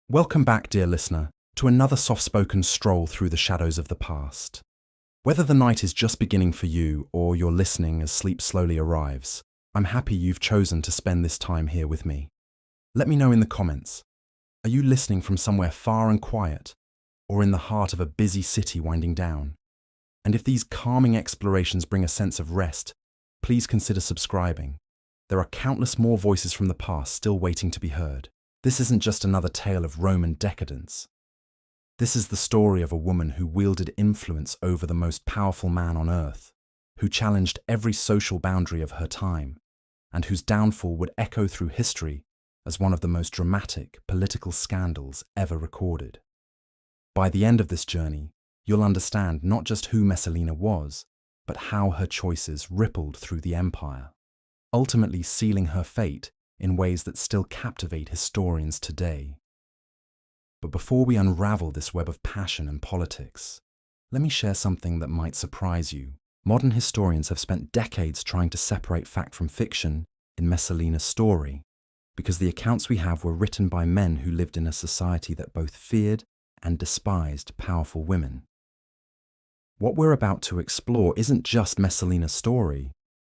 Welcome back, dear listener, to another soft-spoken stroll through the shadows of the past. Whether the night is just beginning for you or you're listening as sleep slowly arrives, I'm happy you've chosen to spend this time here with me. Let me know in the comments. Are you listening from somewhere far and quiet, or in the heart of a busy city winding down? And if these calming explorations bring a sense of rest, please consider subscribing. There are countless more voices from the past still waiting to be heard. This isn't just another tale of Roman decadence. This is the story of a woman who wielded influence over the most powerful man on earth, who challenged every social boundary of her time, and whose downfall would echo through history as one of the most dramatic political scandals ever recorded. By the end of this journey, you'll understand not just who Messalina was, but how her choices rippled through the empire, ultimately sealing her fate in ways that still captivate historians today. But before we unravel this web of passion and politics, let me share something that might surprise you. Modern historians have spent decades trying to separate fact from fiction in Messalina's story, because the accounts we have were written by men who lived in a society that both feared and despised powerful women. What we're about to explore isn't just Messalina's story.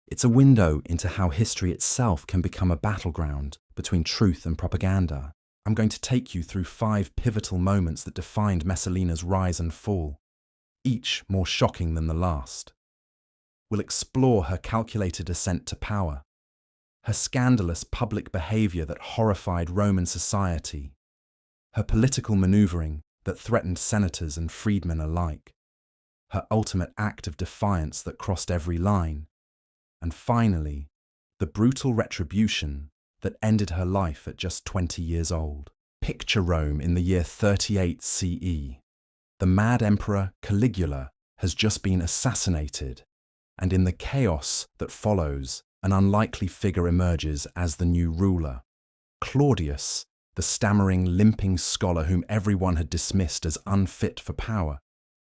It's a window into how history itself can become a battleground between truth and propaganda. I'm going to take you through 5 pivotal moments that defined Messalina's rise and fall, each more shocking than the last. We'll explore her calculated ascent to power, her scandalous public behavior that horrified Roman society, her political maneuvering that threatened senators and freedmen alike, her ultimate act of defiance that crossed every line, and finally, the brutal retribution that ended her life at just 20 years old. Picture Rome in the year 38 CE. The mad emperor Caligula has just been assassinated, and in the chaos that follows, an unlikely figure emerges as the new ruler. Claudius, the stammering, limping scholar whom everyone had dismissed as unfit for power,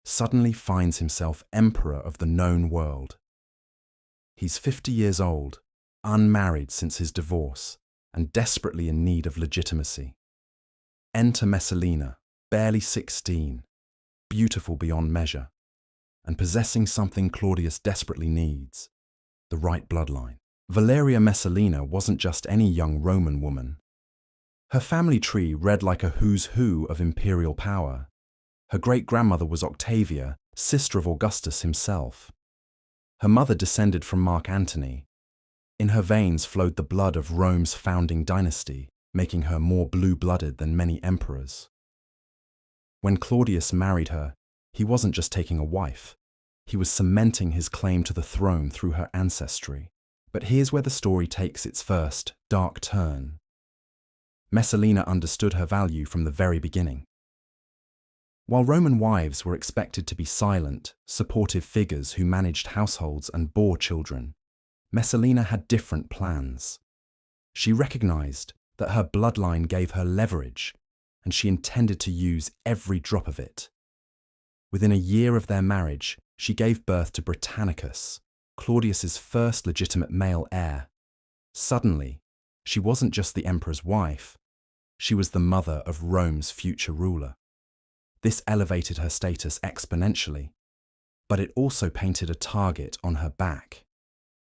suddenly finds himself emperor of the known world. He's 50 years old, unmarried since his divorce, and desperately in need of legitimacy. Enter Messalina, barely 16, beautiful beyond measure, and possessing something Claudius desperately needs, the right bloodline. Valeria Messalina wasn't just any young Roman woman. Her family tree read like a who's who of imperial power. Her great-grandmother was Octavia, sister of Augustus himself. Her mother descended from Mark Antony. In her veins flowed the blood of Rome's founding dynasty, making her more blue-blooded than many emperors. When Claudius married her, he wasn't just taking a wife. He was cementing his claim to the throne through her ancestry. But here's where the story takes its first, dark turn. Messalina understood her value from the very beginning. While Roman wives were expected to be silent, supportive figures who managed households and bore children, Messalina had different plans. She recognized that her bloodline gave her leverage, and she intended to use every drop of it. Within a year of their marriage, she gave birth to Britannicus, Claudius's first legitimate male heir. Suddenly, she wasn't just the emperor's wife, she was the mother of Rome's future ruler. This elevated her status exponentially, but it also painted a target on her back.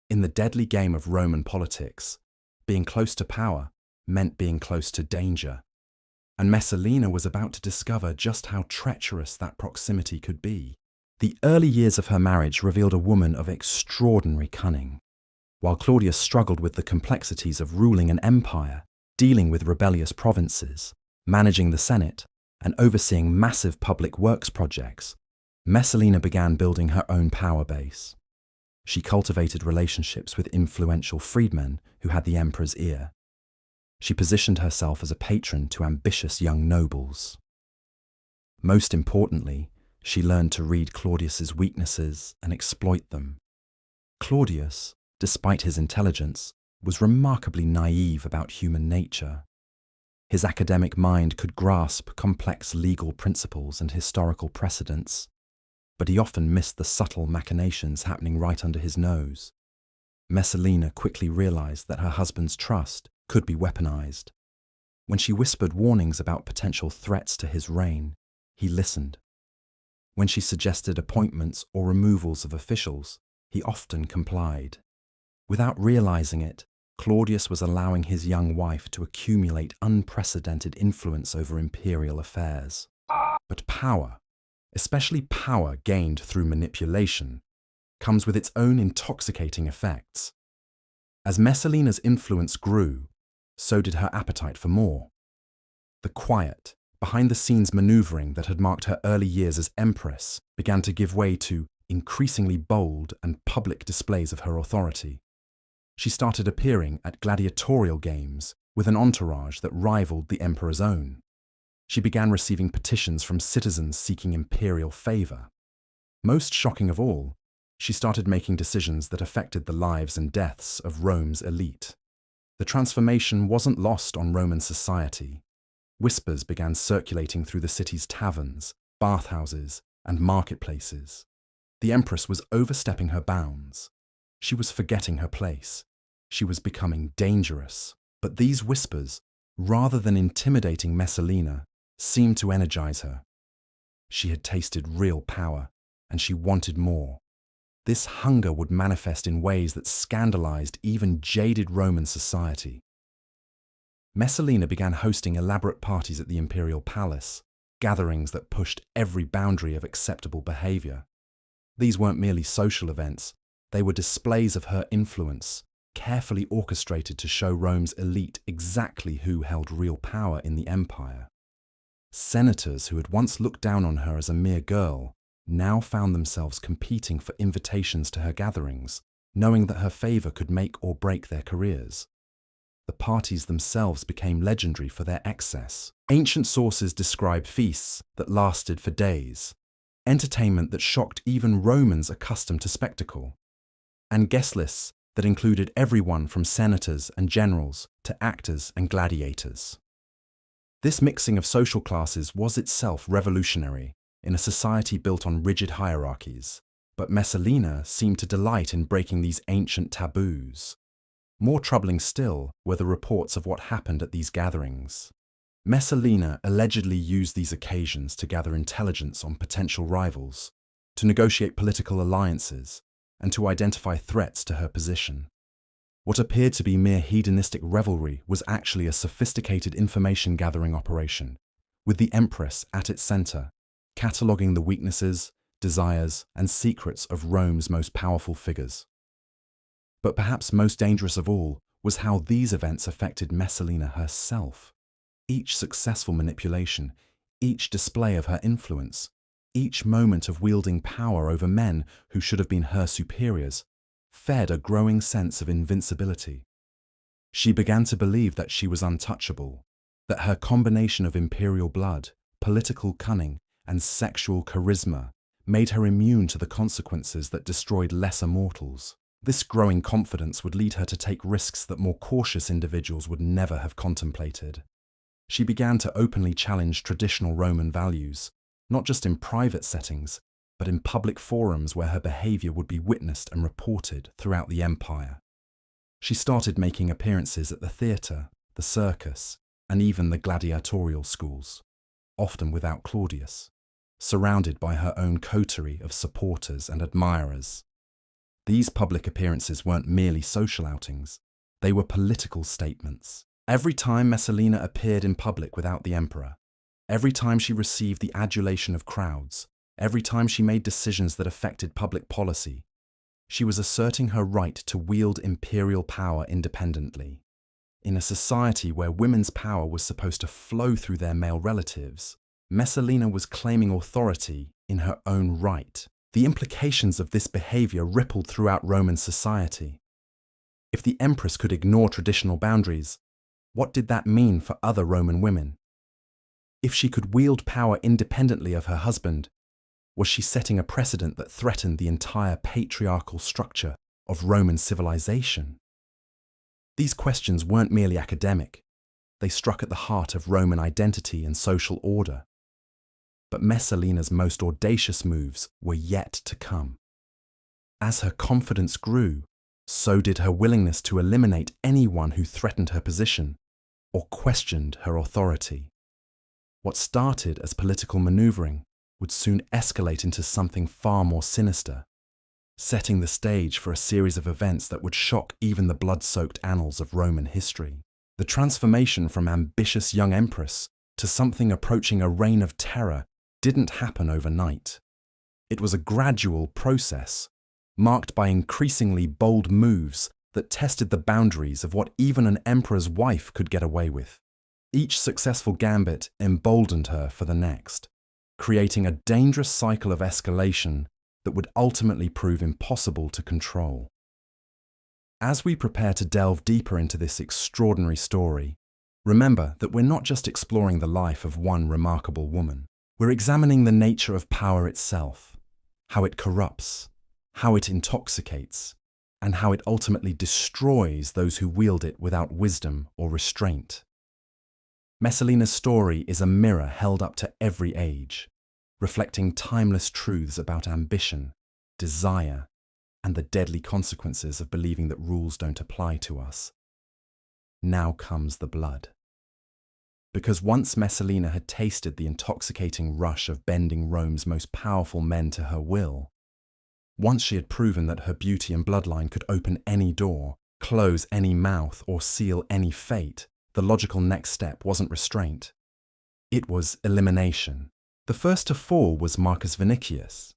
In the deadly game of Roman politics, being close to power meant being close to danger, and Messalina was about to discover just how treacherous that proximity could be. The early years of her marriage revealed a woman of extraordinary cunning. While Claudius struggled with the complexities of ruling an empire, dealing with rebellious provinces, managing the Senate, and overseeing massive public works projects, Messalina began building her own power base. She cultivated relationships with influential freedmen who had the emperor's ear. She positioned herself as a patron to ambitious young nobles. Most importantly, she learned to read Claudius's weaknesses and exploit them. Claudius, despite his intelligence, was remarkably naive about human nature. His academic mind could grasp complex legal principles and historical precedents, but he often missed the subtle machinations happening right under his nose. Messalina quickly realized that her husband's trust could be weaponized. When she whispered warnings about potential threats to his reign, he listened. When she suggested appointments or removals of officials, he often complied. Without realizing it, Claudius was allowing his young wife to accumulate unprecedented influence over imperial affairs. But power, especially power gained through manipulation, comes with its own intoxicating effects. As Messalina's influence grew, so did her appetite for more. The quiet, behind-the-scenes maneuvering that had marked her early years as Empress began to give way to increasingly bold and public displays of her authority. She started appearing at gladiatorial games with an entourage that rivaled the emperor's own. She began receiving petitions from citizens seeking imperial favor. Most shocking of all, she started making decisions that affected the lives and deaths of Rome's elite. The transformation wasn't lost on Roman society. Whispers began circulating through the city's taverns, bathhouses, and marketplaces. The Empress was overstepping her bounds. She was forgetting her place. She was becoming dangerous. But these whispers, rather than intimidating Messalina, seemed to energize her. She had tasted real power, and she wanted more. This hunger would manifest in ways that scandalized even jaded Roman society. Messalina began hosting elaborate parties at the imperial palace, gatherings that pushed every boundary of acceptable behavior. These weren't merely social events, they were displays of her influence, carefully orchestrated to show Rome's elite exactly who held real power in the empire. Senators who had once looked down on her as a mere girl now found themselves competing for invitations to her gatherings, knowing that her favor could make or break their careers. The parties themselves became legendary for their excess. Ancient sources describe feasts that lasted for days, entertainment that shocked even Romans accustomed to spectacle, and guest lists that included everyone from senators and generals to actors and gladiators. This mixing of social classes was itself revolutionary in a society built on rigid hierarchies, but Messalina seemed to delight in breaking these ancient taboos. More troubling still were the reports of what happened at these gatherings. Messalina allegedly used these occasions to gather intelligence on potential rivals, to negotiate political alliances, and to identify threats to her position. What appeared to be mere hedonistic revelry was actually a sophisticated information-gathering operation, with the Empress at its center, cataloguing the weaknesses, desires, and secrets of Rome's most powerful figures. But perhaps most dangerous of all was how these events affected Messalina herself. Each successful manipulation, each display of her influence, each moment of wielding power over men who should have been her superiors, fed a growing sense of invincibility. She began to believe that she was untouchable, that her combination of imperial blood, political cunning, and sexual charisma made her immune to the consequences that destroyed lesser mortals. This growing confidence would lead her to take risks that more cautious individuals would never have contemplated. She began to openly challenge traditional Roman values, not just in private settings, but in public forums where her behavior would be witnessed and reported throughout the empire. She started making appearances at the theatre, the circus, and even the gladiatorial schools, often without Claudius, surrounded by her own coterie of supporters and admirers. These public appearances weren't merely social outings, they were political statements. Every time Messalina appeared in public without the emperor, every time she received the adulation of crowds, every time she made decisions that affected public policy, she was asserting her right to wield imperial power independently. In a society where women's power was supposed to flow through their male relatives, Messalina was claiming authority in her own right. The implications of this behavior rippled throughout Roman society. If the Empress could ignore traditional boundaries, what did that mean for other Roman women? If she could wield power independently of her husband, was she setting a precedent that threatened the entire patriarchal structure of Roman civilization? These questions weren't merely academic, they struck at the heart of Roman identity and social order. But Messalina's most audacious moves were yet to come. As her confidence grew, so did her willingness to eliminate anyone who threatened her position. or questioned her authority. What started as political maneuvering would soon escalate into something far more sinister, setting the stage for a series of events that would shock even the blood-soaked annals of Roman history. The transformation from ambitious young empress to something approaching a reign of terror didn't happen overnight. It was a gradual process, marked by increasingly bold moves that tested the boundaries of what even an emperor's wife could get away with. Each successful gambit emboldened her for the next, creating a dangerous cycle of escalation that would ultimately prove impossible to control. As we prepare to delve deeper into this extraordinary story, remember that we're not just exploring the life of one remarkable woman. We're examining the nature of power itself, how it corrupts, how it intoxicates, and how it ultimately destroys those who wield it without wisdom or restraint. Messalina's story is a mirror held up to every age, reflecting timeless truths about ambition, desire, and the deadly consequences of believing that rules don't apply to us. Now comes the blood. Because once Messalina had tasted the intoxicating rush of bending Rome's most powerful men to her will, once she had proven that her beauty and bloodline could open any door, close any mouth, or seal any fate, the logical next step wasn't restraint. It was elimination. The first to fall was Marcus Vinicius,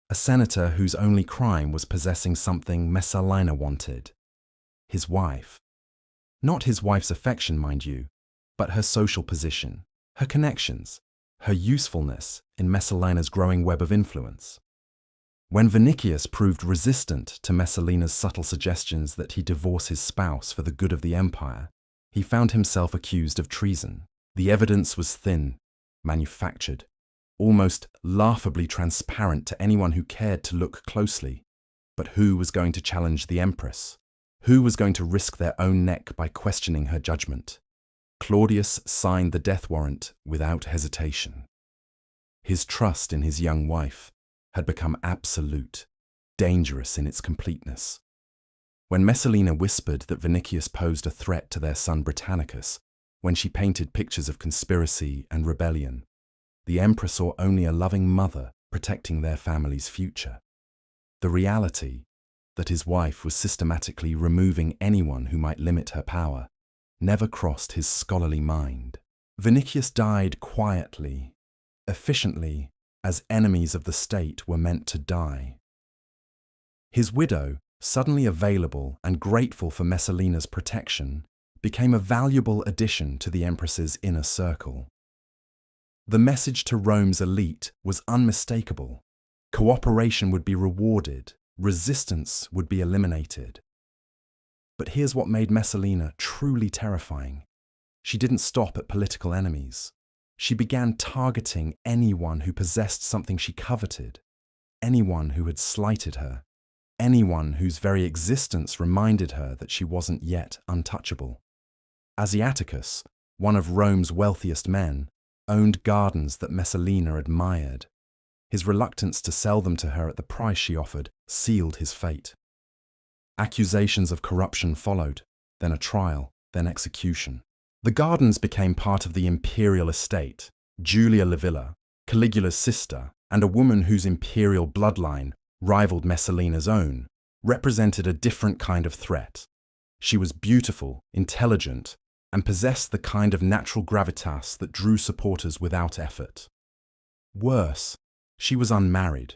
a senator whose only crime was possessing something Messalina wanted: his wife. Not his wife's affection, mind you, but her social position, her connections, her usefulness in Messalina's growing web of influence. When Vinicius proved resistant to Messalina's subtle suggestions that he divorce his spouse for the good of the empire, he found himself accused of treason. The evidence was thin, manufactured, almost laughably transparent to anyone who cared to look closely. But who was going to challenge the Empress? Who was going to risk their own neck by questioning her judgment? Claudius signed the death warrant without hesitation. His trust in his young wife had become absolute, dangerous in its completeness. When Messalina whispered that Vinicius posed a threat to their son Britannicus, when she painted pictures of conspiracy and rebellion, the Emperor saw only a loving mother protecting their family's future. The reality that his wife was systematically removing anyone who might limit her power never crossed his scholarly mind. Vinicius died quietly, efficiently, as enemies of the state were meant to die. His widow, suddenly available and grateful for Messalina's protection, became a valuable addition to the Empress's inner circle. The message to Rome's elite was unmistakable. Cooperation would be rewarded, resistance would be eliminated. But here's what made Messalina truly terrifying. She didn't stop at political enemies. She began targeting anyone who possessed something she coveted, anyone who had slighted her, anyone whose very existence reminded her that she wasn't yet untouchable. Asiaticus, one of Rome's wealthiest men, owned gardens that Messalina admired. His reluctance to sell them to her at the price she offered sealed his fate. Accusations of corruption followed, then a trial, then execution. The gardens became part of the imperial estate. Julia Livilla, Caligula's sister, and a woman whose imperial bloodline rivaled Messalina's own, represented a different kind of threat. She was beautiful, intelligent, and possessed the kind of natural gravitas that drew supporters without effort. Worse, she was unmarried,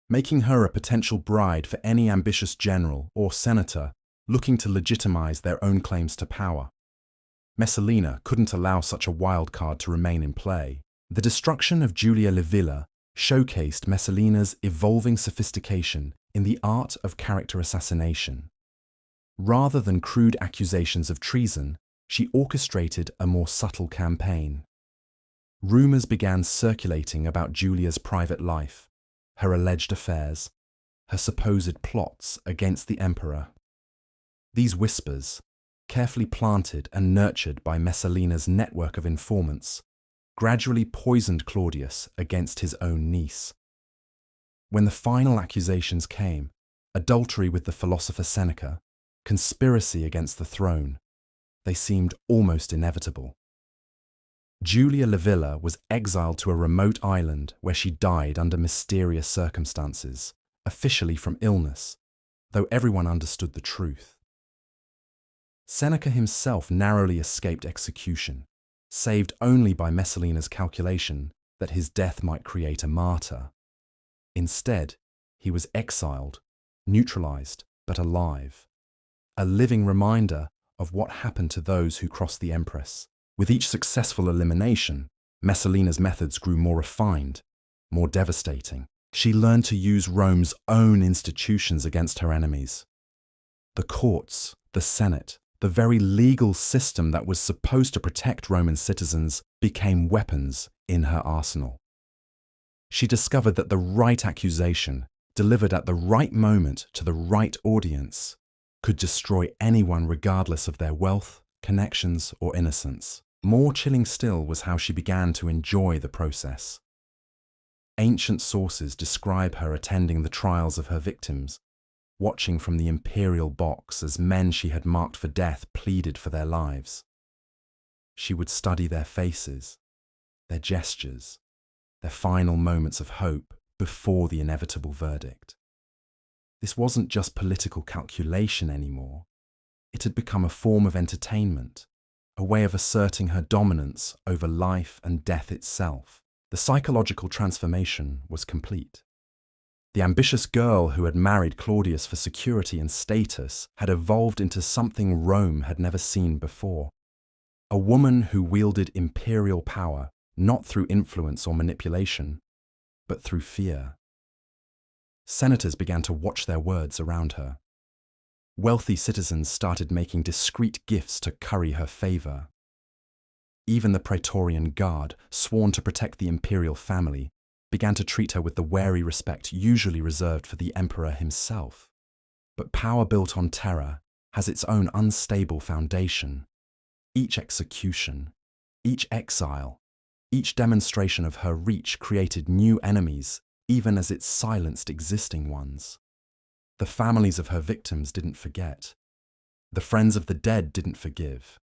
making her a potential bride for any ambitious general or senator looking to legitimize their own claims to power. Messalina couldn't allow such a wild card to remain in play. The destruction of Julia Livilla showcased Messalina's evolving sophistication in the art of character assassination. Rather than crude accusations of treason, she orchestrated a more subtle campaign. Rumors began circulating about Julia's private life, her alleged affairs, her supposed plots against the emperor. These whispers, carefully planted and nurtured by Messalina's network of informants, gradually poisoned Claudius against his own niece. When the final accusations came, adultery with the philosopher Seneca, conspiracy against the throne, They seemed almost inevitable. Julia Livilla was exiled to a remote island where she died under mysterious circumstances, officially from illness, though everyone understood the truth. Seneca himself narrowly escaped execution, saved only by Messalina's calculation that his death might create a martyr. Instead, he was exiled, neutralized, but alive, a living reminder of what happened to those who crossed the Empress. With each successful elimination, Messalina's methods grew more refined, more devastating. She learned to use Rome's own institutions against her enemies. The courts, the Senate, the very legal system that was supposed to protect Roman citizens became weapons in her arsenal. She discovered that the right accusation, delivered at the right moment to the right audience, could destroy anyone regardless of their wealth, connections, or innocence. More chilling still was how she began to enjoy the process. Ancient sources describe her attending the trials of her victims, watching from the imperial box as men she had marked for death pleaded for their lives. She would study their faces, their gestures, their final moments of hope before the inevitable verdict. This wasn't just political calculation anymore. It had become a form of entertainment, a way of asserting her dominance over life and death itself. The psychological transformation was complete. The ambitious girl who had married Claudius for security and status had evolved into something Rome had never seen before. A woman who wielded imperial power not through influence or manipulation, but through fear. Senators began to watch their words around her. Wealthy citizens started making discreet gifts to curry her favor. Even the Praetorian Guard, sworn to protect the imperial family, began to treat her with the wary respect usually reserved for the emperor himself. But power built on terror has its own unstable foundation. Each execution, each exile, each demonstration of her reach created new enemies, even as it silenced existing ones. The families of her victims didn't forget. The friends of the dead didn't forgive.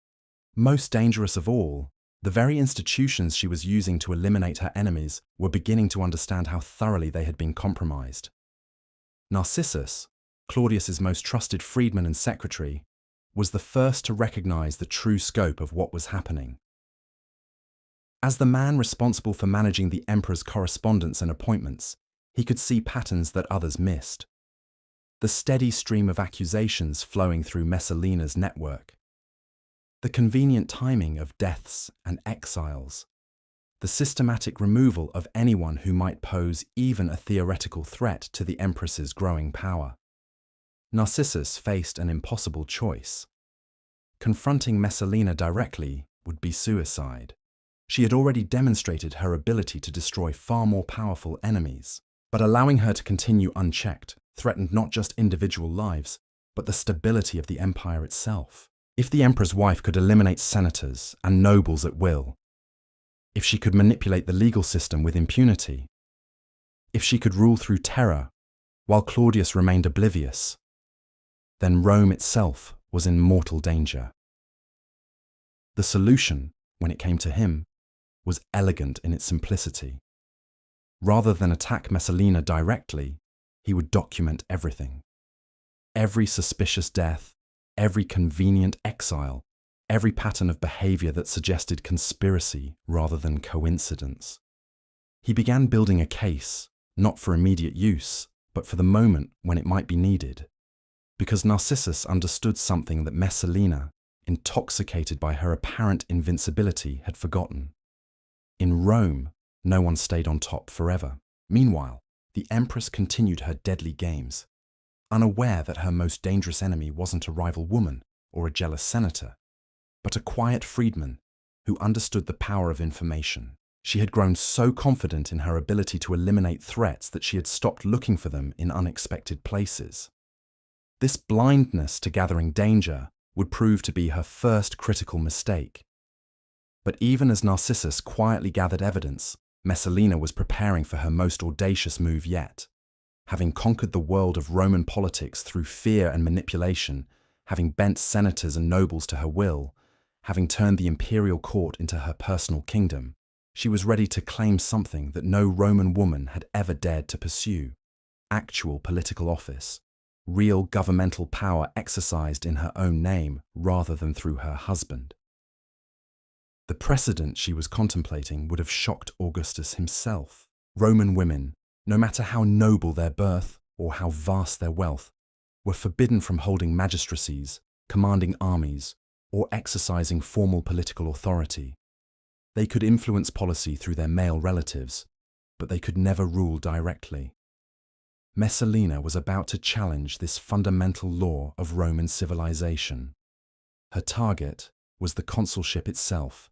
Most dangerous of all, the very institutions she was using to eliminate her enemies were beginning to understand how thoroughly they had been compromised. Narcissus, Claudius's most trusted freedman and secretary, was the first to recognize the true scope of what was happening. As the man responsible for managing the emperor's correspondence and appointments, he could see patterns that others missed. The steady stream of accusations flowing through Messalina's network, the convenient timing of deaths and exiles, the systematic removal of anyone who might pose even a theoretical threat to the Empress's growing power. Narcissus faced an impossible choice. Confronting Messalina directly would be suicide. She had already demonstrated her ability to destroy far more powerful enemies, but allowing her to continue unchecked threatened not just individual lives, but the stability of the empire itself. If the emperor's wife could eliminate senators and nobles at will, if she could manipulate the legal system with impunity, if she could rule through terror while Claudius remained oblivious, then Rome itself was in mortal danger. The solution, when it came to him, was elegant in its simplicity. Rather than attack Messalina directly, he would document everything. Every suspicious death, every convenient exile, every pattern of behavior that suggested conspiracy rather than coincidence. He began building a case, not for immediate use, but for the moment when it might be needed. Because Narcissus understood something that Messalina, intoxicated by her apparent invincibility, had forgotten. In Rome, no one stayed on top forever. Meanwhile, the Empress continued her deadly games, unaware that her most dangerous enemy wasn't a rival woman or a jealous senator, but a quiet freedman who understood the power of information. She had grown so confident in her ability to eliminate threats that she had stopped looking for them in unexpected places. This blindness to gathering danger would prove to be her first critical mistake. But even as Narcissus quietly gathered evidence, Messalina was preparing for her most audacious move yet. Having conquered the world of Roman politics through fear and manipulation, having bent senators and nobles to her will, having turned the imperial court into her personal kingdom, she was ready to claim something that no Roman woman had ever dared to pursue: actual political office, real governmental power exercised in her own name rather than through her husband. The precedent she was contemplating would have shocked Augustus himself. Roman women, no matter how noble their birth or how vast their wealth, were forbidden from holding magistracies, commanding armies, or exercising formal political authority. They could influence policy through their male relatives, but they could never rule directly. Messalina was about to challenge this fundamental law of Roman civilization. Her target was the consulship itself,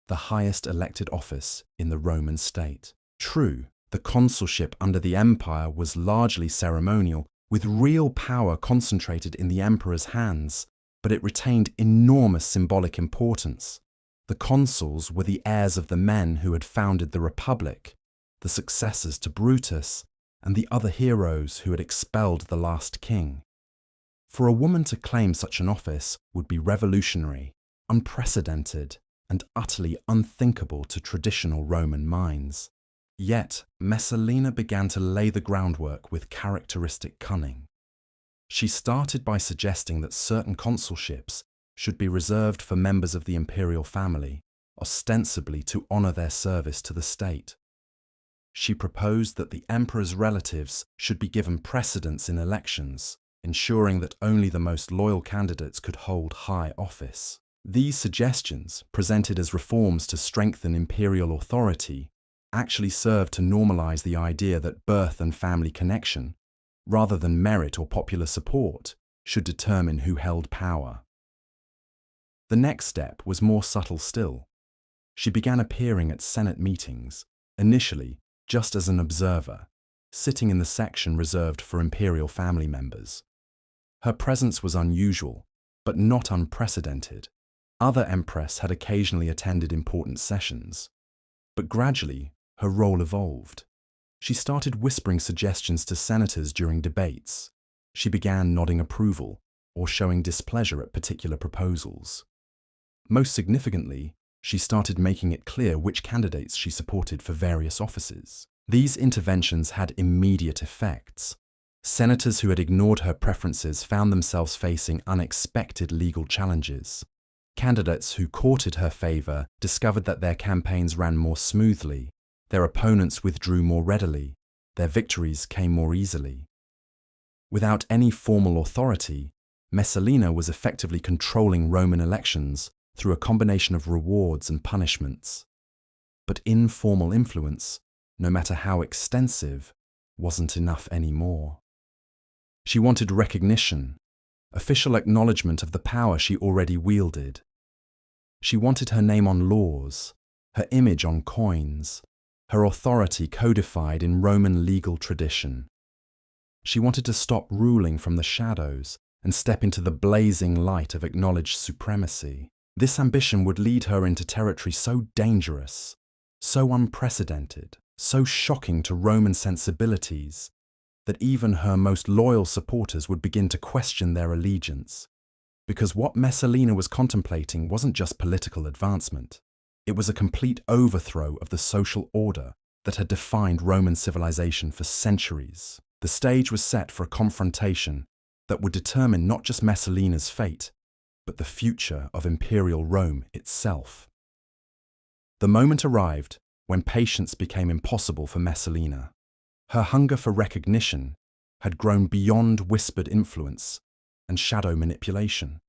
the highest elected office in the Roman state. True, the consulship under the empire was largely ceremonial, with real power concentrated in the emperor's hands, but it retained enormous symbolic importance. The consuls were the heirs of the men who had founded the Republic, the successors to Brutus, and the other heroes who had expelled the last king. For a woman to claim such an office would be revolutionary, unprecedented, and utterly unthinkable to traditional Roman minds. Yet, Messalina began to lay the groundwork with characteristic cunning. She started by suggesting that certain consulships should be reserved for members of the imperial family, ostensibly to honor their service to the state. She proposed that the emperor's relatives should be given precedence in elections, ensuring that only the most loyal candidates could hold high office. These suggestions, presented as reforms to strengthen imperial authority, actually served to normalize the idea that birth and family connection, rather than merit or popular support, should determine who held power. The next step was more subtle still. She began appearing at Senate meetings, initially just as an observer, sitting in the section reserved for imperial family members. Her presence was unusual, but not unprecedented. Other Empress had occasionally attended important sessions, but gradually her role evolved. She started whispering suggestions to senators during debates. She began nodding approval or showing displeasure at particular proposals. Most significantly, she started making it clear which candidates she supported for various offices. These interventions had immediate effects. Senators who had ignored her preferences found themselves facing unexpected legal challenges. Candidates who courted her favor discovered that their campaigns ran more smoothly, their opponents withdrew more readily, their victories came more easily. Without any formal authority, Messalina was effectively controlling Roman elections through a combination of rewards and punishments. But informal influence, no matter how extensive, wasn't enough anymore. She wanted recognition, official acknowledgement of the power she already wielded. She wanted her name on laws, her image on coins, her authority codified in Roman legal tradition. She wanted to stop ruling from the shadows and step into the blazing light of acknowledged supremacy. This ambition would lead her into territory so dangerous, so unprecedented, so shocking to Roman sensibilities, that even her most loyal supporters would begin to question their allegiance. Because what Messalina was contemplating wasn't just political advancement. It was a complete overthrow of the social order that had defined Roman civilization for centuries. The stage was set for a confrontation that would determine not just Messalina's fate, but the future of imperial Rome itself. The moment arrived when patience became impossible for Messalina. Her hunger for recognition had grown beyond whispered influence and shadow manipulation.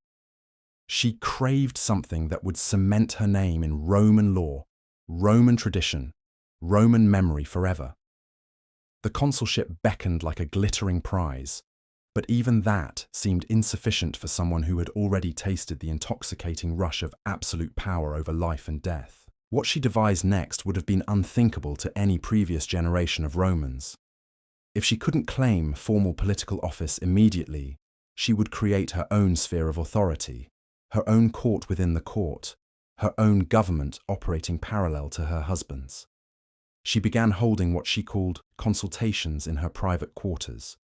She craved something that would cement her name in Roman law, Roman tradition, Roman memory forever. The consulship beckoned like a glittering prize, but even that seemed insufficient for someone who had already tasted the intoxicating rush of absolute power over life and death. What she devised next would have been unthinkable to any previous generation of Romans. If she couldn't claim formal political office immediately, she would create her own sphere of authority, her own court within the court, her own government operating parallel to her husband's. She began holding what she called consultations in her private quarters,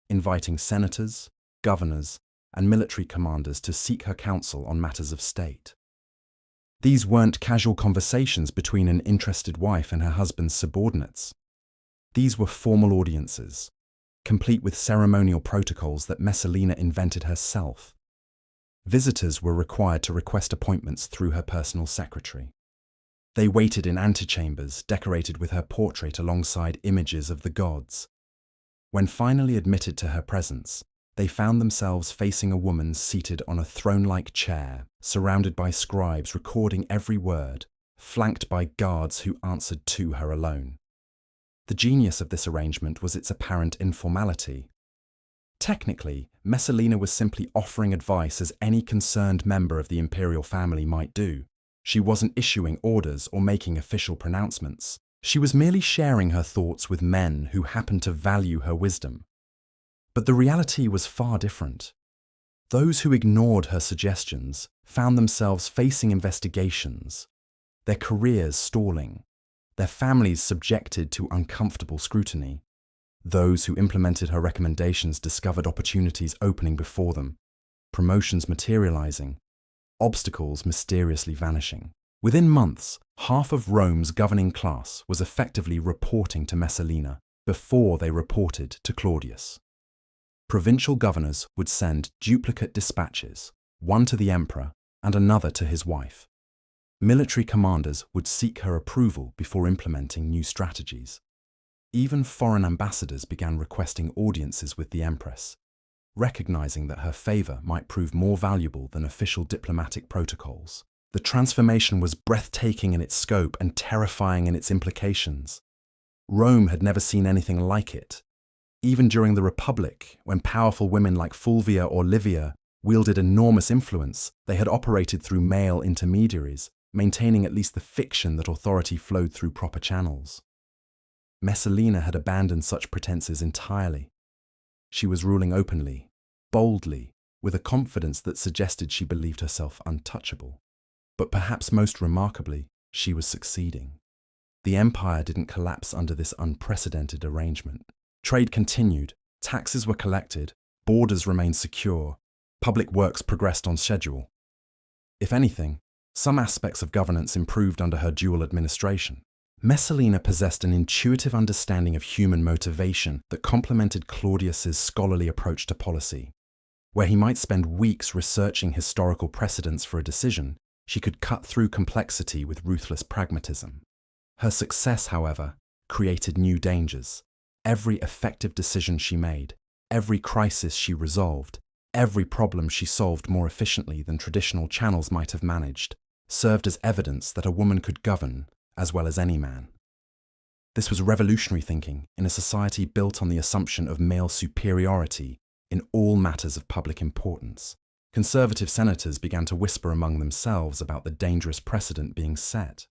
inviting senators, governors, and military commanders to seek her counsel on matters of state. These weren't casual conversations between an interested wife and her husband's subordinates. These were formal audiences, complete with ceremonial protocols that Messalina invented herself. Visitors were required to request appointments through her personal secretary. They waited in antechambers decorated with her portrait alongside images of the gods. When finally admitted to her presence, they found themselves facing a woman seated on a throne-like chair, surrounded by scribes recording every word, flanked by guards who answered to her alone. The genius of this arrangement was its apparent informality. Technically, Messalina was simply offering advice as any concerned member of the imperial family might do. She wasn't issuing orders or making official pronouncements. She was merely sharing her thoughts with men who happened to value her wisdom. But the reality was far different. Those who ignored her suggestions found themselves facing investigations, their careers stalling, their families subjected to uncomfortable scrutiny. Those who implemented her recommendations discovered opportunities opening before them, promotions materializing, obstacles mysteriously vanishing. Within months, half of Rome's governing class was effectively reporting to Messalina before they reported to Claudius. Provincial governors would send duplicate dispatches, one to the emperor and another to his wife. Military commanders would seek her approval before implementing new strategies. Even foreign ambassadors began requesting audiences with the Empress, recognizing that her favor might prove more valuable than official diplomatic protocols. The transformation was breathtaking in its scope and terrifying in its implications. Rome had never seen anything like it. Even during the Republic, when powerful women like Fulvia or Livia wielded enormous influence, they had operated through male intermediaries, maintaining at least the fiction that authority flowed through proper channels. Messalina had abandoned such pretenses entirely. She was ruling openly, boldly, with a confidence that suggested she believed herself untouchable. But perhaps most remarkably, she was succeeding. The empire didn't collapse under this unprecedented arrangement. Trade continued, taxes were collected, borders remained secure, public works progressed on schedule. If anything, some aspects of governance improved under her dual administration. Messalina possessed an intuitive understanding of human motivation that complemented Claudius's scholarly approach to policy. Where he might spend weeks researching historical precedents for a decision, she could cut through complexity with ruthless pragmatism. Her success, however, created new dangers. Every effective decision she made, every crisis she resolved, every problem she solved more efficiently than traditional channels might have managed, served as evidence that a woman could govern as well as any man. This was revolutionary thinking in a society built on the assumption of male superiority in all matters of public importance. Conservative senators began to whisper among themselves about the dangerous precedent being set.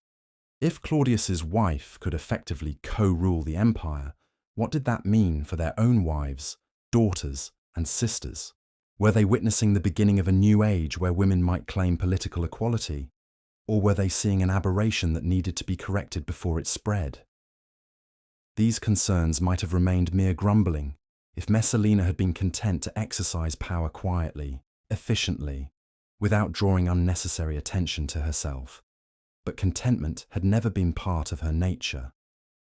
If Claudius's wife could effectively co-rule the empire, what did that mean for their own wives, daughters, and sisters? Were they witnessing the beginning of a new age where women might claim political equality? Or were they seeing an aberration that needed to be corrected before it spread? These concerns might have remained mere grumbling if Messalina had been content to exercise power quietly, efficiently, without drawing unnecessary attention to herself. But contentment had never been part of her nature.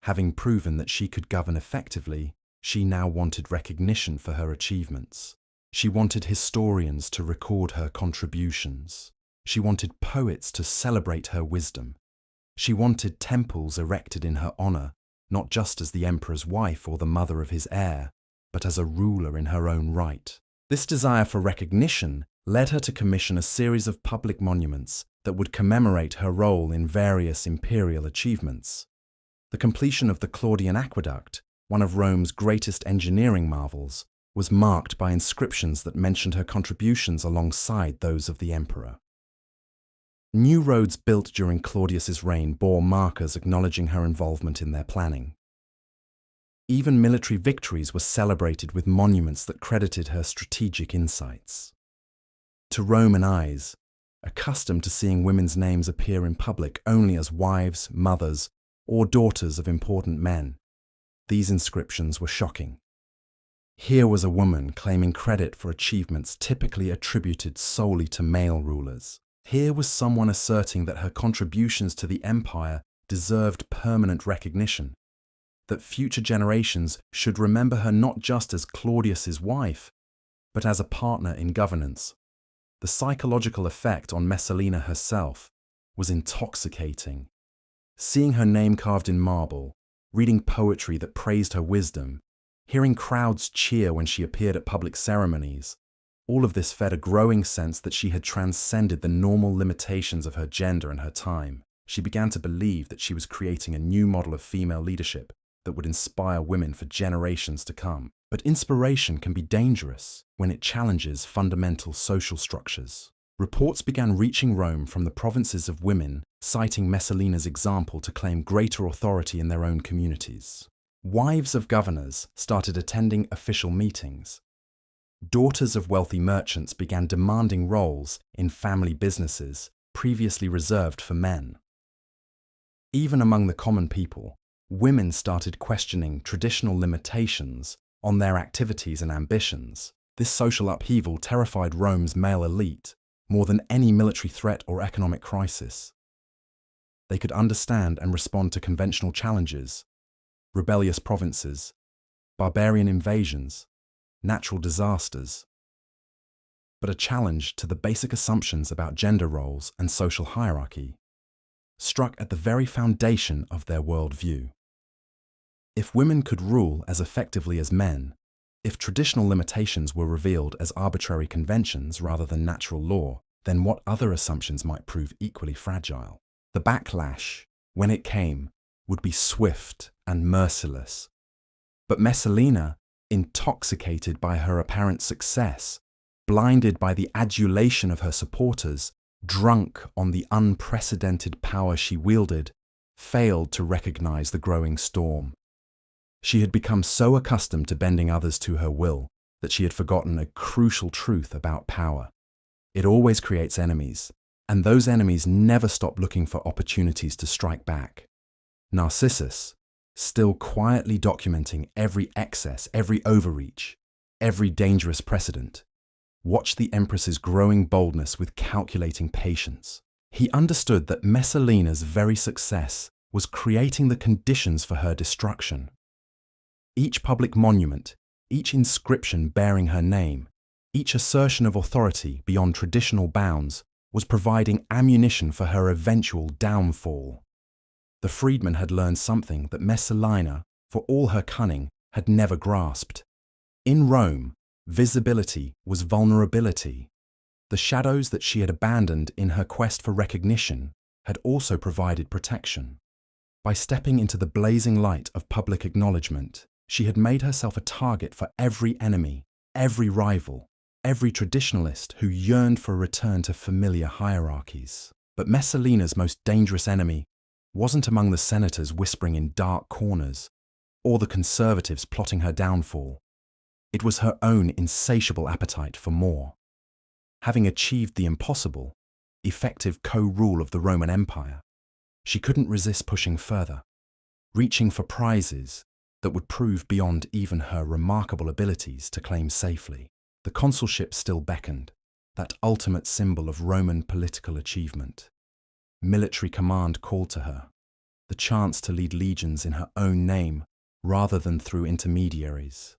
Having proven that she could govern effectively, she now wanted recognition for her achievements. She wanted historians to record her contributions. She wanted poets to celebrate her wisdom. She wanted temples erected in her honor, not just as the emperor's wife or the mother of his heir, but as a ruler in her own right. This desire for recognition led her to commission a series of public monuments that would commemorate her role in various imperial achievements. The completion of the Claudian Aqueduct, one of Rome's greatest engineering marvels, was marked by inscriptions that mentioned her contributions alongside those of the emperor. New roads built during Claudius's reign bore markers acknowledging her involvement in their planning. Even military victories were celebrated with monuments that credited her strategic insights. To Roman eyes, accustomed to seeing women's names appear in public only as wives, mothers, or daughters of important men, these inscriptions were shocking. Here was a woman claiming credit for achievements typically attributed solely to male rulers. Here was someone asserting that her contributions to the empire deserved permanent recognition, that future generations should remember her not just as Claudius's wife, but as a partner in governance. The psychological effect on Messalina herself was intoxicating. Seeing her name carved in marble, reading poetry that praised her wisdom, hearing crowds cheer when she appeared at public ceremonies, all of this fed a growing sense that she had transcended the normal limitations of her gender and her time. She began to believe that she was creating a new model of female leadership that would inspire women for generations to come. But inspiration can be dangerous when it challenges fundamental social structures. Reports began reaching Rome from the provinces of women, citing Messalina's example to claim greater authority in their own communities. Wives of governors started attending official meetings. Daughters of wealthy merchants began demanding roles in family businesses previously reserved for men. Even among the common people, women started questioning traditional limitations on their activities and ambitions. This social upheaval terrified Rome's male elite more than any military threat or economic crisis. They could understand and respond to conventional challenges, rebellious provinces, barbarian invasions, natural disasters, but a challenge to the basic assumptions about gender roles and social hierarchy struck at the very foundation of their worldview. If women could rule as effectively as men, if traditional limitations were revealed as arbitrary conventions rather than natural law, then what other assumptions might prove equally fragile? The backlash, when it came, would be swift and merciless. But Messalina, intoxicated by her apparent success, blinded by the adulation of her supporters, drunk on the unprecedented power she wielded, failed to recognize the growing storm. She had become so accustomed to bending others to her will that she had forgotten a crucial truth about power. It always creates enemies, and those enemies never stop looking for opportunities to strike back. Narcissus, still quietly documenting every excess, every overreach, every dangerous precedent, watched the Empress's growing boldness with calculating patience. He understood that Messalina's very success was creating the conditions for her destruction. Each public monument, each inscription bearing her name, each assertion of authority beyond traditional bounds was providing ammunition for her eventual downfall. The freedman had learned something that Messalina, for all her cunning, had never grasped. In Rome, visibility was vulnerability. The shadows that she had abandoned in her quest for recognition had also provided protection. By stepping into the blazing light of public acknowledgement, she had made herself a target for every enemy, every rival, every traditionalist who yearned for a return to familiar hierarchies. But Messalina's most dangerous enemy wasn't among the senators whispering in dark corners, or the conservatives plotting her downfall. It was her own insatiable appetite for more. Having achieved the impossible, effective co-rule of the Roman Empire, she couldn't resist pushing further, reaching for prizes that would prove beyond even her remarkable abilities to claim safely. The consulship still beckoned, that ultimate symbol of Roman political achievement. Military command called to her, the chance to lead legions in her own name rather than through intermediaries.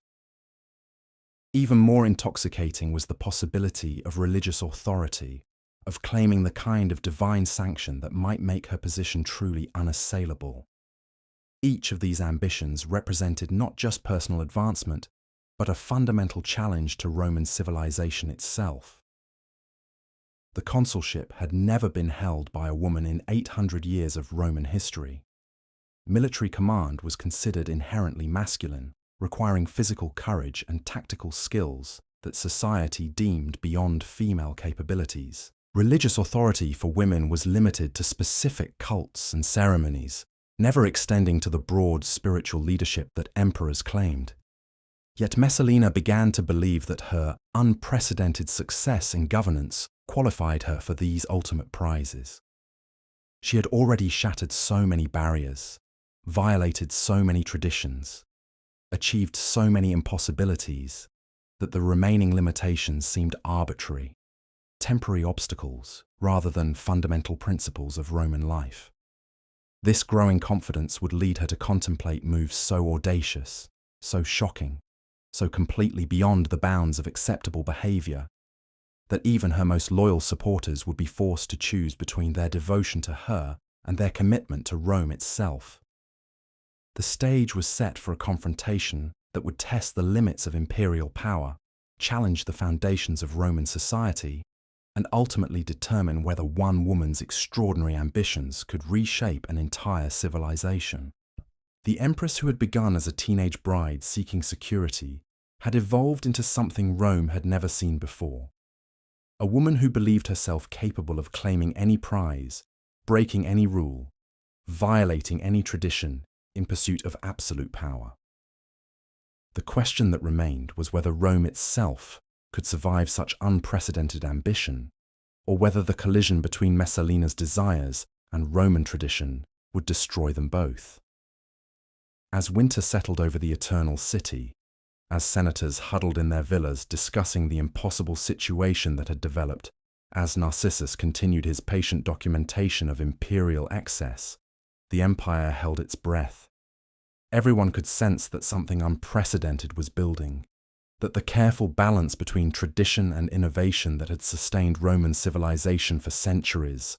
Even more intoxicating was the possibility of religious authority, of claiming the kind of divine sanction that might make her position truly unassailable. Each of these ambitions represented not just personal advancement, but a fundamental challenge to Roman civilization itself. The consulship had never been held by a woman in 800 years of Roman history. Military command was considered inherently masculine, requiring physical courage and tactical skills that society deemed beyond female capabilities. Religious authority for women was limited to specific cults and ceremonies, never extending to the broad spiritual leadership that emperors claimed. Yet Messalina began to believe that her unprecedented success in governance qualified her for these ultimate prizes. She had already shattered so many barriers, violated so many traditions, achieved so many impossibilities, that the remaining limitations seemed arbitrary. temporary obstacles rather than fundamental principles of Roman life. This growing confidence would lead her to contemplate moves so audacious, so shocking, so completely beyond the bounds of acceptable behavior, that even her most loyal supporters would be forced to choose between their devotion to her and their commitment to Rome itself. The stage was set for a confrontation that would test the limits of imperial power, challenge the foundations of Roman society, and ultimately determine whether one woman's extraordinary ambitions could reshape an entire civilization. The Empress, who had begun as a teenage bride seeking security, had evolved into something Rome had never seen before. A woman who believed herself capable of claiming any prize, breaking any rule, violating any tradition in pursuit of absolute power. The question that remained was whether Rome itself could survive such unprecedented ambition, or whether the collision between Messalina's desires and Roman tradition would destroy them both. As winter settled over the Eternal City, as senators huddled in their villas discussing the impossible situation that had developed, as Narcissus continued his patient documentation of imperial excess, the empire held its breath. Everyone could sense that something unprecedented was building, that the careful balance between tradition and innovation that had sustained Roman civilization for centuries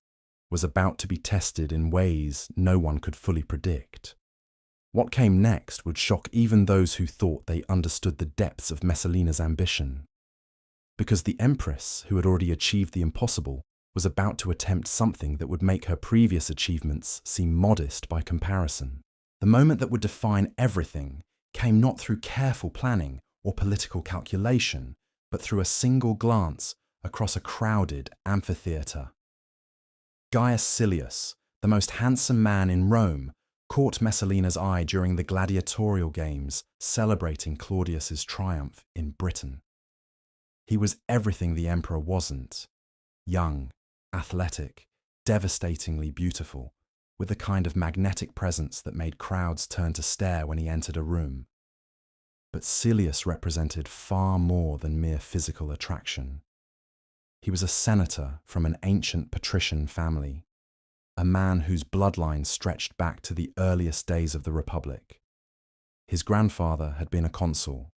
was about to be tested in ways no one could fully predict. What came next would shock even those who thought they understood the depths of Messalina's ambition. Because the Empress, who had already achieved the impossible, was about to attempt something that would make her previous achievements seem modest by comparison. The moment that would define everything came not through careful planning or political calculation, but through a single glance across a crowded amphitheatre. Gaius Silius, the most handsome man in Rome, caught Messalina's eye during the gladiatorial games celebrating Claudius's triumph in Britain. He was everything the emperor wasn't: young, athletic, devastatingly beautiful, with the kind of magnetic presence that made crowds turn to stare when he entered a room. But Silius represented far more than mere physical attraction. He was a senator from an ancient patrician family, a man whose bloodline stretched back to the earliest days of the Republic. His grandfather had been a consul,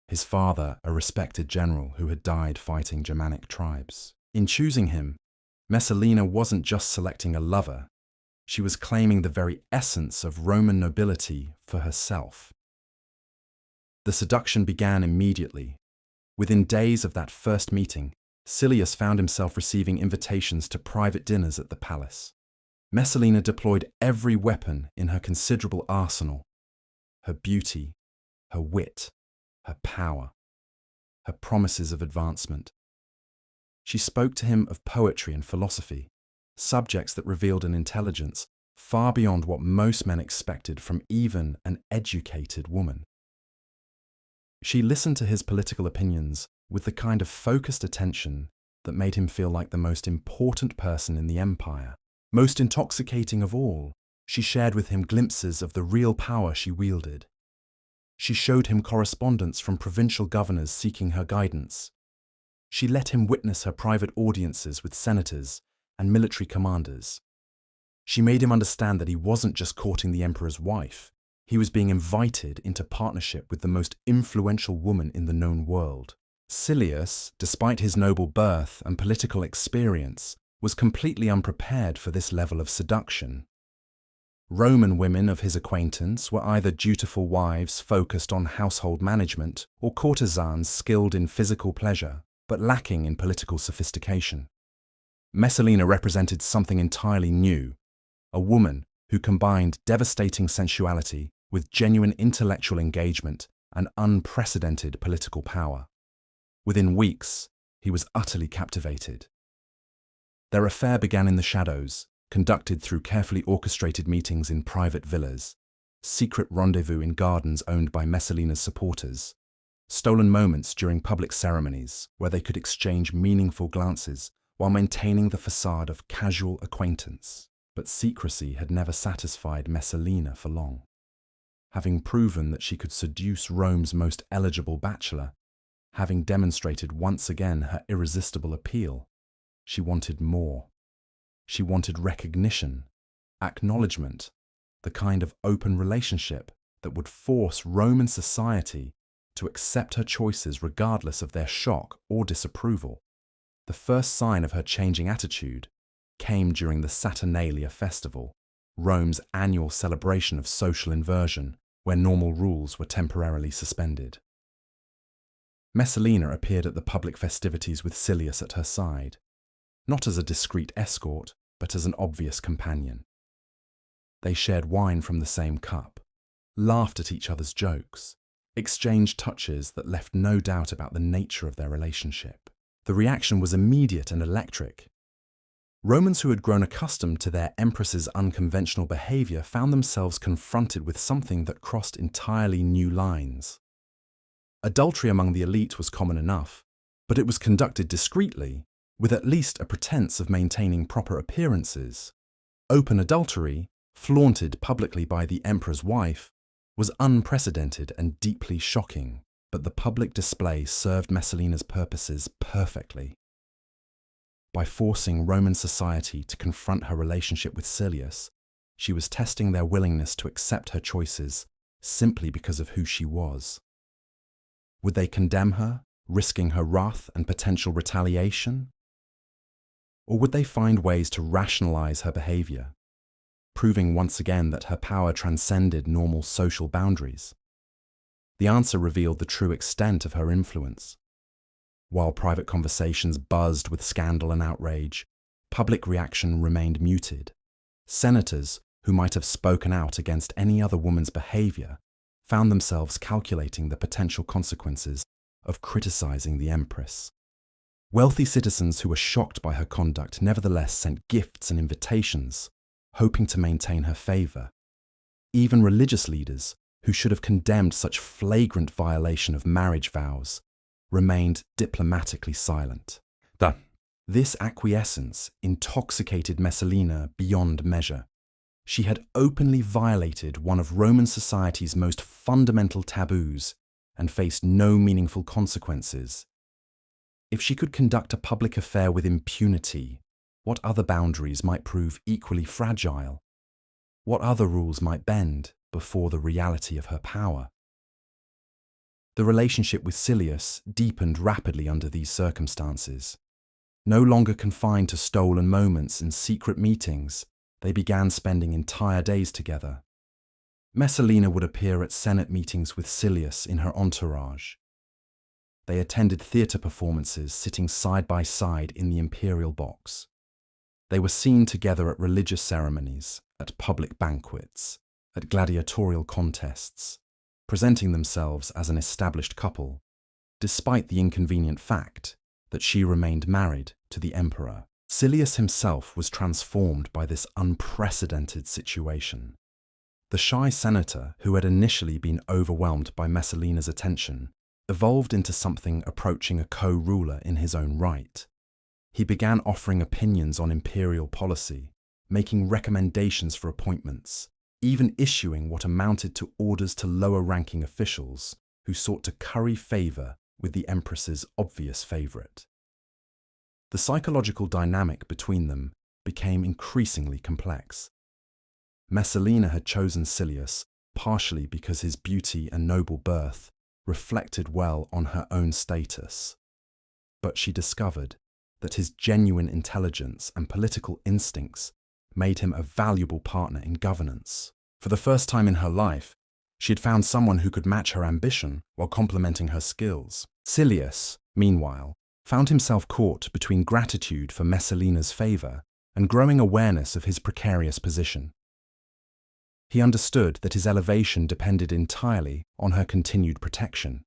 his father a respected general who had died fighting Germanic tribes. In choosing him, Messalina wasn't just selecting a lover, she was claiming the very essence of Roman nobility for herself. The seduction began immediately. Within days of that first meeting, Silius found himself receiving invitations to private dinners at the palace. Messalina deployed every weapon in her considerable arsenal: her beauty, her wit, her power, her promises of advancement. She spoke to him of poetry and philosophy, subjects that revealed an intelligence far beyond what most men expected from even an educated woman. She listened to his political opinions with the kind of focused attention that made him feel like the most important person in the empire. Most intoxicating of all, she shared with him glimpses of the real power she wielded. She showed him correspondence from provincial governors seeking her guidance. She let him witness her private audiences with senators and military commanders. She made him understand that he wasn't just courting the emperor's wife, he was being invited into partnership with the most influential woman in the known world. Silius, despite his noble birth and political experience, was completely unprepared for this level of seduction. Roman women of his acquaintance were either dutiful wives focused on household management or courtesans skilled in physical pleasure, but lacking in political sophistication. Messalina represented something entirely new, a woman who combined devastating sensuality with genuine intellectual engagement and unprecedented political power. Within weeks, he was utterly captivated. Their affair began in the shadows, conducted through carefully orchestrated meetings in private villas, secret rendezvous in gardens owned by Messalina's supporters, stolen moments during public ceremonies where they could exchange meaningful glances while maintaining the facade of casual acquaintance. But secrecy had never satisfied Messalina for long. Having proven that she could seduce Rome's most eligible bachelor, having demonstrated once again her irresistible appeal, She wanted more. She wanted recognition, acknowledgement, the kind of open relationship that would force Roman society to accept her choices regardless of their shock or disapproval. The first sign of her changing attitude came during the Saturnalia festival, Rome's annual celebration of social inversion, where normal rules were temporarily suspended. Messalina appeared at the public festivities with Silius at her side, not as a discreet escort, but as an obvious companion. They shared wine from the same cup, laughed at each other's jokes, exchanged touches that left no doubt about the nature of their relationship. The reaction was immediate and electric. Romans who had grown accustomed to their empress's unconventional behavior found themselves confronted with something that crossed entirely new lines. Adultery among the elite was common enough, but it was conducted discreetly, with at least a pretense of maintaining proper appearances. Open adultery, flaunted publicly by the emperor's wife, was unprecedented and deeply shocking, but the public display served Messalina's purposes perfectly. By forcing Roman society to confront her relationship with Silius, she was testing their willingness to accept her choices simply because of who she was. Would they condemn her, risking her wrath and potential retaliation? Or would they find ways to rationalize her behavior, proving once again that her power transcended normal social boundaries? The answer revealed the true extent of her influence. While private conversations buzzed with scandal and outrage, public reaction remained muted. Senators, who might have spoken out against any other woman's behavior, found themselves calculating the potential consequences of criticizing the Empress. Wealthy citizens who were shocked by her conduct nevertheless sent gifts and invitations, hoping to maintain her favor. Even religious leaders, who should have condemned such flagrant violation of marriage vows, remained diplomatically silent. This acquiescence intoxicated Messalina beyond measure. She had openly violated one of Roman society's most fundamental taboos and faced no meaningful consequences. If she could conduct a public affair with impunity, what other boundaries might prove equally fragile? What other rules might bend before the reality of her power? The relationship with Silius deepened rapidly under these circumstances. No longer confined to stolen moments and secret meetings, they began spending entire days together. Messalina would appear at Senate meetings with Silius in her entourage. They attended theatre performances sitting side by side in the imperial box. They were seen together at religious ceremonies, at public banquets, at gladiatorial contests, presenting themselves as an established couple, despite the inconvenient fact that she remained married to the emperor. Silius himself was transformed by this unprecedented situation. The shy senator, who had initially been overwhelmed by Messalina's attention, evolved into something approaching a co-ruler in his own right. He began offering opinions on imperial policy, making recommendations for appointments, even issuing what amounted to orders to lower-ranking officials who sought to curry favor with the Empress's obvious favorite. The psychological dynamic between them became increasingly complex. Messalina had chosen Silius partially because his beauty and noble birth reflected well on her own status, but she discovered that his genuine intelligence and political instincts made him a valuable partner in governance. For the first time in her life, she had found someone who could match her ambition while complementing her skills. Silius, meanwhile, found himself caught between gratitude for Messalina's favor and growing awareness of his precarious position. He understood that his elevation depended entirely on her continued protection.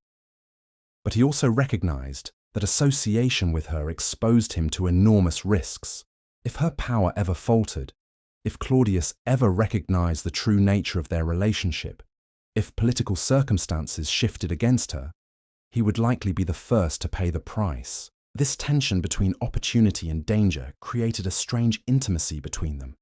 But he also recognized that association with her exposed him to enormous risks. If her power ever faltered, if Claudius ever recognized the true nature of their relationship, if political circumstances shifted against her, he would likely be the first to pay the price. This tension between opportunity and danger created a strange intimacy between them.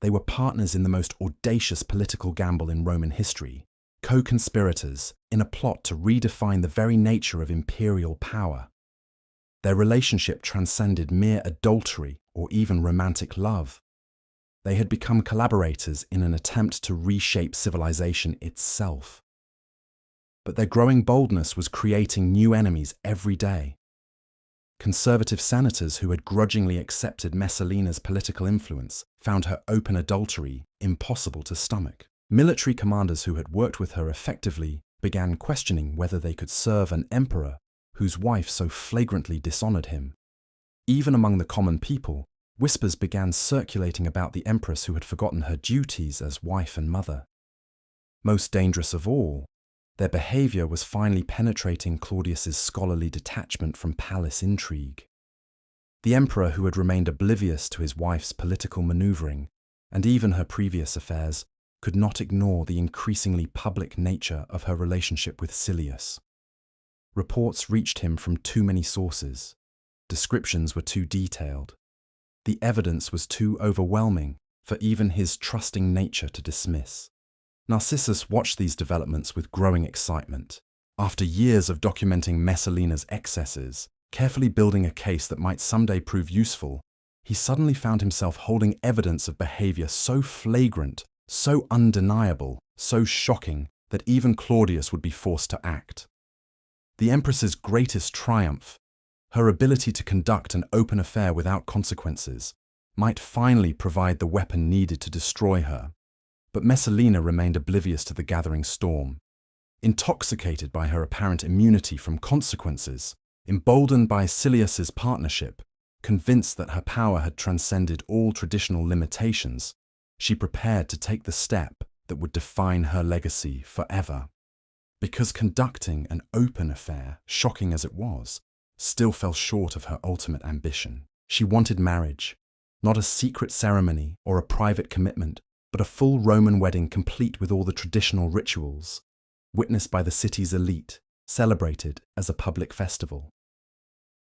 They were partners in the most audacious political gamble in Roman history, co-conspirators in a plot to redefine the very nature of imperial power. Their relationship transcended mere adultery or even romantic love. They had become collaborators in an attempt to reshape civilization itself. But their growing boldness was creating new enemies every day. Conservative senators who had grudgingly accepted Messalina's political influence found her open adultery impossible to stomach. Military commanders who had worked with her effectively began questioning whether they could serve an emperor whose wife so flagrantly dishonored him. Even among the common people, whispers began circulating about the Empress who had forgotten her duties as wife and mother. Most dangerous of all, their behavior was finally penetrating Claudius's scholarly detachment from palace intrigue. The emperor, who had remained oblivious to his wife's political maneuvering and even her previous affairs, could not ignore the increasingly public nature of her relationship with Silius. Reports reached him from too many sources. Descriptions were too detailed. The evidence was too overwhelming for even his trusting nature to dismiss. Narcissus watched these developments with growing excitement. After years of documenting Messalina's excesses, carefully building a case that might someday prove useful, he suddenly found himself holding evidence of behavior so flagrant, so undeniable, so shocking that even Claudius would be forced to act. The Empress's greatest triumph, her ability to conduct an open affair without consequences, might finally provide the weapon needed to destroy her. But Messalina remained oblivious to the gathering storm. Intoxicated by her apparent immunity from consequences, emboldened by Silius's partnership, convinced that her power had transcended all traditional limitations, she prepared to take the step that would define her legacy forever. Because conducting an open affair, shocking as it was, still fell short of her ultimate ambition. She wanted marriage, not a secret ceremony or a private commitment, but a full Roman wedding complete with all the traditional rituals, witnessed by the city's elite, celebrated as a public festival.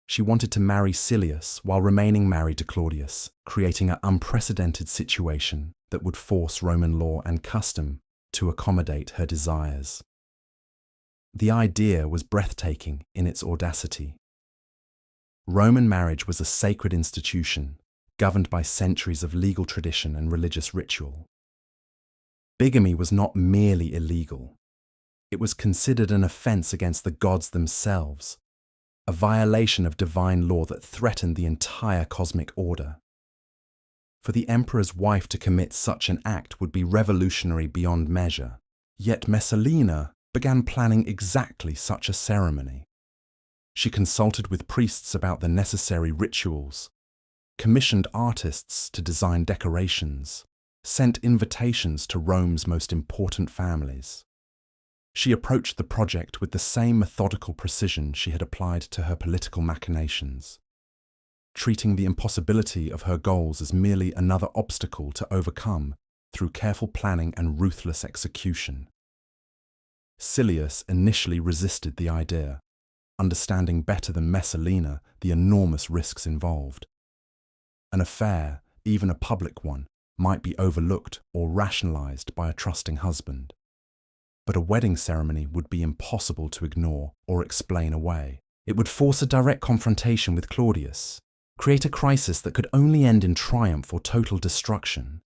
She wanted to marry Silius while remaining married to Claudius, creating an unprecedented situation that would force Roman law and custom to accommodate her desires. The idea was breathtaking in its audacity. Roman marriage was a sacred institution, governed by centuries of legal tradition and religious ritual. Bigamy was not merely illegal. It was considered an offense against the gods themselves, a violation of divine law that threatened the entire cosmic order. For the emperor's wife to commit such an act would be revolutionary beyond measure. Yet Messalina began planning exactly such a ceremony. She consulted with priests about the necessary rituals, commissioned artists to design decorations, sent invitations to Rome's most important families. She approached the project with the same methodical precision she had applied to her political machinations, treating the impossibility of her goals as merely another obstacle to overcome through careful planning and ruthless execution. Silius initially resisted the idea, understanding better than Messalina the enormous risks involved. An affair, even a public one, might be overlooked or rationalized by a trusting husband. But a wedding ceremony would be impossible to ignore or explain away. It would force a direct confrontation with Claudius, create a crisis that could only end in triumph or total destruction.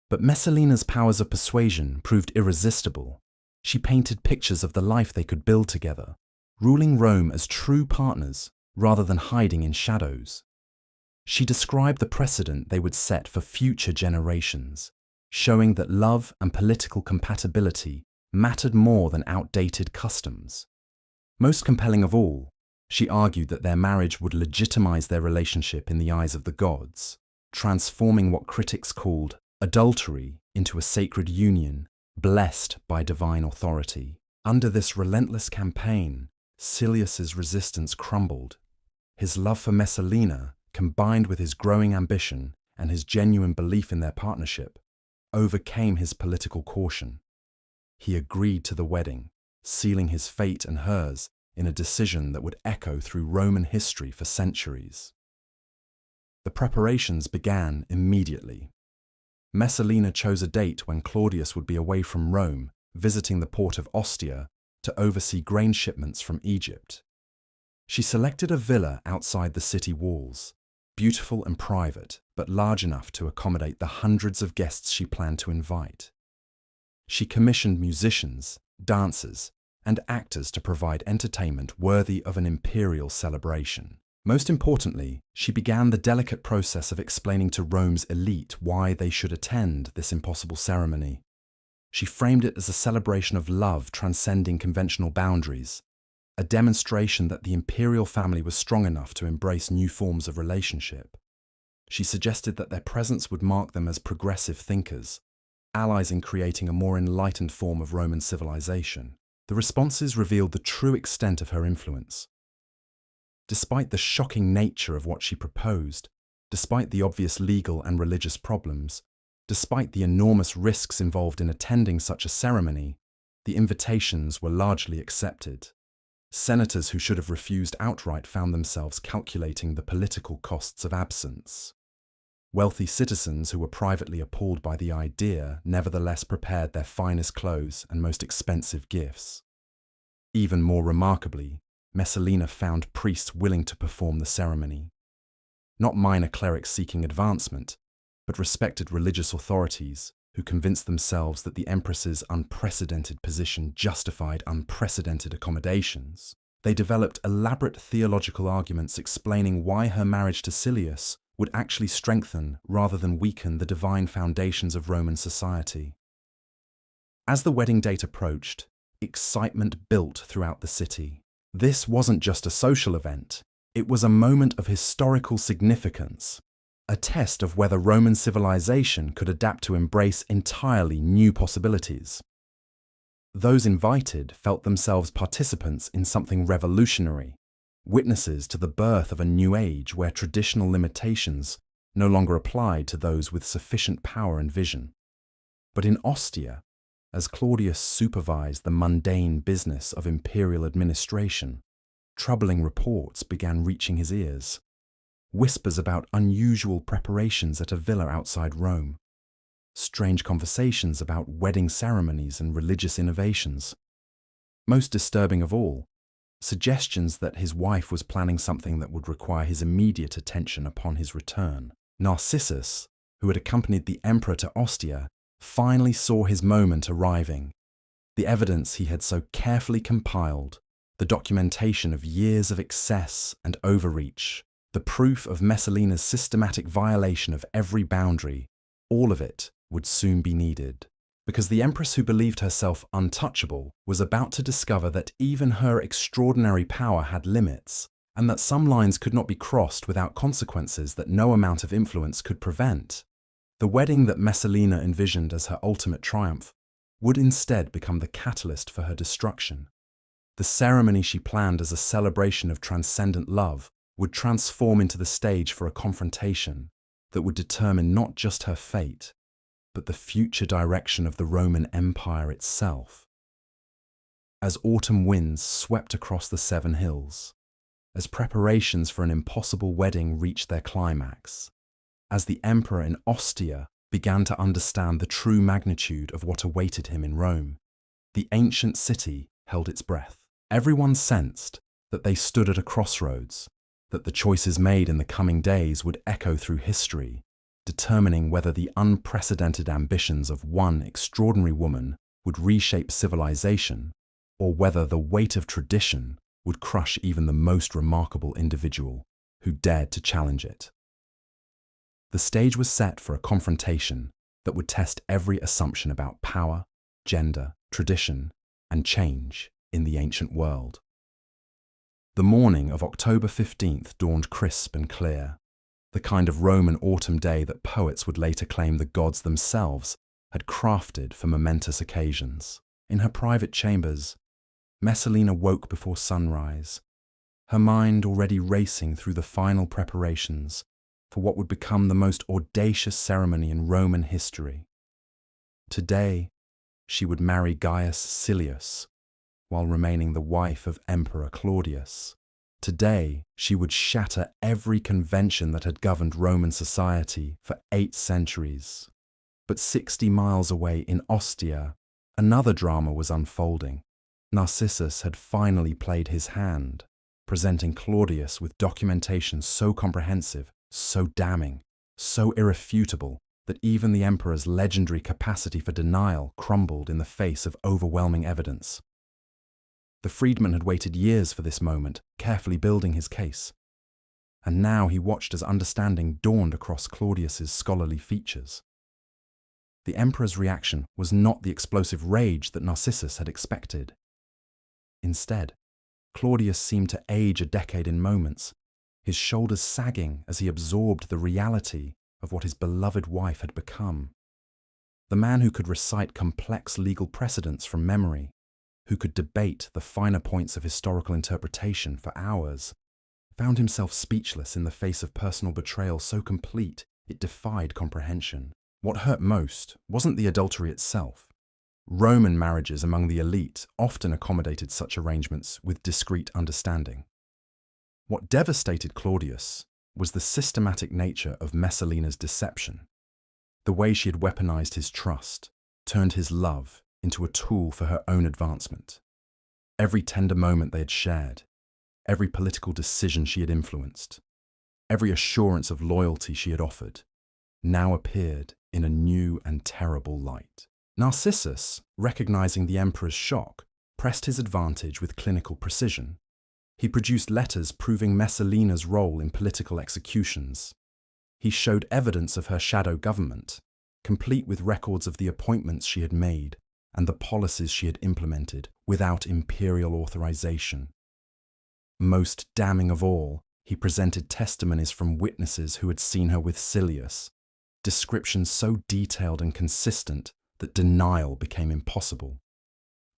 But Messalina's powers of persuasion proved irresistible. She painted pictures of the life they could build together, ruling Rome as true partners rather than hiding in shadows. She described the precedent they would set for future generations, showing that love and political compatibility mattered more than outdated customs. Most compelling of all, she argued that their marriage would legitimize their relationship in the eyes of the gods, transforming what critics called adultery into a sacred union blessed by divine authority. Under this relentless campaign, Silius's resistance crumbled. His love for Messalina, combined with his growing ambition and his genuine belief in their partnership, overcame his political caution. He agreed to the wedding, sealing his fate and hers in a decision that would echo through Roman history for centuries. The preparations began immediately. Messalina chose a date when Claudius would be away from Rome, visiting the port of Ostia to oversee grain shipments from Egypt. She selected a villa outside the city walls, beautiful and private, but large enough to accommodate the hundreds of guests she planned to invite. She commissioned musicians, dancers, and actors to provide entertainment worthy of an imperial celebration. Most importantly, she began the delicate process of explaining to Rome's elite why they should attend this impossible ceremony. She framed it as a celebration of love transcending conventional boundaries, a demonstration that the imperial family was strong enough to embrace new forms of relationship. She suggested that their presence would mark them as progressive thinkers, allies in creating a more enlightened form of Roman civilization. The responses revealed the true extent of her influence. Despite the shocking nature of what she proposed, despite the obvious legal and religious problems, despite the enormous risks involved in attending such a ceremony, the invitations were largely accepted. Senators who should have refused outright found themselves calculating the political costs of absence. Wealthy citizens who were privately appalled by the idea nevertheless prepared their finest clothes and most expensive gifts. Even more remarkably, Messalina found priests willing to perform the ceremony. Not minor clerics seeking advancement, but respected religious authorities who convinced themselves that the Empress's unprecedented position justified unprecedented accommodations. They developed elaborate theological arguments explaining why her marriage to Silius would actually strengthen rather than weaken the divine foundations of Roman society. As the wedding date approached, excitement built throughout the city. This wasn't just a social event, it was a moment of historical significance, a test of whether Roman civilization could adapt to embrace entirely new possibilities. Those invited felt themselves participants in something revolutionary, witnesses to the birth of a new age where traditional limitations no longer applied to those with sufficient power and vision. But in Ostia, as Claudius supervised the mundane business of imperial administration, troubling reports began reaching his ears. Whispers about unusual preparations at a villa outside Rome, strange conversations about wedding ceremonies and religious innovations. Most disturbing of all, suggestions that his wife was planning something that would require his immediate attention upon his return. Narcissus, who had accompanied the emperor to Ostia, finally saw his moment arriving. The evidence he had so carefully compiled, the documentation of years of excess and overreach, the proof of Messalina's systematic violation of every boundary, all of it would soon be needed. Because the Empress who believed herself untouchable was about to discover that even her extraordinary power had limits, and that some lines could not be crossed without consequences that no amount of influence could prevent. The wedding that Messalina envisioned as her ultimate triumph would instead become the catalyst for her destruction. The ceremony she planned as a celebration of transcendent love would transform into the stage for a confrontation that would determine not just her fate, but the future direction of the Roman Empire itself. As autumn winds swept across the Seven Hills, as preparations for an impossible wedding reached their climax, as the emperor in Ostia began to understand the true magnitude of what awaited him in Rome, the ancient city held its breath. Everyone sensed that they stood at a crossroads, that the choices made in the coming days would echo through history, determining whether the unprecedented ambitions of one extraordinary woman would reshape civilization, or whether the weight of tradition would crush even the most remarkable individual who dared to challenge it. The stage was set for a confrontation that would test every assumption about power, gender, tradition, and change in the ancient world. The morning of October 15th dawned crisp and clear, the kind of Roman autumn day that poets would later claim the gods themselves had crafted for momentous occasions. In her private chambers, Messalina woke before sunrise, her mind already racing through the final preparations for what would become the most audacious ceremony in Roman history. Today, she would marry Gaius Silius, while remaining the wife of Emperor Claudius. Today, she would shatter every convention that had governed Roman society for 8 centuries. But 60 miles away in Ostia, another drama was unfolding. Narcissus had finally played his hand, presenting Claudius with documentation so comprehensive, so damning, so irrefutable that even the emperor's legendary capacity for denial crumbled in the face of overwhelming evidence. The freedman had waited years for this moment, carefully building his case. And now he watched as understanding dawned across Claudius's scholarly features. The emperor's reaction was not the explosive rage that Narcissus had expected. Instead, Claudius seemed to age a decade in moments, his shoulders sagging as he absorbed the reality of what his beloved wife had become. The man who could recite complex legal precedents from memory, who could debate the finer points of historical interpretation for hours, found himself speechless in the face of personal betrayal so complete it defied comprehension. What hurt most wasn't the adultery itself. Roman marriages among the elite often accommodated such arrangements with discreet understanding. What devastated Claudius was the systematic nature of Messalina's deception, the way she had weaponized his trust, turned his love into a tool for her own advancement. Every tender moment they had shared, every political decision she had influenced, every assurance of loyalty she had offered, now appeared in a new and terrible light. Narcissus, recognizing the emperor's shock, pressed his advantage with clinical precision. He produced letters proving Messalina's role in political executions. He showed evidence of her shadow government, complete with records of the appointments she had made and the policies she had implemented without imperial authorization. Most damning of all, he presented testimonies from witnesses who had seen her with Silius, descriptions so detailed and consistent that denial became impossible.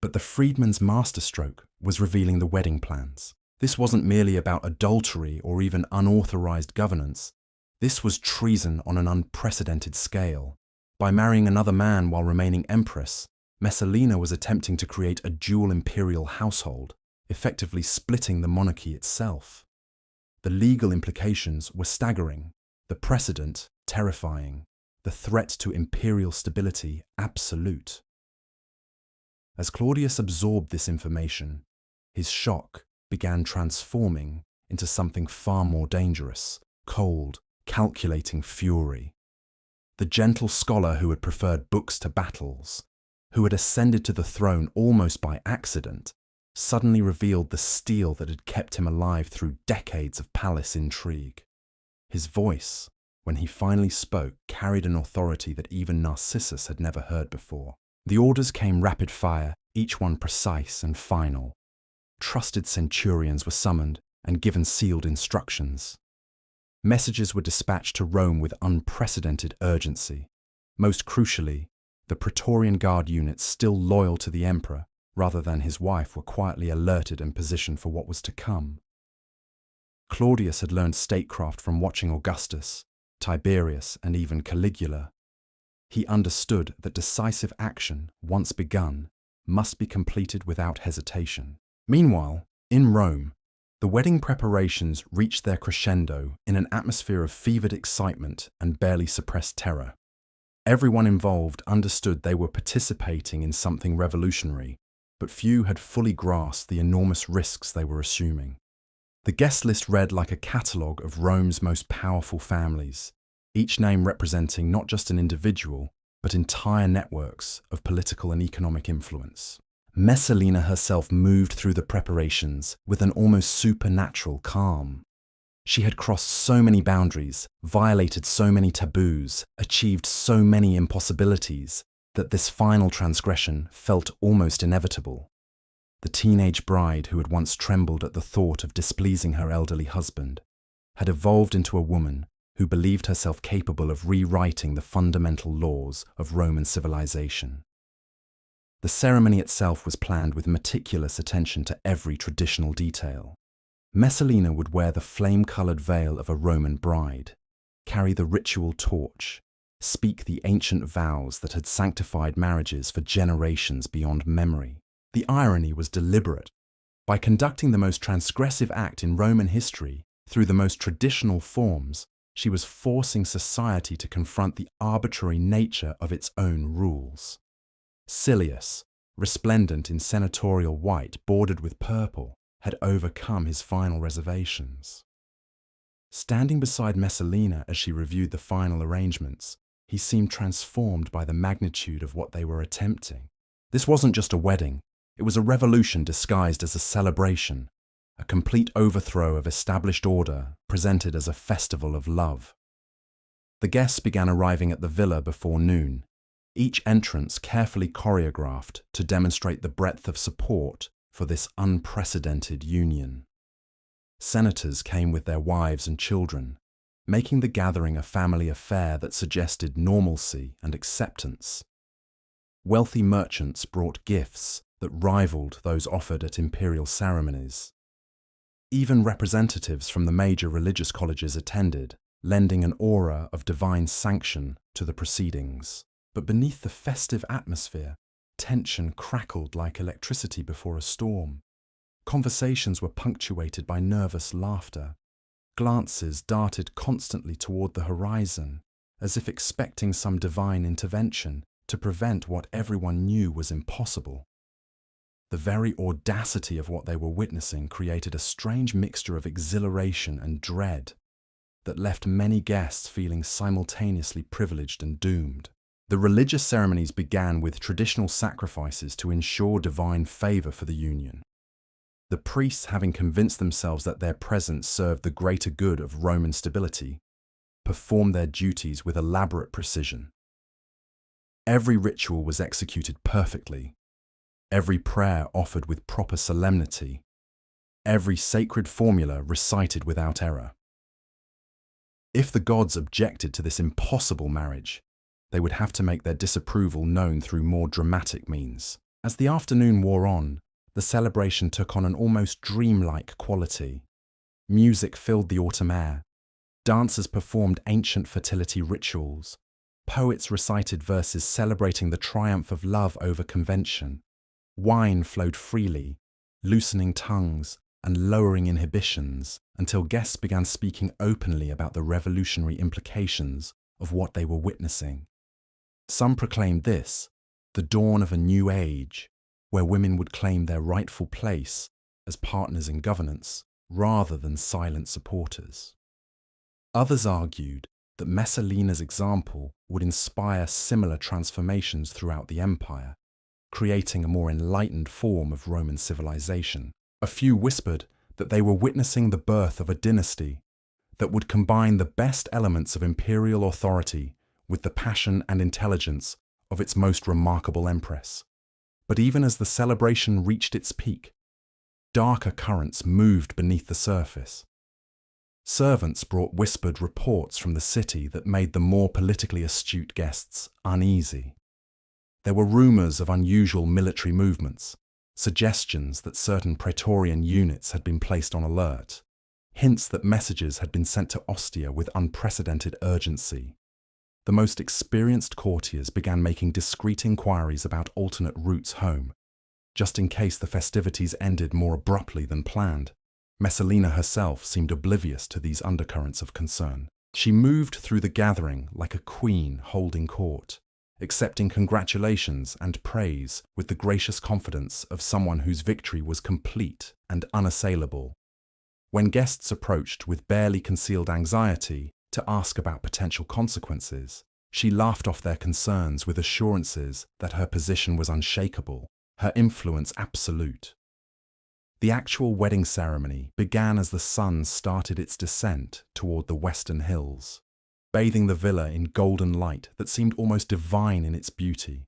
But the freedman's masterstroke was revealing the wedding plans. This wasn't merely about adultery or even unauthorized governance. This was treason on an unprecedented scale. By marrying another man while remaining Empress, Messalina was attempting to create a dual imperial household, effectively splitting the monarchy itself. The legal implications were staggering, the precedent terrifying, the threat to imperial stability absolute. As Claudius absorbed this information, his shock began transforming into something far more dangerous, cold, calculating fury. The gentle scholar who had preferred books to battles, who had ascended to the throne almost by accident, suddenly revealed the steel that had kept him alive through decades of palace intrigue. His voice, when he finally spoke, carried an authority that even Narcissus had never heard before. The orders came rapid fire, each one precise and final. Trusted centurions were summoned and given sealed instructions. Messages were dispatched to Rome with unprecedented urgency. Most crucially, the Praetorian Guard units still loyal to the emperor rather than his wife were quietly alerted and positioned for what was to come. Claudius had learned statecraft from watching Augustus, Tiberius, and even Caligula. He understood that decisive action, once begun, must be completed without hesitation. Meanwhile, in Rome, the wedding preparations reached their crescendo in an atmosphere of fevered excitement and barely suppressed terror. Everyone involved understood they were participating in something revolutionary, but few had fully grasped the enormous risks they were assuming. The guest list read like a catalogue of Rome's most powerful families, each name representing not just an individual, but entire networks of political and economic influence. Messalina herself moved through the preparations with an almost supernatural calm. She had crossed so many boundaries, violated so many taboos, achieved so many impossibilities, that this final transgression felt almost inevitable. The teenage bride who had once trembled at the thought of displeasing her elderly husband had evolved into a woman who believed herself capable of rewriting the fundamental laws of Roman civilization. The ceremony itself was planned with meticulous attention to every traditional detail. Messalina would wear the flame-coloured veil of a Roman bride, carry the ritual torch, speak the ancient vows that had sanctified marriages for generations beyond memory. The irony was deliberate. By conducting the most transgressive act in Roman history through the most traditional forms, she was forcing society to confront the arbitrary nature of its own rules. Silius, resplendent in senatorial white bordered with purple, had overcome his final reservations. Standing beside Messalina as she reviewed the final arrangements, he seemed transformed by the magnitude of what they were attempting. This wasn't just a wedding, it was a revolution disguised as a celebration, a complete overthrow of established order presented as a festival of love. The guests began arriving at the villa before noon, each entrance carefully choreographed to demonstrate the breadth of support for this unprecedented union. Senators came with their wives and children, making the gathering a family affair that suggested normalcy and acceptance. Wealthy merchants brought gifts that rivaled those offered at imperial ceremonies. Even representatives from the major religious colleges attended, lending an aura of divine sanction to the proceedings. But beneath the festive atmosphere, tension crackled like electricity before a storm. Conversations were punctuated by nervous laughter. Glances darted constantly toward the horizon, as if expecting some divine intervention to prevent what everyone knew was impossible. The very audacity of what they were witnessing created a strange mixture of exhilaration and dread that left many guests feeling simultaneously privileged and doomed. The religious ceremonies began with traditional sacrifices to ensure divine favor for the union. The priests, having convinced themselves that their presence served the greater good of Roman stability, performed their duties with elaborate precision. Every ritual was executed perfectly, every prayer offered with proper solemnity, every sacred formula recited without error. If the gods objected to this impossible marriage, they would have to make their disapproval known through more dramatic means. As the afternoon wore on, the celebration took on an almost dreamlike quality. Music filled the autumn air. Dancers performed ancient fertility rituals. Poets recited verses celebrating the triumph of love over convention. Wine flowed freely, loosening tongues and lowering inhibitions until guests began speaking openly about the revolutionary implications of what they were witnessing. Some proclaimed this, the dawn of a new age, where women would claim their rightful place as partners in governance rather than silent supporters. Others argued that Messalina's example would inspire similar transformations throughout the empire, creating a more enlightened form of Roman civilization. A few whispered that they were witnessing the birth of a dynasty that would combine the best elements of imperial authority with the passion and intelligence of its most remarkable empress. But even as the celebration reached its peak, darker currents moved beneath the surface. Servants brought whispered reports from the city that made the more politically astute guests uneasy. There were rumors of unusual military movements, suggestions that certain Praetorian units had been placed on alert, hints that messages had been sent to Ostia with unprecedented urgency. The most experienced courtiers began making discreet inquiries about alternate routes home, just in case the festivities ended more abruptly than planned. Messalina herself seemed oblivious to these undercurrents of concern. She moved through the gathering like a queen holding court, accepting congratulations and praise with the gracious confidence of someone whose victory was complete and unassailable. When guests approached with barely concealed anxiety to ask about potential consequences, she laughed off their concerns with assurances that her position was unshakable, her influence absolute. The actual wedding ceremony began as the sun started its descent toward the western hills, bathing the villa in golden light that seemed almost divine in its beauty.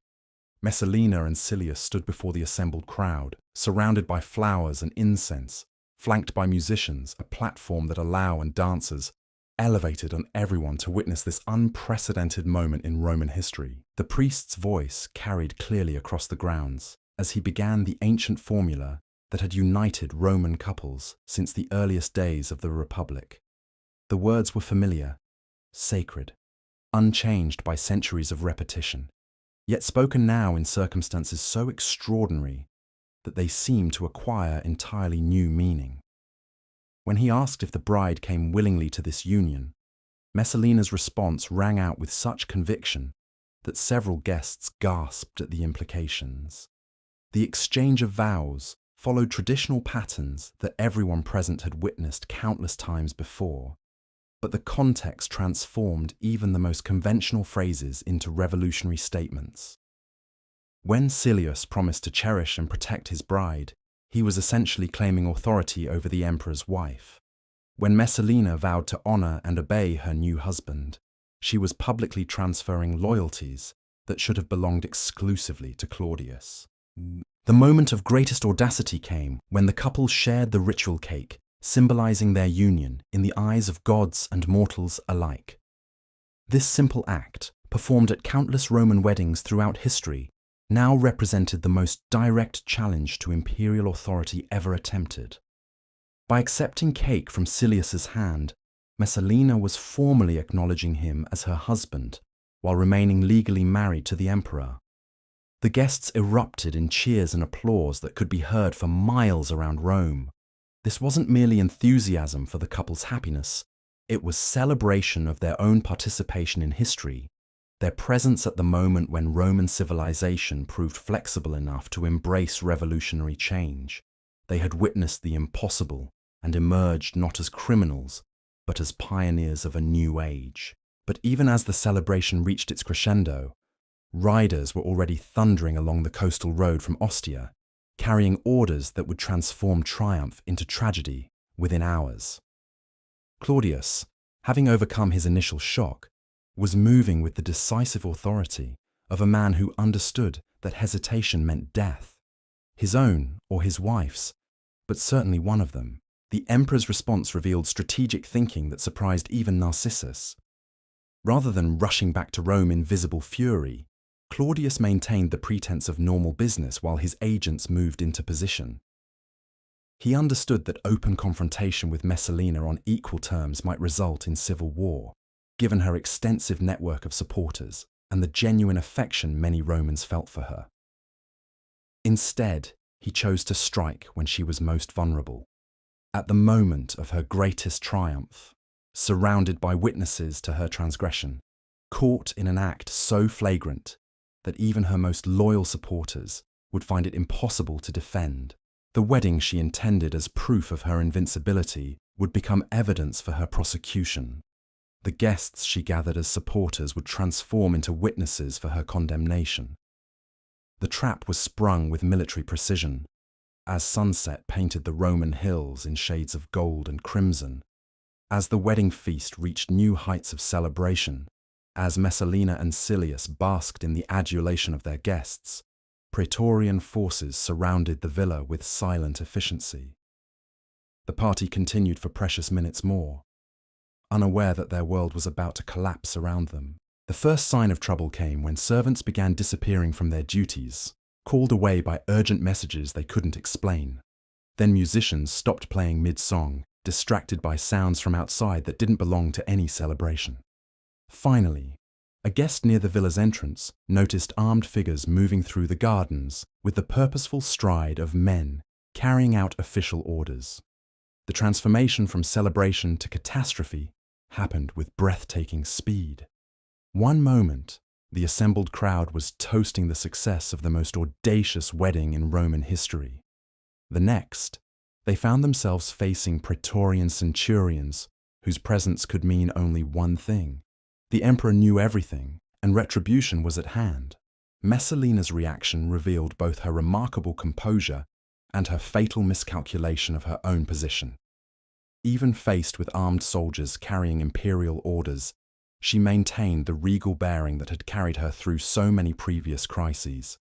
Messalina and Cilia stood before the assembled crowd, surrounded by flowers and incense, flanked by musicians, a platform that and dancers elevated on everyone to witness this unprecedented moment in Roman history. The priest's voice carried clearly across the grounds as he began the ancient formula that had united Roman couples since the earliest days of the Republic. The words were familiar, sacred, unchanged by centuries of repetition, yet spoken now in circumstances so extraordinary that they seemed to acquire entirely new meaning. When he asked if the bride came willingly to this union, Messalina's response rang out with such conviction that several guests gasped at the implications. The exchange of vows followed traditional patterns that everyone present had witnessed countless times before, but the context transformed even the most conventional phrases into revolutionary statements. When Silius promised to cherish and protect his bride, he was essentially claiming authority over the emperor's wife. When Messalina vowed to honor and obey her new husband, she was publicly transferring loyalties that should have belonged exclusively to Claudius. The moment of greatest audacity came when the couple shared the ritual cake, symbolizing their union in the eyes of gods and mortals alike. This simple act, performed at countless Roman weddings throughout history, now represented the most direct challenge to imperial authority ever attempted. By accepting cake from Silius's hand, Messalina was formally acknowledging him as her husband, while remaining legally married to the emperor. The guests erupted in cheers and applause that could be heard for miles around Rome. This wasn't merely enthusiasm for the couple's happiness, it was celebration of their own participation in history, their presence at the moment when Roman civilization proved flexible enough to embrace revolutionary change. They had witnessed the impossible and emerged not as criminals, but as pioneers of a new age. But even as the celebration reached its crescendo, riders were already thundering along the coastal road from Ostia, carrying orders that would transform triumph into tragedy within hours. Claudius, having overcome his initial shock, was moving with the decisive authority of a man who understood that hesitation meant death, his own or his wife's, but certainly one of them. The emperor's response revealed strategic thinking that surprised even Narcissus. Rather than rushing back to Rome in visible fury, Claudius maintained the pretense of normal business while his agents moved into position. He understood that open confrontation with Messalina on equal terms might result in civil war, given her extensive network of supporters and the genuine affection many Romans felt for her. Instead, he chose to strike when she was most vulnerable, at the moment of her greatest triumph, surrounded by witnesses to her transgression, caught in an act so flagrant that even her most loyal supporters would find it impossible to defend. The wedding she intended as proof of her invincibility would become evidence for her prosecution. The guests she gathered as supporters would transform into witnesses for her condemnation. The trap was sprung with military precision, as sunset painted the Roman hills in shades of gold and crimson. As the wedding feast reached new heights of celebration, as Messalina and Silius basked in the adulation of their guests, Praetorian forces surrounded the villa with silent efficiency. The party continued for precious minutes more, unaware that their world was about to collapse around them. The first sign of trouble came when servants began disappearing from their duties, called away by urgent messages they couldn't explain. Then musicians stopped playing mid-song, distracted by sounds from outside that didn't belong to any celebration. Finally, a guest near the villa's entrance noticed armed figures moving through the gardens with the purposeful stride of men carrying out official orders. The transformation from celebration to catastrophe happened with breathtaking speed. One moment, the assembled crowd was toasting the success of the most audacious wedding in Roman history. The next, they found themselves facing Praetorian centurions whose presence could mean only one thing. The emperor knew everything, and retribution was at hand. Messalina's reaction revealed both her remarkable composure and her fatal miscalculation of her own position. Even faced with armed soldiers carrying imperial orders, she maintained the regal bearing that had carried her through so many previous crises.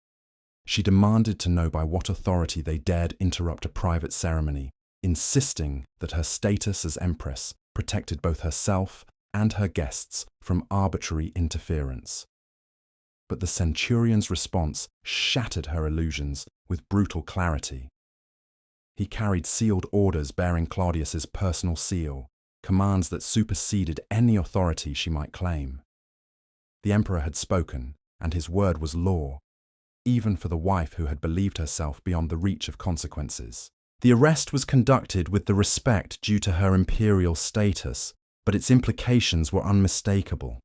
She demanded to know by what authority they dared interrupt a private ceremony, insisting that her status as Empress protected both herself and her guests from arbitrary interference. But the centurion's response shattered her illusions with brutal clarity. He carried sealed orders bearing Claudius's personal seal, commands that superseded any authority she might claim. The emperor had spoken, and his word was law, even for the wife who had believed herself beyond the reach of consequences. The arrest was conducted with the respect due to her imperial status, but its implications were unmistakable.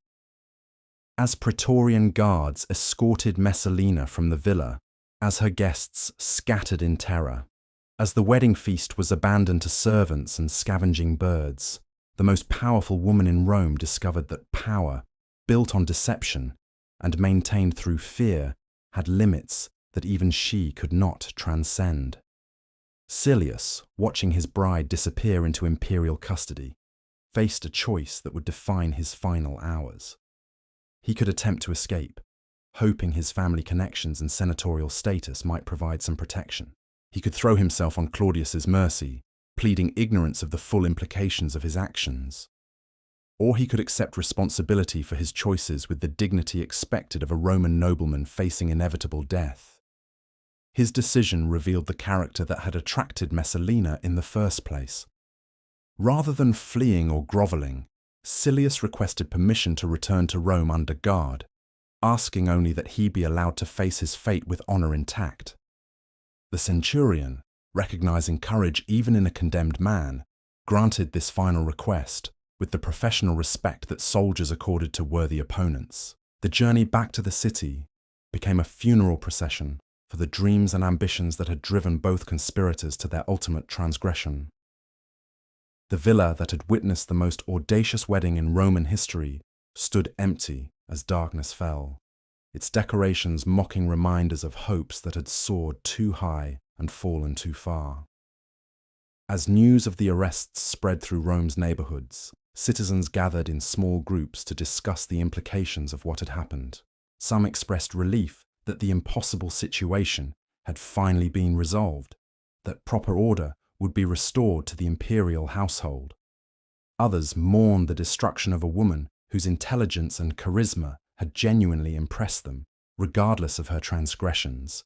As Praetorian guards escorted Messalina from the villa, as her guests scattered in terror, As the wedding feast was abandoned to servants and scavenging birds, the most powerful woman in Rome discovered that power, built on deception and maintained through fear, had limits that even she could not transcend. Silius, watching his bride disappear into imperial custody, faced a choice that would define his final hours. He could attempt to escape, hoping his family connections and senatorial status might provide some protection. He could throw himself on Claudius's mercy, pleading ignorance of the full implications of his actions. Or he could accept responsibility for his choices with the dignity expected of a Roman nobleman facing inevitable death. His decision revealed the character that had attracted Messalina in the first place. Rather than fleeing or grovelling, Silius requested permission to return to Rome under guard, asking only that he be allowed to face his fate with honour intact. The centurion, recognizing courage even in a condemned man, granted this final request with the professional respect that soldiers accorded to worthy opponents. The journey back to the city became a funeral procession for the dreams and ambitions that had driven both conspirators to their ultimate transgression. The villa that had witnessed the most audacious wedding in Roman history stood empty as darkness fell, its decorations mocking reminders of hopes that had soared too high and fallen too far. As news of the arrests spread through Rome's neighborhoods, citizens gathered in small groups to discuss the implications of what had happened. Some expressed relief that the impossible situation had finally been resolved, that proper order would be restored to the imperial household. Others mourned the destruction of a woman whose intelligence and charisma had genuinely impressed them, regardless of her transgressions.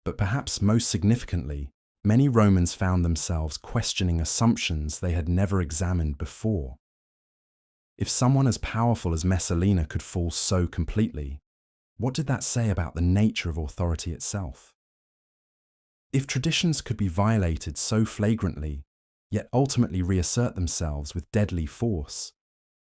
But perhaps most significantly, many Romans found themselves questioning assumptions they had never examined before. If someone as powerful as Messalina could fall so completely, what did that say about the nature of authority itself? If traditions could be violated so flagrantly, yet ultimately reassert themselves with deadly force,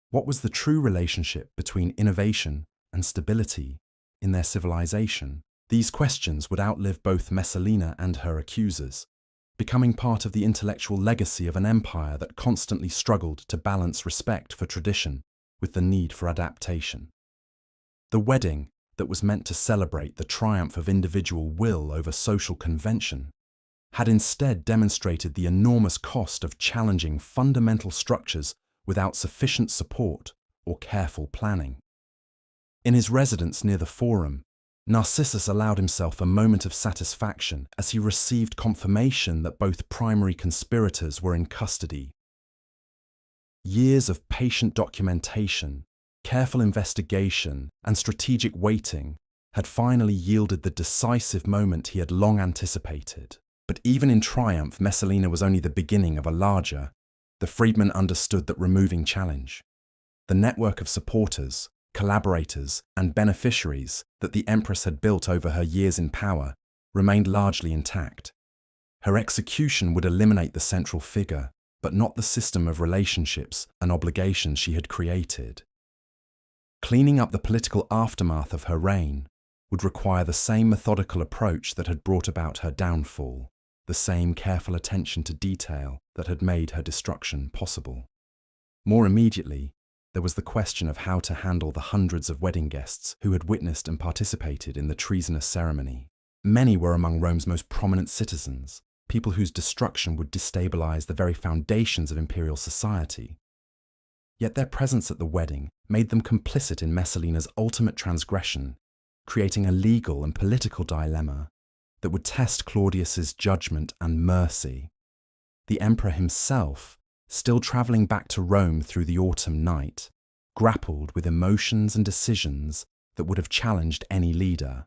what was the true relationship between innovation and stability in their civilization? These questions would outlive both Messalina and her accusers, becoming part of the intellectual legacy of an empire that constantly struggled to balance respect for tradition with the need for adaptation. The wedding that was meant to celebrate the triumph of individual will over social convention had instead demonstrated the enormous cost of challenging fundamental structures without sufficient support or careful planning. In his residence near the Forum, Narcissus allowed himself a moment of satisfaction as he received confirmation that both primary conspirators were in custody. Years of patient documentation, careful investigation, and strategic waiting had finally yielded the decisive moment he had long anticipated. But even in triumph, Messalina was only the beginning of a larger. The freedman understood that removing challenge, the network of supporters, collaborators, and beneficiaries that the Empress had built over her years in power remained largely intact. Her execution would eliminate the central figure, but not the system of relationships and obligations she had created. Cleaning up the political aftermath of her reign would require the same methodical approach that had brought about her downfall, the same careful attention to detail that had made her destruction possible. More immediately, there was the question of how to handle the hundreds of wedding guests who had witnessed and participated in the treasonous ceremony. Many were among Rome's most prominent citizens, people whose destruction would destabilize the very foundations of imperial society. Yet their presence at the wedding made them complicit in Messalina's ultimate transgression, creating a legal and political dilemma that would test Claudius's judgment and mercy. The emperor himself, still travelling back to Rome through the autumn night, grappled with emotions and decisions that would have challenged any leader.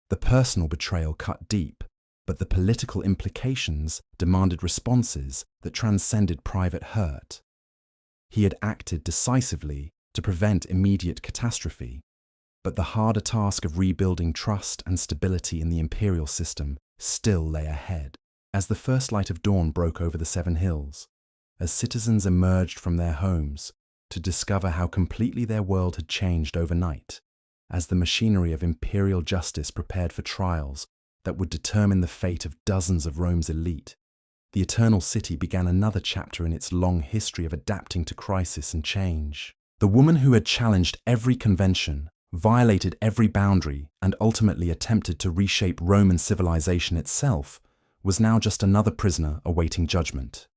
The personal betrayal cut deep, but the political implications demanded responses that transcended private hurt. He had acted decisively to prevent immediate catastrophe, but the harder task of rebuilding trust and stability in the imperial system still lay ahead. As the first light of dawn broke over the 7 hills, as citizens emerged from their homes to discover how completely their world had changed overnight, as the machinery of imperial justice prepared for trials that would determine the fate of dozens of Rome's elite, the Eternal City began another chapter in its long history of adapting to crisis and change. The woman who had challenged every convention, violated every boundary, and ultimately attempted to reshape Roman civilization itself was now just another prisoner awaiting judgment.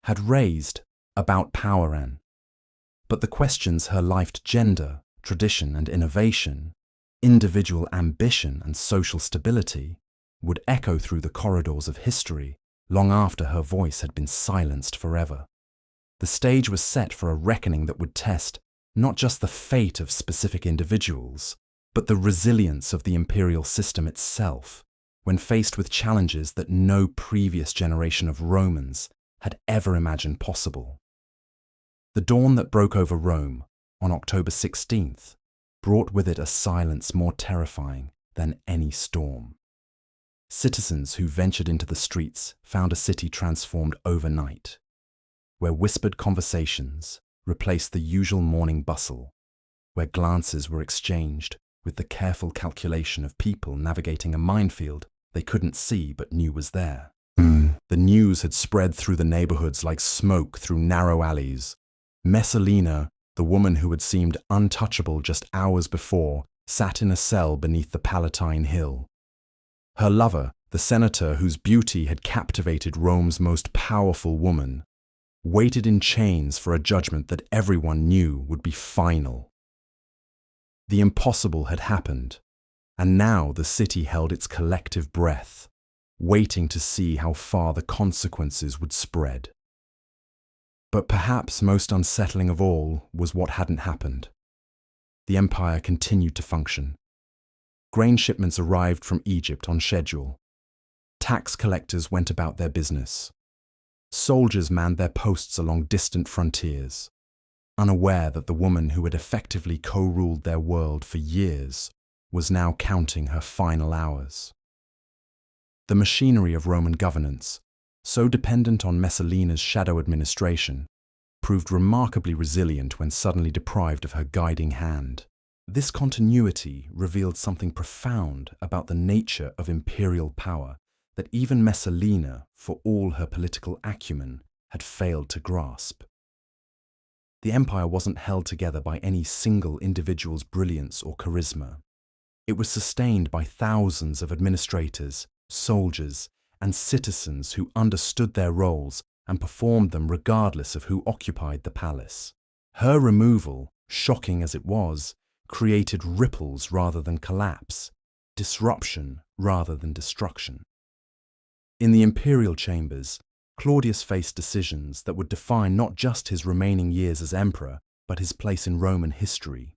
Had raised about power and, but the questions her lifed gender, tradition and innovation, individual ambition and social stability would echo through the corridors of history long after her voice had been silenced forever. The stage was set for a reckoning that would test not just the fate of specific individuals, but the resilience of the imperial system itself when faced with challenges that no previous generation of Romans had ever imagined possible. The dawn that broke over Rome on October 16th brought with it a silence more terrifying than any storm. Citizens who ventured into the streets found a city transformed overnight, where whispered conversations replaced the usual morning bustle, where glances were exchanged with the careful calculation of people navigating a minefield they couldn't see but knew was there. The news had spread through the neighborhoods like smoke through narrow alleys. Messalina, the woman who had seemed untouchable just hours before, sat in a cell beneath the Palatine Hill. Her lover, the senator whose beauty had captivated Rome's most powerful woman, waited in chains for a judgment that everyone knew would be final. The impossible had happened, and now the city held its collective breath, waiting to see how far the consequences would spread. But perhaps most unsettling of all was what hadn't happened. The empire continued to function. Grain shipments arrived from Egypt on schedule. Tax collectors went about their business. Soldiers manned their posts along distant frontiers, unaware that the woman who had effectively co-ruled their world for years was now counting her final hours. The machinery of Roman governance, so dependent on Messalina's shadow administration, proved remarkably resilient when suddenly deprived of her guiding hand. This continuity revealed something profound about the nature of imperial power that even Messalina, for all her political acumen, had failed to grasp. The empire wasn't held together by any single individual's brilliance or charisma. It was sustained by thousands of administrators, soldiers, and citizens who understood their roles and performed them regardless of who occupied the palace. Her removal, shocking as it was, created ripples rather than collapse, disruption rather than destruction. In the imperial chambers, Claudius faced decisions that would define not just his remaining years as emperor, but his place in Roman history.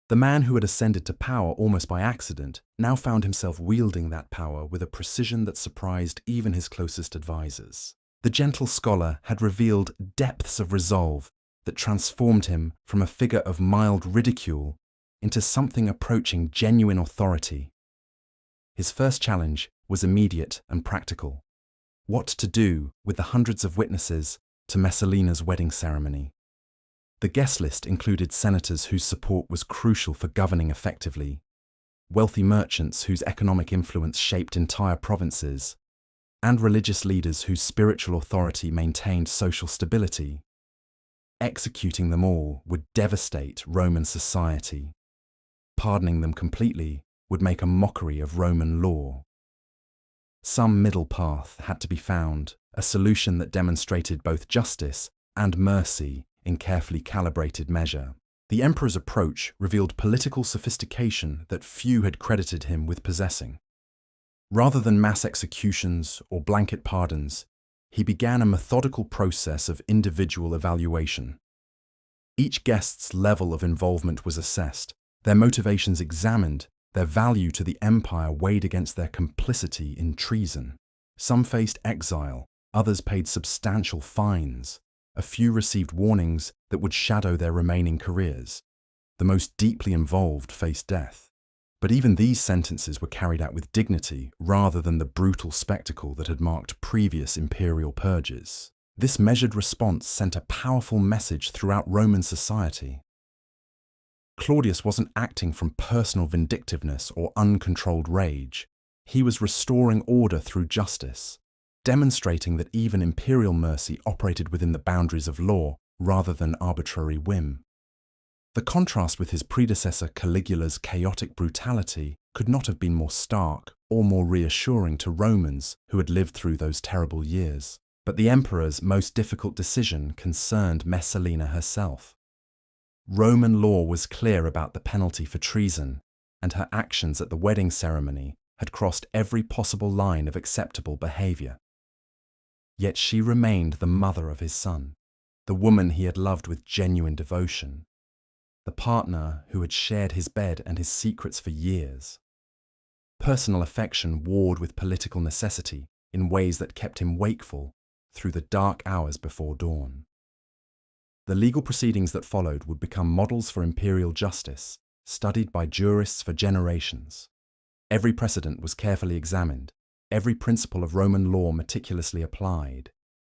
The man who had ascended to power almost by accident now found himself wielding that power with a precision that surprised even his closest advisors. The gentle scholar had revealed depths of resolve that transformed him from a figure of mild ridicule into something approaching genuine authority. His first challenge was immediate and practical: what to do with the hundreds of witnesses to Messalina's wedding ceremony. The guest list included senators whose support was crucial for governing effectively, wealthy merchants whose economic influence shaped entire provinces, and religious leaders whose spiritual authority maintained social stability. Executing them all would devastate Roman society. Pardoning them completely would make a mockery of Roman law. Some middle path had to be found, a solution that demonstrated both justice and mercy in carefully calibrated measure. The emperor's approach revealed political sophistication that few had credited him with possessing. Rather than mass executions or blanket pardons, he began a methodical process of individual evaluation. Each guest's level of involvement was assessed, their motivations examined, their value to the empire weighed against their complicity in treason. Some faced exile, others paid substantial fines. A few received warnings that would shadow their remaining careers. The most deeply involved faced death. But even these sentences were carried out with dignity rather than the brutal spectacle that had marked previous imperial purges. This measured response sent a powerful message throughout Roman society. Claudius wasn't acting from personal vindictiveness or uncontrolled rage. He was restoring order through justice, demonstrating that even imperial mercy operated within the boundaries of law rather than arbitrary whim. The contrast with his predecessor Caligula's chaotic brutality could not have been more stark or more reassuring to Romans who had lived through those terrible years. But the emperor's most difficult decision concerned Messalina herself. Roman law was clear about the penalty for treason, and her actions at the wedding ceremony had crossed every possible line of acceptable behavior. Yet she remained the mother of his son, the woman he had loved with genuine devotion, the partner who had shared his bed and his secrets for years. Personal affection warred with political necessity in ways that kept him wakeful through the dark hours before dawn. The legal proceedings that followed would become models for imperial justice, studied by jurists for generations. Every precedent was carefully examined, every principle of Roman law meticulously applied,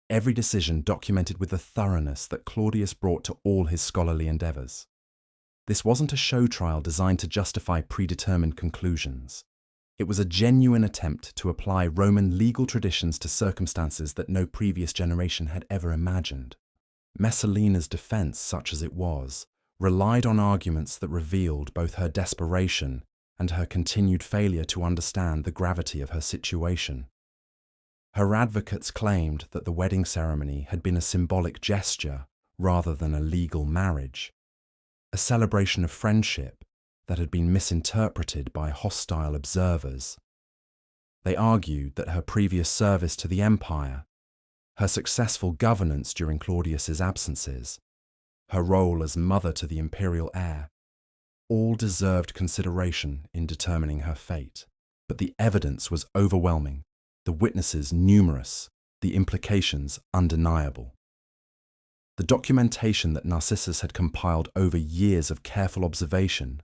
every decision documented with the thoroughness that Claudius brought to all his scholarly endeavours. This wasn't a show trial designed to justify predetermined conclusions. It was a genuine attempt to apply Roman legal traditions to circumstances that no previous generation had ever imagined. Messalina's defense, such as it was, relied on arguments that revealed both her desperation and her continued failure to understand the gravity of her situation. Her advocates claimed that the wedding ceremony had been a symbolic gesture rather than a legal marriage, a celebration of friendship that had been misinterpreted by hostile observers. They argued that her previous service to the empire, her successful governance during Claudius's absences, her role as mother to the imperial heir, all deserved consideration in determining her fate. But the evidence was overwhelming, the witnesses numerous, the implications undeniable. The documentation that Narcissus had compiled over years of careful observation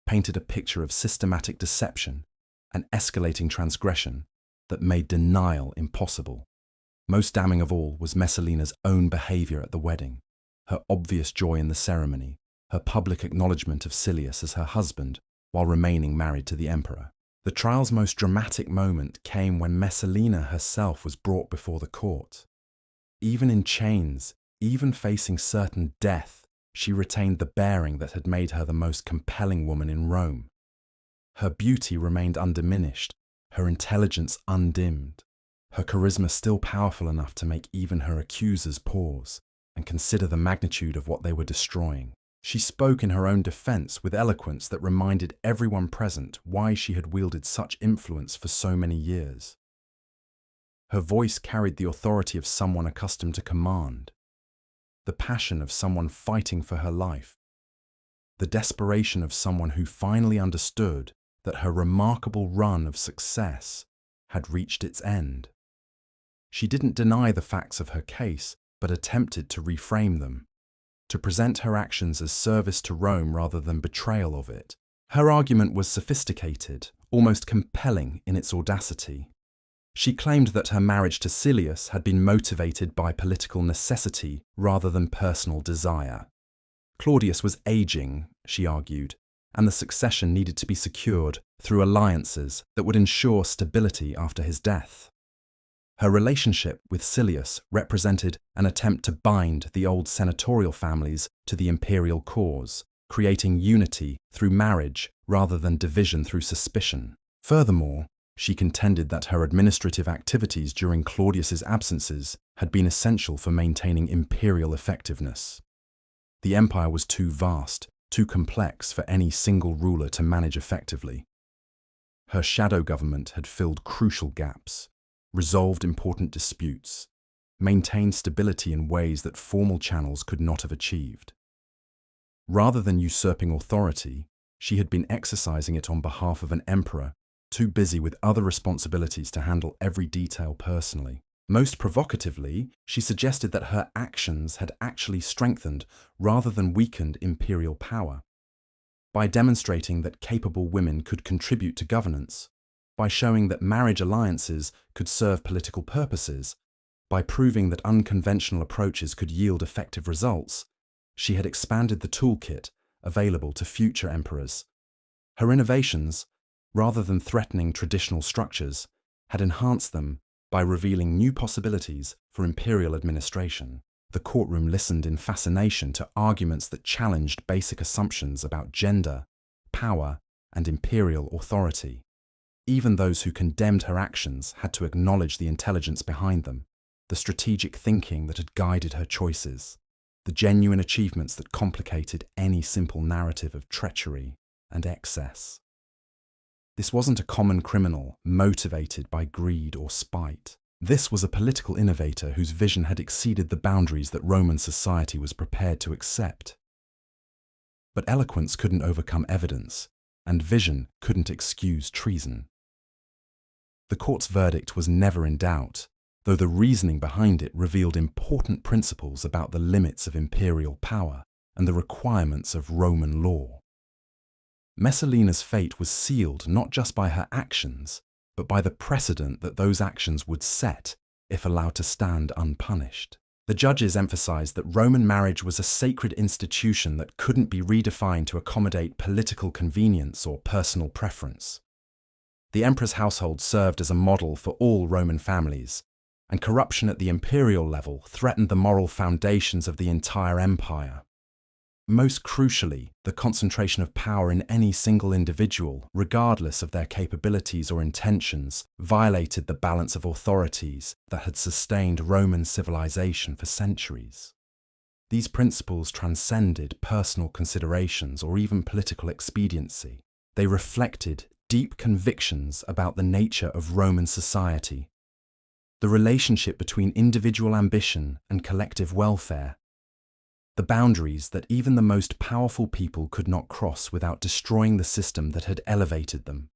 painted a picture of systematic deception and escalating transgression that made denial impossible. Most damning of all was Messalina's own behaviour at the wedding, her obvious joy in the ceremony, her public acknowledgement of Silius as her husband while remaining married to the emperor. The trial's most dramatic moment came when Messalina herself was brought before the court. Even in chains, even facing certain death, she retained the bearing that had made her the most compelling woman in Rome. Her beauty remained undiminished, her intelligence undimmed, her charisma still powerful enough to make even her accusers pause and consider the magnitude of what they were destroying. She spoke in her own defense with eloquence that reminded everyone present why she had wielded such influence for so many years. Her voice carried the authority of someone accustomed to command, the passion of someone fighting for her life, the desperation of someone who finally understood that her remarkable run of success had reached its end. She didn't deny the facts of her case, but attempted to reframe them, to present her actions as service to Rome rather than betrayal of it. Her argument was sophisticated, almost compelling in its audacity. She claimed that her marriage to Silius had been motivated by political necessity rather than personal desire. Claudius was aging, she argued, and the succession needed to be secured through alliances that would ensure stability after his death. Her relationship with Silius represented an attempt to bind the old senatorial families to the imperial cause, creating unity through marriage rather than division through suspicion. Furthermore, she contended that her administrative activities during Claudius's absences had been essential for maintaining imperial effectiveness. The empire was too vast, too complex for any single ruler to manage effectively. Her shadow government had filled crucial gaps, resolved important disputes, maintained stability in ways that formal channels could not have achieved. Rather than usurping authority, she had been exercising it on behalf of an emperor too busy with other responsibilities to handle every detail personally. Most provocatively, she suggested that her actions had actually strengthened rather than weakened imperial power. By demonstrating that capable women could contribute to governance, by showing that marriage alliances could serve political purposes, by proving that unconventional approaches could yield effective results, she had expanded the toolkit available to future emperors. Her innovations, rather than threatening traditional structures, had enhanced them by revealing new possibilities for imperial administration. The courtroom listened in fascination to arguments that challenged basic assumptions about gender, power, and imperial authority. Even those who condemned her actions had to acknowledge the intelligence behind them, the strategic thinking that had guided her choices, the genuine achievements that complicated any simple narrative of treachery and excess. This wasn't a common criminal motivated by greed or spite. This was a political innovator whose vision had exceeded the boundaries that Roman society was prepared to accept. But eloquence couldn't overcome evidence, and vision couldn't excuse treason. The court's verdict was never in doubt, though the reasoning behind it revealed important principles about the limits of imperial power and the requirements of Roman law. Messalina's fate was sealed not just by her actions, but by the precedent that those actions would set if allowed to stand unpunished. The judges emphasized that Roman marriage was a sacred institution that couldn't be redefined to accommodate political convenience or personal preference. The Empress household served as a model for all Roman families, and corruption at the imperial level threatened the moral foundations of the entire empire. Most crucially, the concentration of power in any single individual, regardless of their capabilities or intentions, violated the balance of authorities that had sustained Roman civilization for centuries. These principles transcended personal considerations or even political expediency. They reflected deep convictions about the nature of Roman society, the relationship between individual ambition and collective welfare, the boundaries that even the most powerful people could not cross without destroying the system that had elevated them.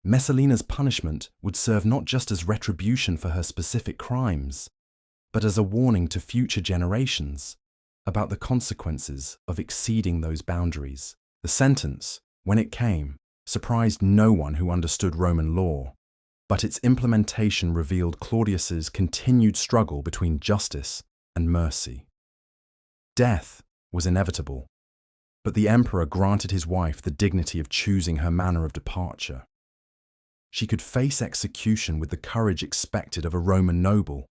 Messalina's punishment would serve not just as retribution for her specific crimes, but as a warning to future generations about the consequences of exceeding those boundaries. The sentence, when it came, surprised no one who understood Roman law, but its implementation revealed Claudius's continued struggle between justice and mercy. Death was inevitable, but the emperor granted his wife the dignity of choosing her manner of departure. She could face execution with the courage expected of a Roman noble,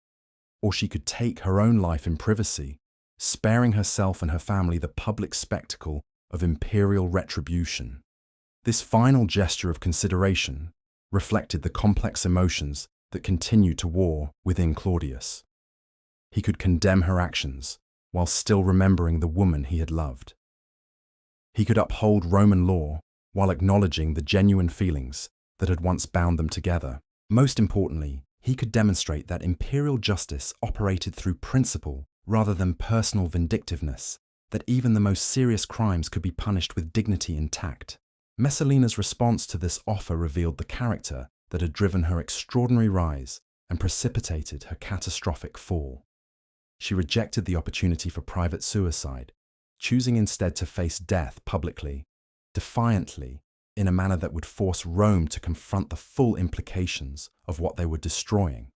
or she could take her own life in privacy, sparing herself and her family the public spectacle of imperial retribution. This final gesture of consideration reflected the complex emotions that continued to war within Claudius. He could condemn her actions while still remembering the woman he had loved. He could uphold Roman law while acknowledging the genuine feelings that had once bound them together. Most importantly, he could demonstrate that imperial justice operated through principle rather than personal vindictiveness, that even the most serious crimes could be punished with dignity intact. Messalina's response to this offer revealed the character that had driven her extraordinary rise and precipitated her catastrophic fall. She rejected the opportunity for private suicide, choosing instead to face death publicly, defiantly, in a manner that would force Rome to confront the full implications of what they were destroying.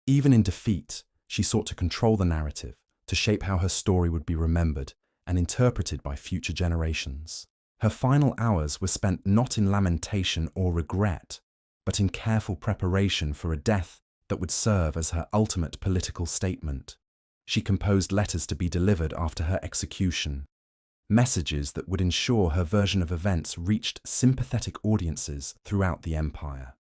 Even in defeat, she sought to control the narrative, to shape how her story would be remembered and interpreted by future generations. Her final hours were spent not in lamentation or regret, but in careful preparation for a death that would serve as her ultimate political statement. She composed letters to be delivered after her execution, messages that would ensure her version of events reached sympathetic audiences throughout the empire.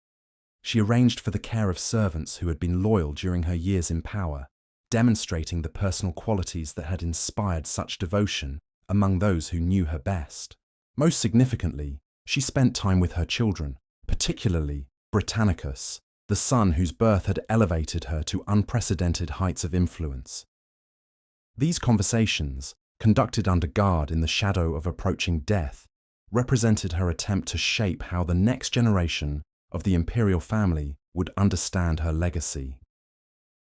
She arranged for the care of servants who had been loyal during her years in power, demonstrating the personal qualities that had inspired such devotion among those who knew her best. Most significantly, she spent time with her children, particularly Britannicus, the son whose birth had elevated her to unprecedented heights of influence. These conversations, conducted under guard in the shadow of approaching death, represented her attempt to shape how the next generation of the imperial family would understand her legacy.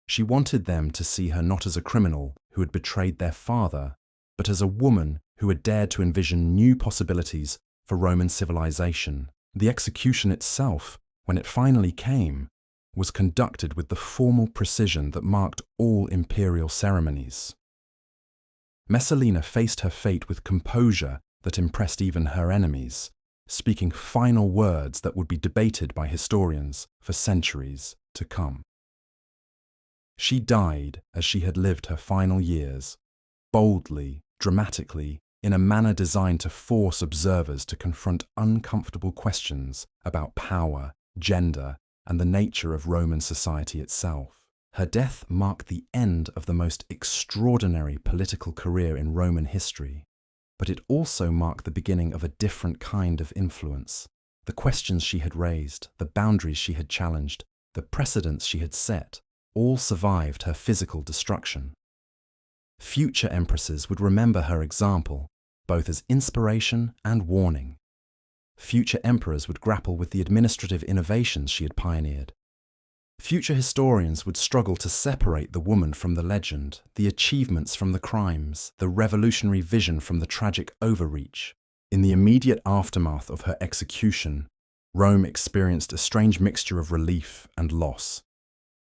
She wanted them to see her not as a criminal who had betrayed their father, but as a woman who had dared to envision new possibilities for Roman civilization. The execution itself, when it finally came, was conducted with the formal precision that marked all imperial ceremonies. Messalina faced her fate with composure that impressed even her enemies, speaking final words that would be debated by historians for centuries to come. She died as she had lived her final years, boldly, dramatically, in a manner designed to force observers to confront uncomfortable questions about power, gender, and the nature of Roman society itself. Her death marked the end of the most extraordinary political career in Roman history, but it also marked the beginning of a different kind of influence. The questions she had raised, the boundaries she had challenged, the precedents she had set, all survived her physical destruction. Future empresses would remember her example, both as inspiration and warning. Future emperors would grapple with the administrative innovations she had pioneered. Future historians would struggle to separate the woman from the legend, the achievements from the crimes, the revolutionary vision from the tragic overreach. In the immediate aftermath of her execution, Rome experienced a strange mixture of relief and loss.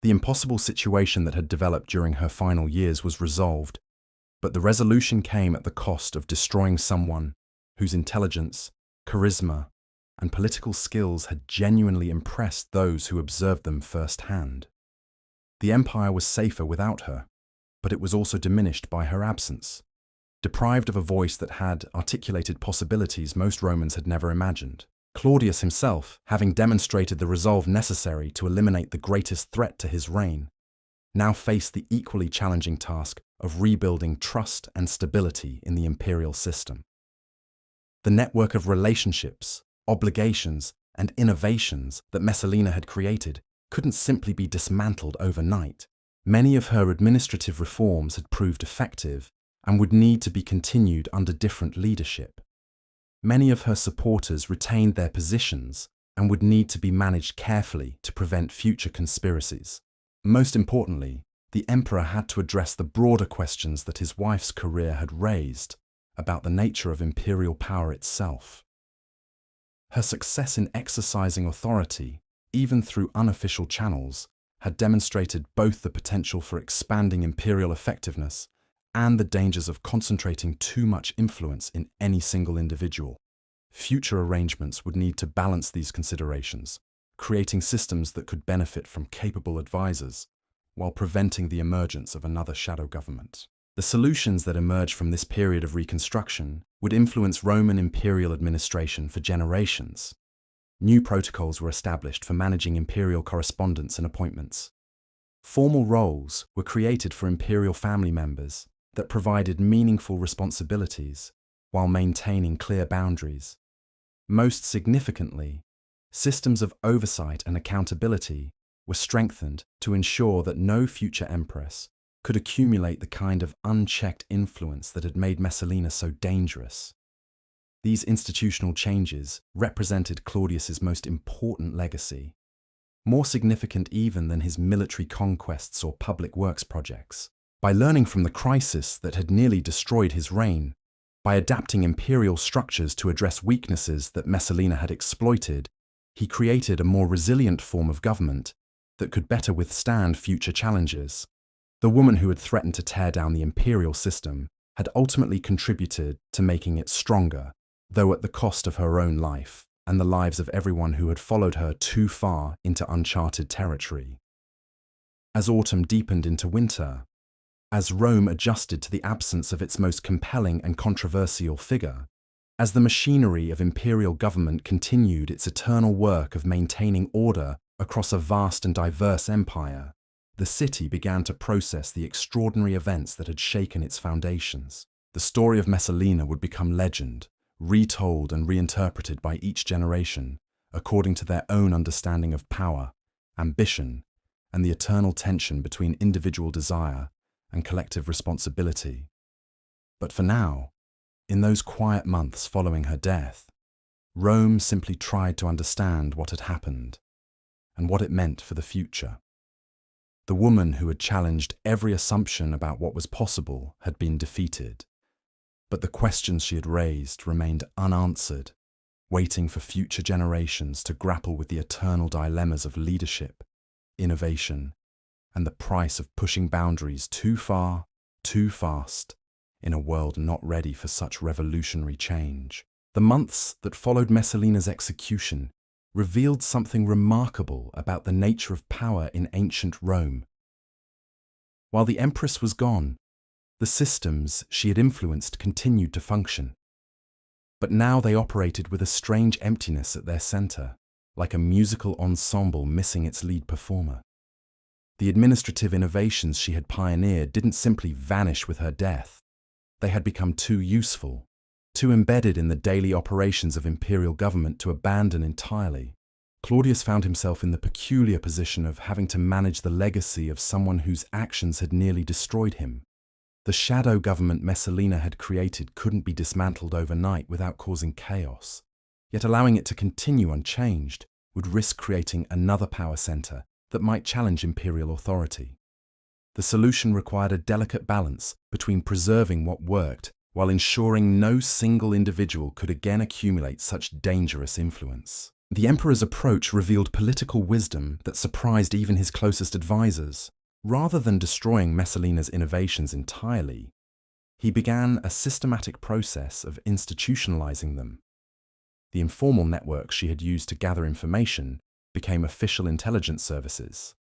The impossible situation that had developed during her final years was resolved, but the resolution came at the cost of destroying someone whose intelligence, charisma, and political skills had genuinely impressed those who observed them firsthand. The empire was safer without her, but it was also diminished by her absence, deprived of a voice that had articulated possibilities most Romans had never imagined. Claudius himself, having demonstrated the resolve necessary to eliminate the greatest threat to his reign, now faced the equally challenging task of rebuilding trust and stability in the imperial system. The network of relationships, obligations, and innovations that Messalina had created couldn't simply be dismantled overnight. Many of her administrative reforms had proved effective and would need to be continued under different leadership. Many of her supporters retained their positions and would need to be managed carefully to prevent future conspiracies. Most importantly, the emperor had to address the broader questions that his wife's career had raised about the nature of imperial power itself. Her success in exercising authority, even through unofficial channels, had demonstrated both the potential for expanding imperial effectiveness and the dangers of concentrating too much influence in any single individual. Future arrangements would need to balance these considerations, creating systems that could benefit from capable advisors, while preventing the emergence of another shadow government. The solutions that emerged from this period of reconstruction would influence Roman imperial administration for generations. New protocols were established for managing imperial correspondence and appointments. Formal roles were created for imperial family members that provided meaningful responsibilities while maintaining clear boundaries. Most significantly, systems of oversight and accountability were strengthened to ensure that no future empress could accumulate the kind of unchecked influence that had made Messalina so dangerous. These institutional changes represented Claudius's most important legacy, more significant even than his military conquests or public works projects. By learning from the crisis that had nearly destroyed his reign, by adapting imperial structures to address weaknesses that Messalina had exploited, he created a more resilient form of government that could better withstand future challenges. The woman who had threatened to tear down the imperial system had ultimately contributed to making it stronger, though at the cost of her own life and the lives of everyone who had followed her too far into uncharted territory. As autumn deepened into winter, as Rome adjusted to the absence of its most compelling and controversial figure, as the machinery of imperial government continued its eternal work of maintaining order across a vast and diverse empire, the city began to process the extraordinary events that had shaken its foundations. The story of Messalina would become legend, retold and reinterpreted by each generation, according to their own understanding of power, ambition, and the eternal tension between individual desire and collective responsibility. But for now, in those quiet months following her death, Rome simply tried to understand what had happened and what it meant for the future. The woman who had challenged every assumption about what was possible had been defeated, but the questions she had raised remained unanswered, waiting for future generations to grapple with the eternal dilemmas of leadership, innovation, and the price of pushing boundaries too far, too fast, in a world not ready for such revolutionary change. The months that followed Messalina's execution revealed something remarkable about the nature of power in ancient Rome. While the Empress was gone, the systems she had influenced continued to function. But now they operated with a strange emptiness at their center, like a musical ensemble missing its lead performer. The administrative innovations she had pioneered didn't simply vanish with her death. They had become too useful, too embedded in the daily operations of imperial government to abandon entirely. Claudius found himself in the peculiar position of having to manage the legacy of someone whose actions had nearly destroyed him. The shadow government Messalina had created couldn't be dismantled overnight without causing chaos. Yet allowing it to continue unchanged would risk creating another power center that might challenge imperial authority. The solution required a delicate balance between preserving what worked while ensuring no single individual could again accumulate such dangerous influence. The emperor's approach revealed political wisdom that surprised even his closest advisors. Rather than destroying Messalina's innovations entirely, he began a systematic process of institutionalizing them. The informal networks she had used to gather information became official intelligence services.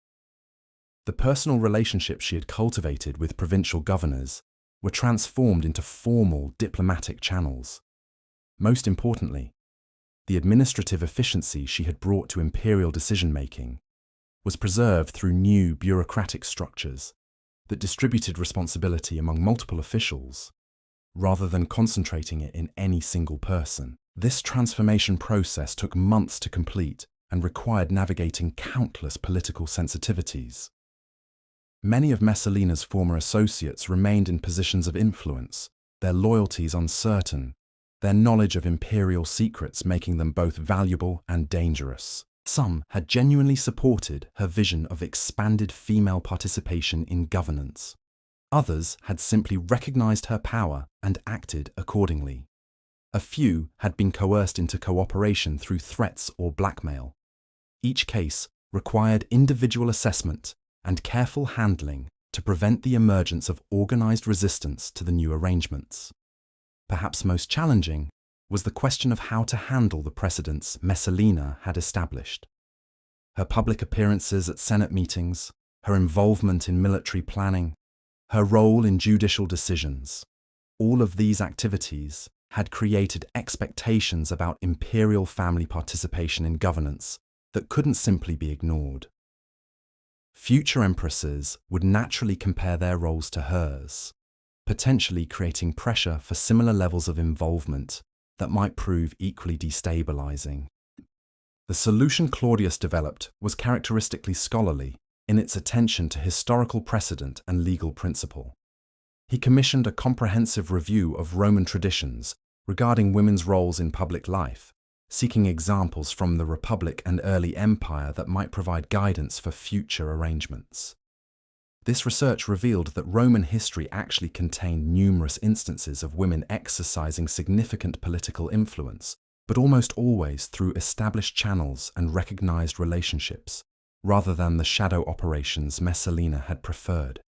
The personal relationships she had cultivated with provincial governors were transformed into formal diplomatic channels. Most importantly, the administrative efficiency she had brought to imperial decision-making was preserved through new bureaucratic structures that distributed responsibility among multiple officials rather than concentrating it in any single person. This transformation process took months to complete and required navigating countless political sensitivities. Many of Messalina's former associates remained in positions of influence, their loyalties uncertain, their knowledge of imperial secrets making them both valuable and dangerous. Some had genuinely supported her vision of expanded female participation in governance. Others had simply recognized her power and acted accordingly. A few had been coerced into cooperation through threats or blackmail. Each case required individual assessment and careful handling to prevent the emergence of organized resistance to the new arrangements. Perhaps most challenging was the question of how to handle the precedents Messalina had established. Her public appearances at Senate meetings, her involvement in military planning, her role in judicial decisions, all of these activities had created expectations about imperial family participation in governance that couldn't simply be ignored. Future empresses would naturally compare their roles to hers, potentially creating pressure for similar levels of involvement that might prove equally destabilizing. The solution Claudius developed was characteristically scholarly in its attention to historical precedent and legal principle. He commissioned a comprehensive review of Roman traditions regarding women's roles in public life, seeking examples from the Republic and early Empire that might provide guidance for future arrangements. This research revealed that Roman history actually contained numerous instances of women exercising significant political influence, but almost always through established channels and recognized relationships, rather than the shadow operations Messalina had preferred.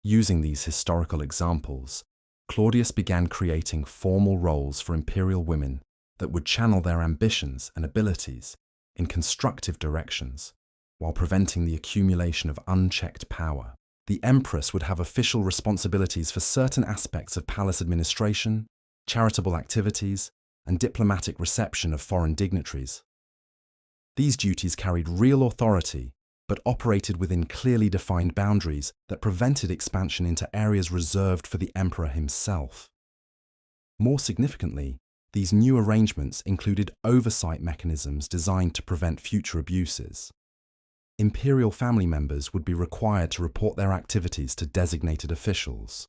Using these historical examples, Claudius began creating formal roles for imperial women that would channel their ambitions and abilities in constructive directions, while preventing the accumulation of unchecked power. The Empress would have official responsibilities for certain aspects of palace administration, charitable activities, and diplomatic reception of foreign dignitaries. These duties carried real authority, but operated within clearly defined boundaries that prevented expansion into areas reserved for the emperor himself. More significantly, these new arrangements included oversight mechanisms designed to prevent future abuses. Imperial family members would be required to report their activities to designated officials.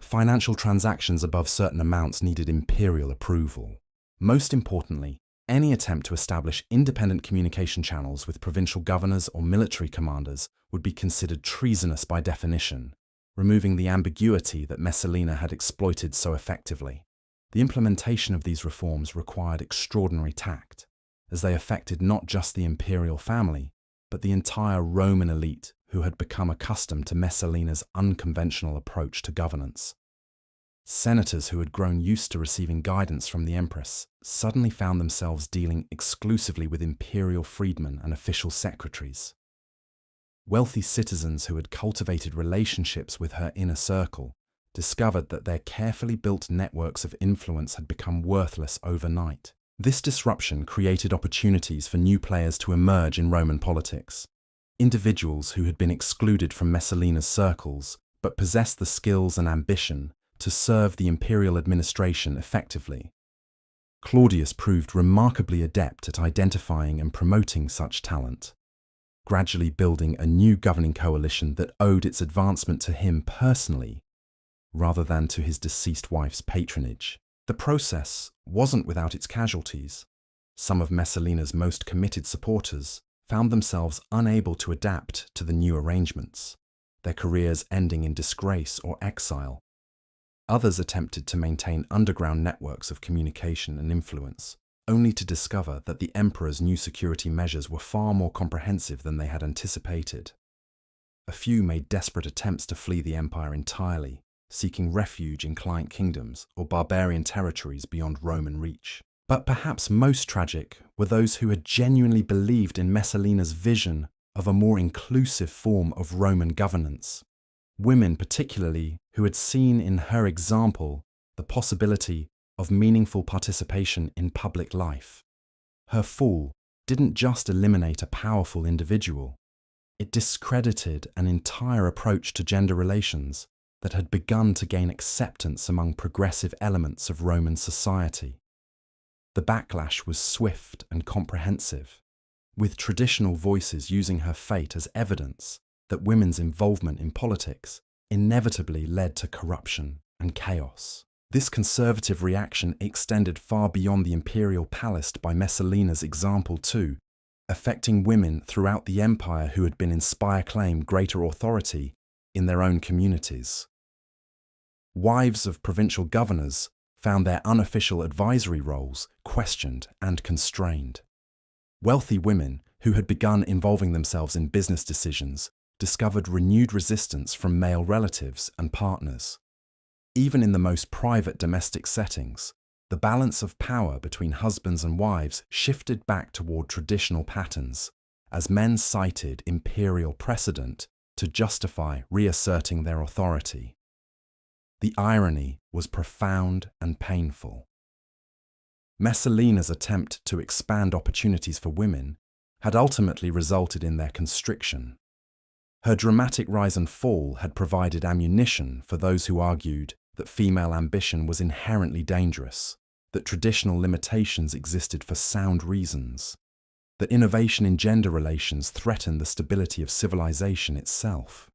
Financial transactions above certain amounts needed imperial approval. Most importantly, any attempt to establish independent communication channels with provincial governors or military commanders would be considered treasonous by definition, removing the ambiguity that Messalina had exploited so effectively. The implementation of these reforms required extraordinary tact, as they affected not just the imperial family, but the entire Roman elite who had become accustomed to Messalina's unconventional approach to governance. Senators who had grown used to receiving guidance from the Empress suddenly found themselves dealing exclusively with imperial freedmen and official secretaries. Wealthy citizens who had cultivated relationships with her inner circle discovered that their carefully built networks of influence had become worthless overnight. This disruption created opportunities for new players to emerge in Roman politics. Individuals who had been excluded from Messalina's circles but possessed the skills and ambition to serve the imperial administration effectively. Claudius proved remarkably adept at identifying and promoting such talent, gradually building a new governing coalition that owed its advancement to him personally, rather than to his deceased wife's patronage. The process wasn't without its casualties. Some of Messalina's most committed supporters found themselves unable to adapt to the new arrangements, their careers ending in disgrace or exile. Others attempted to maintain underground networks of communication and influence, only to discover that the emperor's new security measures were far more comprehensive than they had anticipated. A few made desperate attempts to flee the empire entirely, seeking refuge in client kingdoms or barbarian territories beyond Roman reach. But perhaps most tragic were those who had genuinely believed in Messalina's vision of a more inclusive form of Roman governance. Women particularly who had seen in her example the possibility of meaningful participation in public life. Her fall didn't just eliminate a powerful individual, it discredited an entire approach to gender relations that had begun to gain acceptance among progressive elements of Roman society. The backlash was swift and comprehensive, with traditional voices using her fate as evidence that women's involvement in politics inevitably led to corruption and chaos. This conservative reaction extended far beyond the imperial palace by Messalina's example too, affecting women throughout the empire who had been inspired to claim greater authority in their own communities. Wives of provincial governors found their unofficial advisory roles questioned and constrained. Wealthy women who had begun involving themselves in business decisions discovered renewed resistance from male relatives and partners. Even in the most private domestic settings, the balance of power between husbands and wives shifted back toward traditional patterns, as men cited imperial precedent to justify reasserting their authority. The irony was profound and painful. Messalina's attempt to expand opportunities for women had ultimately resulted in their constriction. Her dramatic rise and fall had provided ammunition for those who argued that female ambition was inherently dangerous, that traditional limitations existed for sound reasons, that innovation in gender relations threatened the stability of civilization itself.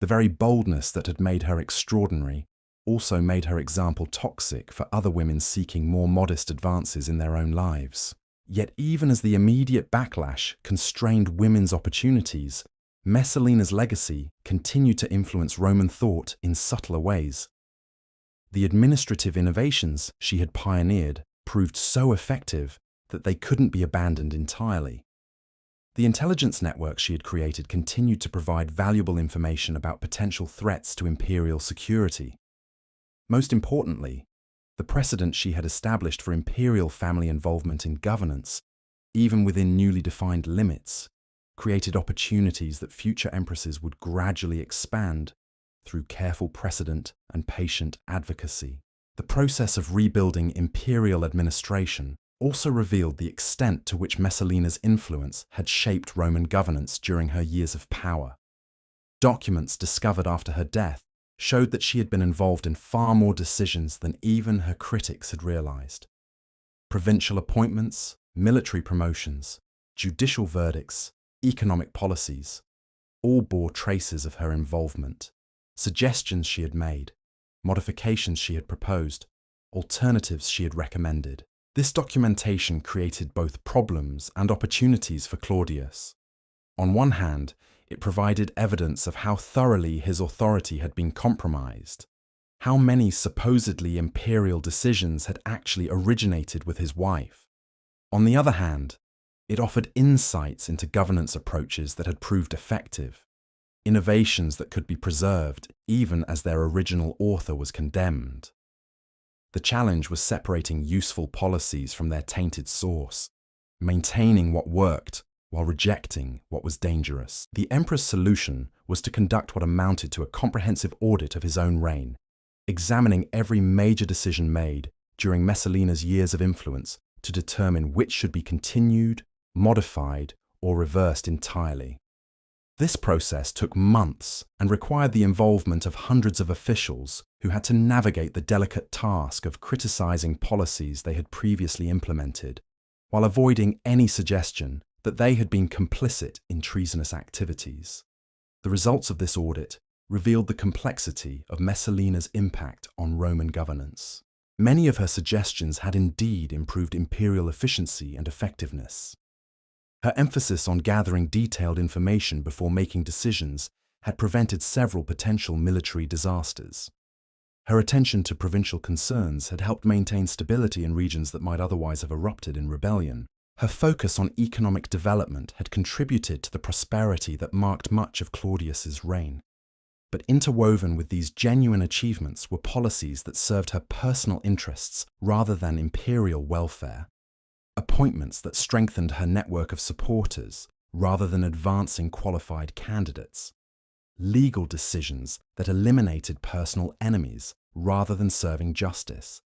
The very boldness that had made her extraordinary also made her example toxic for other women seeking more modest advances in their own lives. Yet even as the immediate backlash constrained women's opportunities, Messalina's legacy continued to influence Roman thought in subtler ways. The administrative innovations she had pioneered proved so effective that they couldn't be abandoned entirely. The intelligence network she had created continued to provide valuable information about potential threats to imperial security. Most importantly, the precedent she had established for imperial family involvement in governance, even within newly defined limits, created opportunities that future empresses would gradually expand through careful precedent and patient advocacy. The process of rebuilding imperial administration also revealed the extent to which Messalina's influence had shaped Roman governance during her years of power. Documents discovered after her death showed that she had been involved in far more decisions than even her critics had realized. Provincial appointments, military promotions, judicial verdicts, economic policies, all bore traces of her involvement. Suggestions she had made, modifications she had proposed, alternatives she had recommended. This documentation created both problems and opportunities for Claudius. On one hand, it provided evidence of how thoroughly his authority had been compromised, how many supposedly imperial decisions had actually originated with his wife. On the other hand, it offered insights into governance approaches that had proved effective. innovations that could be preserved even as their original author was condemned. The challenge was separating useful policies from their tainted source, maintaining what worked while rejecting what was dangerous. The Empress' solution was to conduct what amounted to a comprehensive audit of his own reign, examining every major decision made during Messalina's years of influence to determine which should be continued, modified, or reversed entirely. This process took months and required the involvement of hundreds of officials who had to navigate the delicate task of criticizing policies they had previously implemented, while avoiding any suggestion that they had been complicit in treasonous activities. The results of this audit revealed the complexity of Messalina's impact on Roman governance. Many of her suggestions had indeed improved imperial efficiency and effectiveness. Her emphasis on gathering detailed information before making decisions had prevented several potential military disasters. Her attention to provincial concerns had helped maintain stability in regions that might otherwise have erupted in rebellion. Her focus on economic development had contributed to the prosperity that marked much of Claudius's reign. But interwoven with these genuine achievements were policies that served her personal interests rather than imperial welfare. Appointments that strengthened her network of supporters rather than advancing qualified candidates. Legal decisions that eliminated personal enemies rather than serving justice.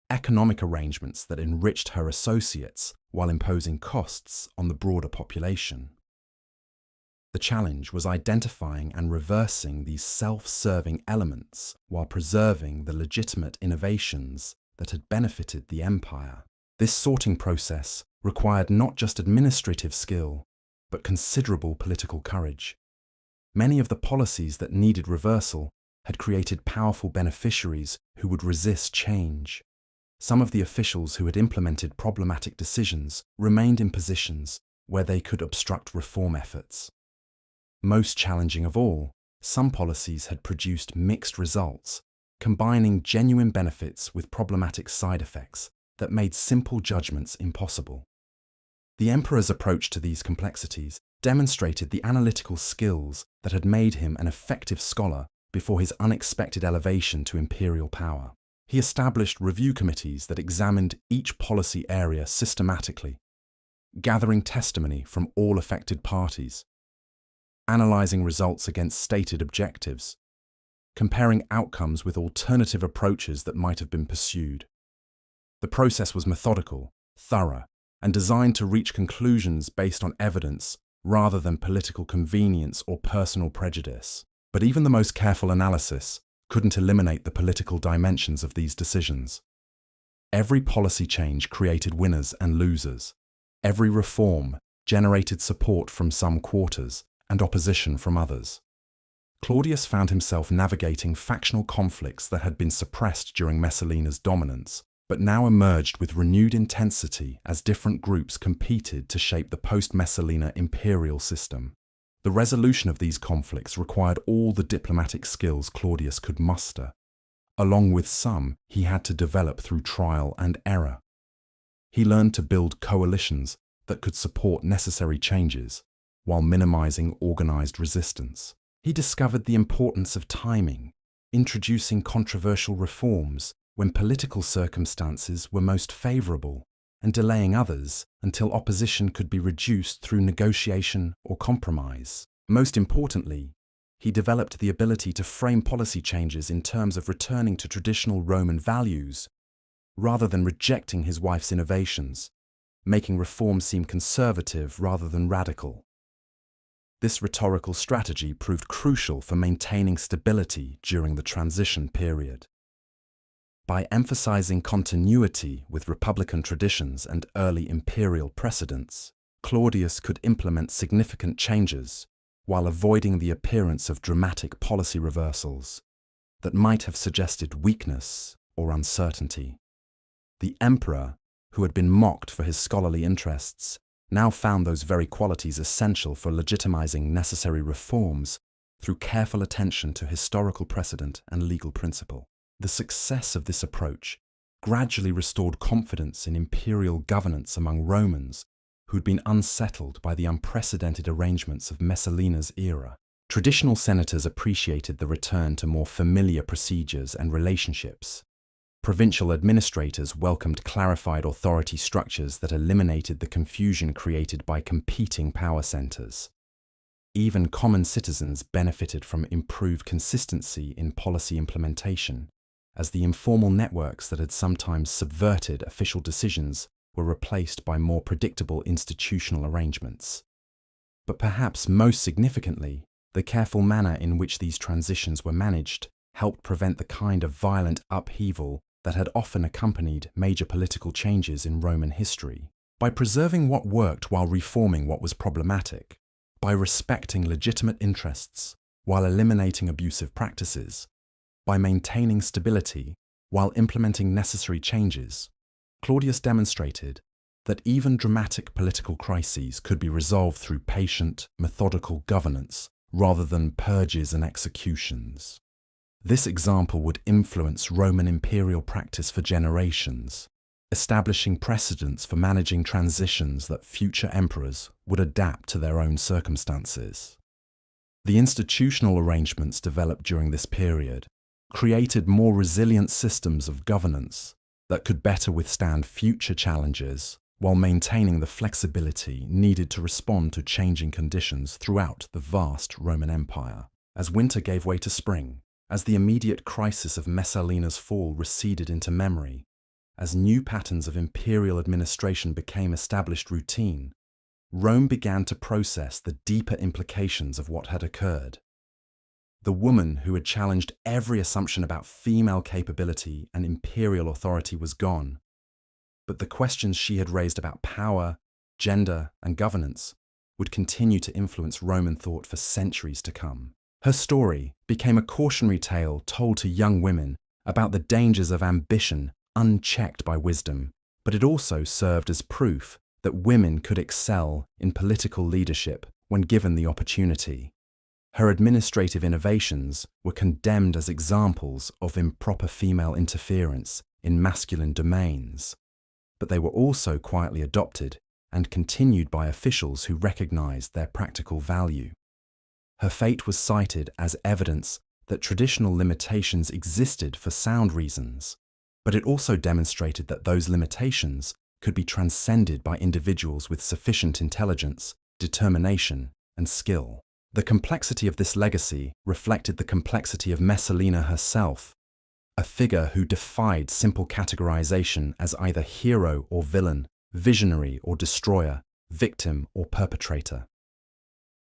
Economic arrangements that enriched her associates while imposing costs on the broader population. The challenge was identifying and reversing these self-serving elements while preserving the legitimate innovations that had benefited the empire. This sorting process required not just administrative skill, but considerable political courage. Many of the policies that needed reversal had created powerful beneficiaries who would resist change. Some of the officials who had implemented problematic decisions remained in positions where they could obstruct reform efforts. Most challenging of all, some policies had produced mixed results, combining genuine benefits with problematic side effects that made simple judgments impossible. The emperor's approach to these complexities demonstrated the analytical skills that had made him an effective scholar before his unexpected elevation to imperial power. He established review committees that examined each policy area systematically, gathering testimony from all affected parties, analyzing results against stated objectives, comparing outcomes with alternative approaches that might have been pursued. The process was methodical, thorough, and designed to reach conclusions based on evidence rather than political convenience or personal prejudice. But even the most careful analysis couldn't eliminate the political dimensions of these decisions. Every policy change created winners and losers. Every reform generated support from some quarters and opposition from others. Claudius found himself navigating factional conflicts that had been suppressed during Messalina's dominance, but now emerged with renewed intensity as different groups competed to shape the post-Messalina imperial system. The resolution of these conflicts required all the diplomatic skills Claudius could muster. Along with some he had to develop through trial and error. He learned to build coalitions that could support necessary changes, while minimizing organized resistance. He discovered the importance of timing, introducing controversial reforms when political circumstances were most favorable, and delaying others until opposition could be reduced through negotiation or compromise. Most importantly, he developed the ability to frame policy changes in terms of returning to traditional Roman values, rather than rejecting his wife's innovations, making reform seem conservative rather than radical. This rhetorical strategy proved crucial for maintaining stability during the transition period. By emphasizing continuity with Republican traditions and early imperial precedents, Claudius could implement significant changes while avoiding the appearance of dramatic policy reversals that might have suggested weakness or uncertainty. The emperor, who had been mocked for his scholarly interests, now found those very qualities essential for legitimizing necessary reforms through careful attention to historical precedent and legal principle. The success of this approach gradually restored confidence in imperial governance among Romans who had been unsettled by the unprecedented arrangements of Messalina's era. Traditional senators appreciated the return to more familiar procedures and relationships. Provincial administrators welcomed clarified authority structures that eliminated the confusion created by competing power centers. Even common citizens benefited from improved consistency in policy implementation, as the informal networks that had sometimes subverted official decisions were replaced by more predictable institutional arrangements. But perhaps most significantly, the careful manner in which these transitions were managed helped prevent the kind of violent upheaval that had often accompanied major political changes in Roman history. By preserving what worked while reforming what was problematic, by respecting legitimate interests while eliminating abusive practices, by maintaining stability while implementing necessary changes, Claudius demonstrated that even dramatic political crises could be resolved through patient, methodical governance rather than purges and executions. This example would influence Roman imperial practice for generations, establishing precedents for managing transitions that future emperors would adapt to their own circumstances. The institutional arrangements developed during this period created more resilient systems of governance that could better withstand future challenges while maintaining the flexibility needed to respond to changing conditions throughout the vast Roman Empire. As winter gave way to spring, as the immediate crisis of Messalina's fall receded into memory, as new patterns of imperial administration became established routine, Rome began to process the deeper implications of what had occurred. The woman who had challenged every assumption about female capability and imperial authority was gone, but the questions she had raised about power, gender, and governance would continue to influence Roman thought for centuries to come. Her story became a cautionary tale told to young women about the dangers of ambition unchecked by wisdom, but it also served as proof that women could excel in political leadership when given the opportunity. Her administrative innovations were condemned as examples of improper female interference in masculine domains, but they were also quietly adopted and continued by officials who recognized their practical value. Her fate was cited as evidence that traditional limitations existed for sound reasons, but it also demonstrated that those limitations could be transcended by individuals with sufficient intelligence, determination, and skill. The complexity of this legacy reflected the complexity of Messalina herself, a figure who defied simple categorization as either hero or villain, visionary or destroyer, victim or perpetrator.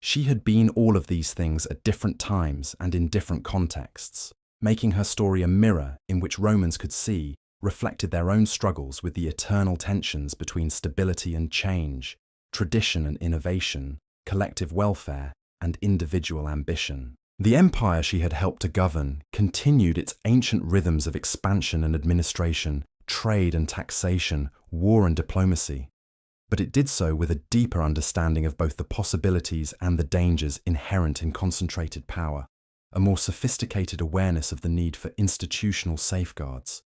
She had been all of these things at different times and in different contexts, making her story a mirror in which Romans could see reflected their own struggles with the eternal tensions between stability and change, tradition and innovation, collective welfare and individual ambition. The empire she had helped to govern continued its ancient rhythms of expansion and administration, trade and taxation, war and diplomacy. But it did so with a deeper understanding of both the possibilities and the dangers inherent in concentrated power, a more sophisticated awareness of the need for institutional safeguards,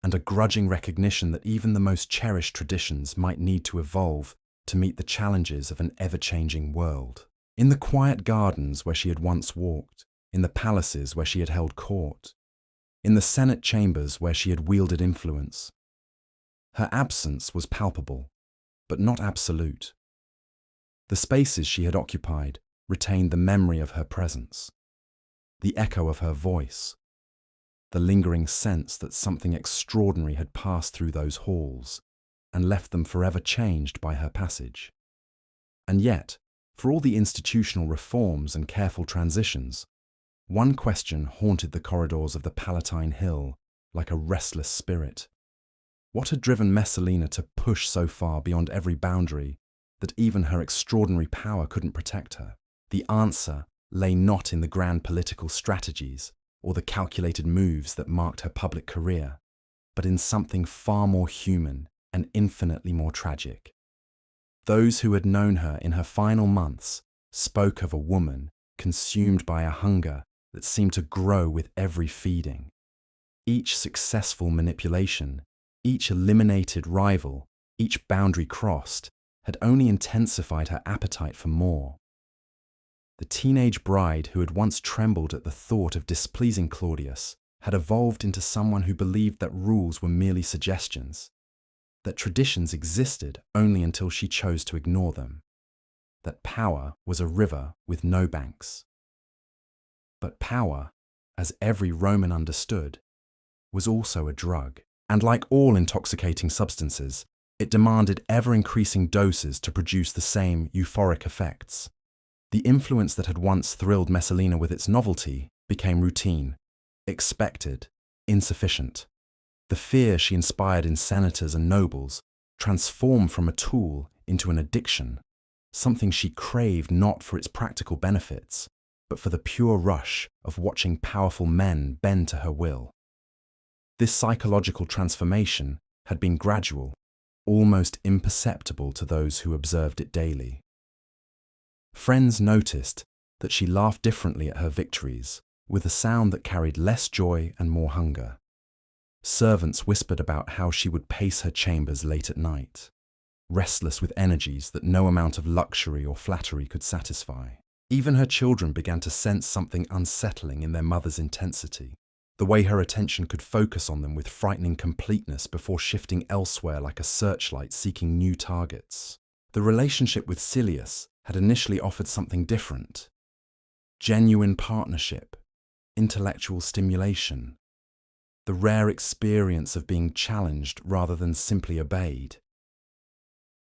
and a grudging recognition that even the most cherished traditions might need to evolve to meet the challenges of an ever-changing world. In the quiet gardens where she had once walked, in the palaces where she had held court, in the Senate chambers where she had wielded influence, her absence was palpable, but not absolute. The spaces she had occupied retained the memory of her presence, the echo of her voice, the lingering sense that something extraordinary had passed through those halls and left them forever changed by her passage. And yet, for all the institutional reforms and careful transitions, one question haunted the corridors of the Palatine Hill like a restless spirit. What had driven Messalina to push so far beyond every boundary that even her extraordinary power couldn't protect her? The answer lay not in the grand political strategies or the calculated moves that marked her public career, but in something far more human and infinitely more tragic. Those who had known her in her final months spoke of a woman consumed by a hunger that seemed to grow with every feeding. Each successful manipulation, each eliminated rival, each boundary crossed, had only intensified her appetite for more. The teenage bride who had once trembled at the thought of displeasing Claudius had evolved into someone who believed that rules were merely suggestions, that traditions existed only until she chose to ignore them, that power was a river with no banks. But power, as every Roman understood, was also a drug, and like all intoxicating substances, it demanded ever-increasing doses to produce the same euphoric effects. The influence that had once thrilled Messalina with its novelty became routine, expected, insufficient. The fear she inspired in senators and nobles transformed from a tool into an addiction, something she craved not for its practical benefits, but for the pure rush of watching powerful men bend to her will. This psychological transformation had been gradual, almost imperceptible to those who observed it daily. Friends noticed that she laughed differently at her victories, with a sound that carried less joy and more hunger. Servants whispered about how she would pace her chambers late at night, restless with energies that no amount of luxury or flattery could satisfy. Even her children began to sense something unsettling in their mother's intensity, the way her attention could focus on them with frightening completeness before shifting elsewhere like a searchlight seeking new targets. The relationship with Silius had initially offered something different: genuine partnership, intellectual stimulation, the rare experience of being challenged rather than simply obeyed.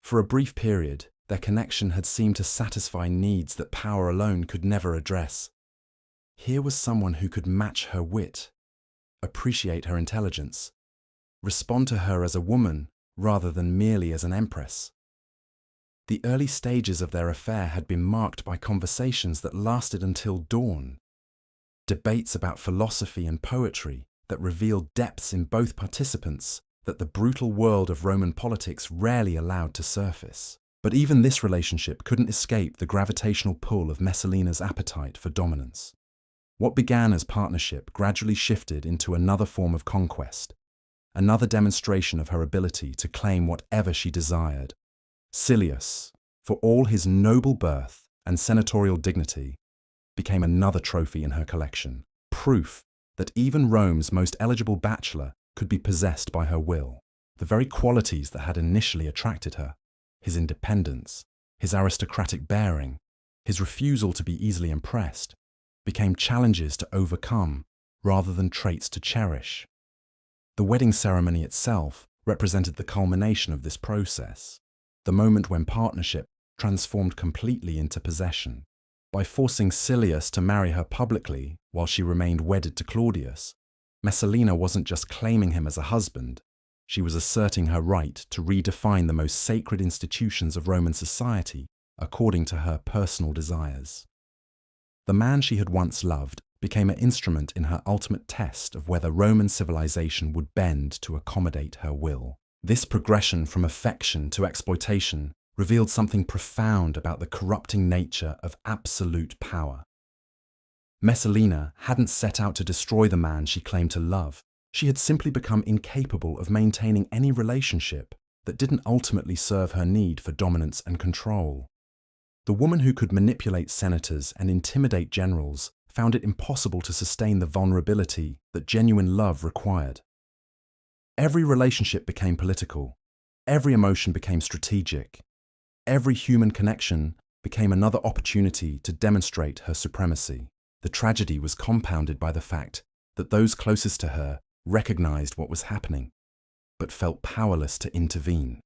For a brief period, their connection had seemed to satisfy needs that power alone could never address. Here was someone who could match her wit, appreciate her intelligence, respond to her as a woman rather than merely as an empress. The early stages of their affair had been marked by conversations that lasted until dawn, debates about philosophy and poetry that revealed depths in both participants that the brutal world of Roman politics rarely allowed to surface. But even this relationship couldn't escape the gravitational pull of Messalina's appetite for dominance. What began as partnership gradually shifted into another form of conquest, another demonstration of her ability to claim whatever she desired. Silius, for all his noble birth and senatorial dignity, became another trophy in her collection, proof that even Rome's most eligible bachelor could be possessed by her will. The very qualities that had initially attracted her, his independence, his aristocratic bearing, his refusal to be easily impressed, became challenges to overcome rather than traits to cherish. The wedding ceremony itself represented the culmination of this process, the moment when partnership transformed completely into possession. By forcing Silius to marry her publicly while she remained wedded to Claudius, Messalina wasn't just claiming him as a husband, she was asserting her right to redefine the most sacred institutions of Roman society according to her personal desires. The man she had once loved became an instrument in her ultimate test of whether Roman civilization would bend to accommodate her will. This progression from affection to exploitation revealed something profound about the corrupting nature of absolute power. Messalina hadn't set out to destroy the man she claimed to love. She had simply become incapable of maintaining any relationship that didn't ultimately serve her need for dominance and control. The woman who could manipulate senators and intimidate generals found it impossible to sustain the vulnerability that genuine love required. Every relationship became political. Every emotion became strategic. Every human connection became another opportunity to demonstrate her supremacy. The tragedy was compounded by the fact that those closest to her recognized what was happening, but felt powerless to intervene.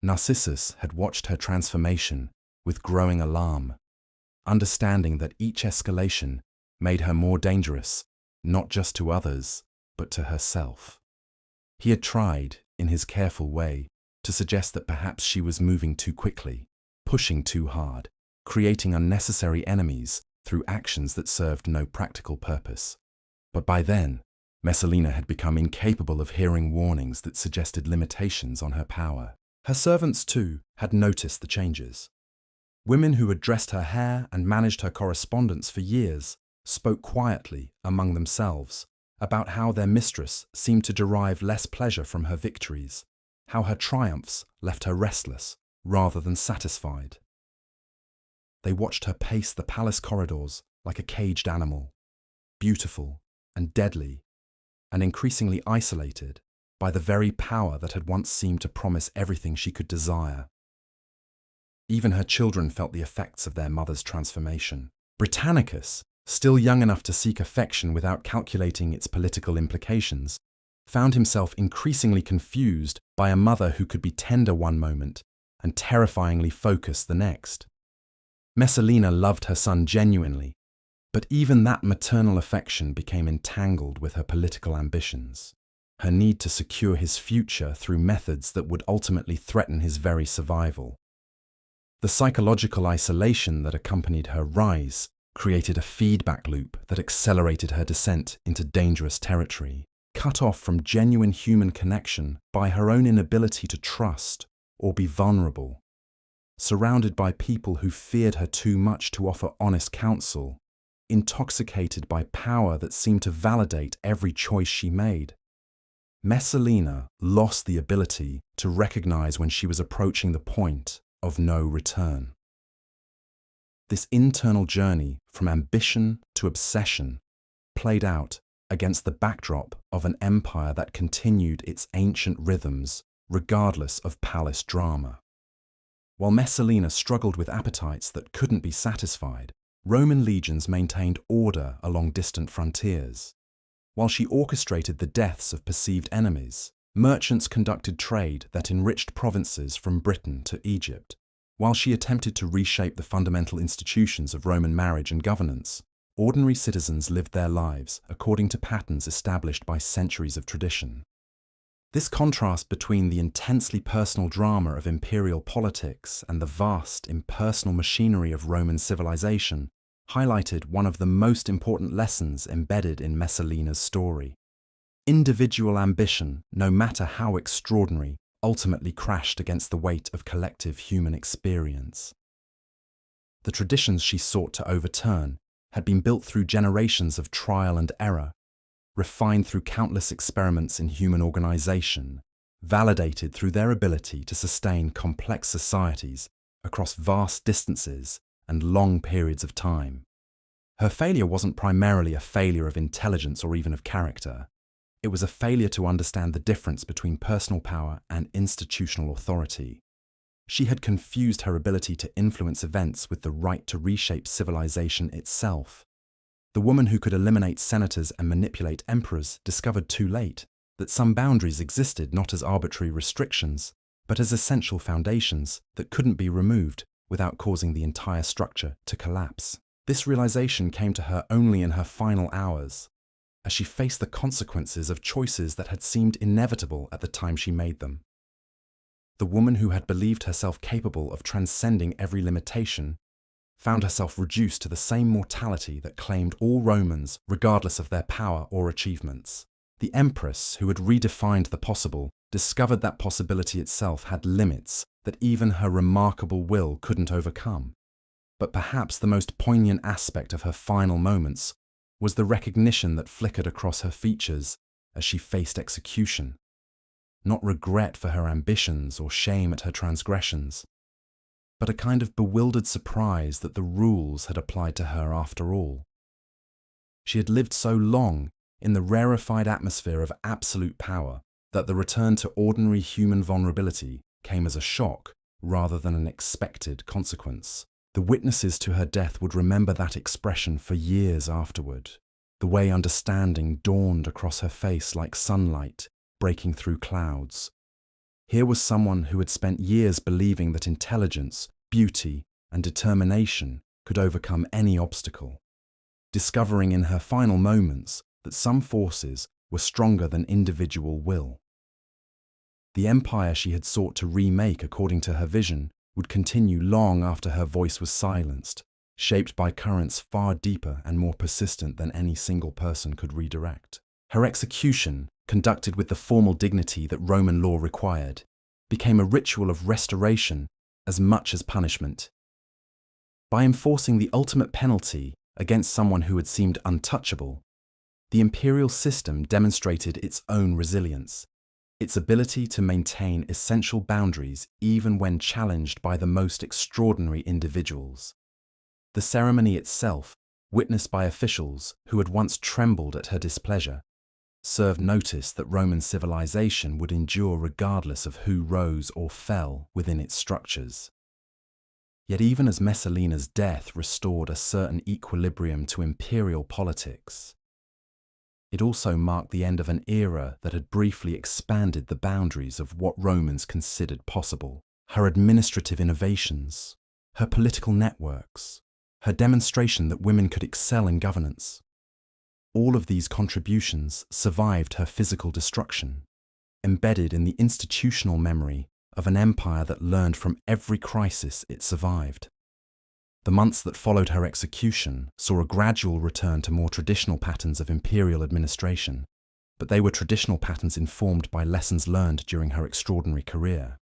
Narcissus had watched her transformation with growing alarm, understanding that each escalation made her more dangerous, not just to others, but to herself. He had tried, in his careful way, to suggest that perhaps she was moving too quickly, pushing too hard, creating unnecessary enemies through actions that served no practical purpose. But by then, Messalina had become incapable of hearing warnings that suggested limitations on her power. Her servants, too, had noticed the changes. Women who had dressed her hair and managed her correspondence for years spoke quietly among themselves about how their mistress seemed to derive less pleasure from her victories, how her triumphs left her restless rather than satisfied. They watched her pace the palace corridors like a caged animal, beautiful and deadly, and increasingly isolated by the very power that had once seemed to promise everything she could desire. Even her children felt the effects of their mother's transformation. Britannicus, still young enough to seek affection without calculating its political implications, found himself increasingly confused by a mother who could be tender one moment and terrifyingly focused the next. Messalina loved her son genuinely, but even that maternal affection became entangled with her political ambitions, her need to secure his future through methods that would ultimately threaten his very survival. The psychological isolation that accompanied her rise created a feedback loop that accelerated her descent into dangerous territory, cut off from genuine human connection by her own inability to trust or be vulnerable. Surrounded by people who feared her too much to offer honest counsel, intoxicated by power that seemed to validate every choice she made, Messalina lost the ability to recognize when she was approaching the point of no return. This internal journey from ambition to obsession played out against the backdrop of an empire that continued its ancient rhythms regardless of palace drama. While Messalina struggled with appetites that couldn't be satisfied, Roman legions maintained order along distant frontiers. While she orchestrated the deaths of perceived enemies, merchants conducted trade that enriched provinces from Britain to Egypt. While she attempted to reshape the fundamental institutions of Roman marriage and governance, ordinary citizens lived their lives according to patterns established by centuries of tradition. This contrast between the intensely personal drama of imperial politics and the vast, impersonal machinery of Roman civilization highlighted one of the most important lessons embedded in Messalina's story. Individual ambition, no matter how extraordinary, ultimately crashed against the weight of collective human experience. The traditions she sought to overturn had been built through generations of trial and error, refined through countless experiments in human organization, validated through their ability to sustain complex societies across vast distances and long periods of time. Her failure wasn't primarily a failure of intelligence or even of character. It was a failure to understand the difference between personal power and institutional authority. She had confused her ability to influence events with the right to reshape civilization itself. The woman who could eliminate senators and manipulate emperors discovered too late that some boundaries existed not as arbitrary restrictions, but as essential foundations that couldn't be removed without causing the entire structure to collapse. This realization came to her only in her final hours, as she faced the consequences of choices that had seemed inevitable at the time she made them. The woman who had believed herself capable of transcending every limitation found herself reduced to the same mortality that claimed all Romans regardless of their power or achievements. The Empress, who had redefined the possible, discovered that possibility itself had limits that even her remarkable will couldn't overcome. But perhaps the most poignant aspect of her final moments was the recognition that flickered across her features as she faced execution. Not regret for her ambitions or shame at her transgressions, but a kind of bewildered surprise that the rules had applied to her after all. She had lived so long in the rarefied atmosphere of absolute power that the return to ordinary human vulnerability came as a shock rather than an expected consequence. The witnesses to her death would remember that expression for years afterward, the way understanding dawned across her face like sunlight breaking through clouds. Here was someone who had spent years believing that intelligence, beauty, and determination could overcome any obstacle, discovering in her final moments that some forces were stronger than individual will. The empire she had sought to remake according to her vision would continue long after her voice was silenced, shaped by currents far deeper and more persistent than any single person could redirect. Her execution, conducted with the formal dignity that Roman law required, became a ritual of restoration as much as punishment. By enforcing the ultimate penalty against someone who had seemed untouchable, the imperial system demonstrated its own resilience, its ability to maintain essential boundaries even when challenged by the most extraordinary individuals. The ceremony itself, witnessed by officials who had once trembled at her displeasure, served notice that Roman civilization would endure regardless of who rose or fell within its structures. Yet even as Messalina's death restored a certain equilibrium to imperial politics, it also marked the end of an era that had briefly expanded the boundaries of what Romans considered possible. Her administrative innovations, her political networks, her demonstration that women could excel in governance, all of these contributions survived her physical destruction, embedded in the institutional memory of an empire that learned from every crisis it survived. The months that followed her execution saw a gradual return to more traditional patterns of imperial administration, but they were traditional patterns informed by lessons learned during her extraordinary career.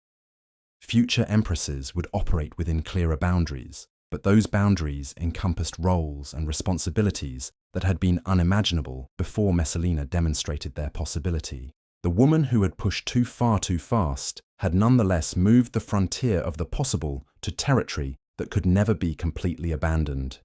Future empresses would operate within clearer boundaries, but those boundaries encompassed roles and responsibilities that had been unimaginable before Messalina demonstrated their possibility. The woman who had pushed too far too fast had nonetheless moved the frontier of the possible to territory that could never be completely abandoned.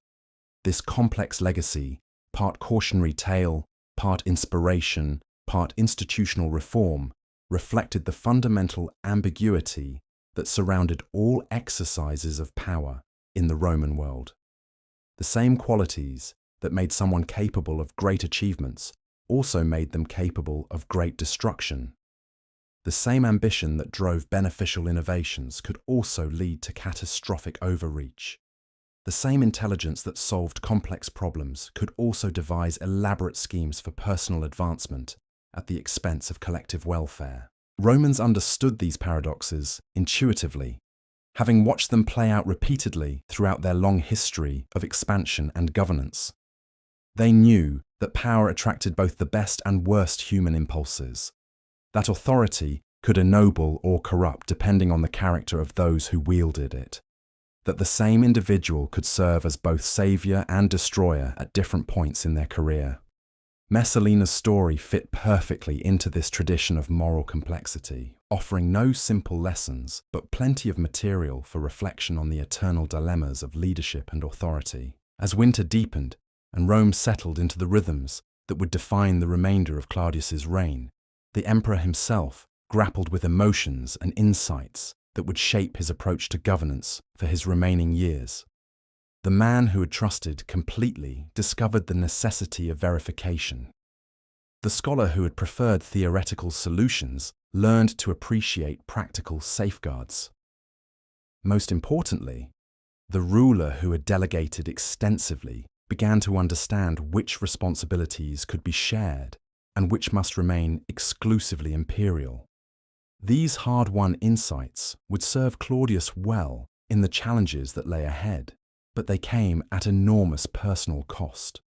This complex legacy, part cautionary tale, part inspiration, part institutional reform, reflected the fundamental ambiguity that surrounded all exercises of power in the Roman world. The same qualities that made someone capable of great achievements also made them capable of great destruction. The same ambition that drove beneficial innovations could also lead to catastrophic overreach. The same intelligence that solved complex problems could also devise elaborate schemes for personal advancement at the expense of collective welfare. Romans understood these paradoxes intuitively, having watched them play out repeatedly throughout their long history of expansion and governance. They knew that power attracted both the best and worst human impulses, that authority could ennoble or corrupt depending on the character of those who wielded it, that the same individual could serve as both savior and destroyer at different points in their career. Messalina's story fit perfectly into this tradition of moral complexity, offering no simple lessons, but plenty of material for reflection on the eternal dilemmas of leadership and authority. As winter deepened and Rome settled into the rhythms that would define the remainder of Claudius's reign, the emperor himself grappled with emotions and insights that would shape his approach to governance for his remaining years. The man who had trusted completely discovered the necessity of verification. The scholar who had preferred theoretical solutions learned to appreciate practical safeguards. Most importantly, the ruler who had delegated extensively began to understand which responsibilities could be shared and which must remain exclusively imperial. These hard-won insights would serve Claudius well in the challenges that lay ahead, but they came at enormous personal cost.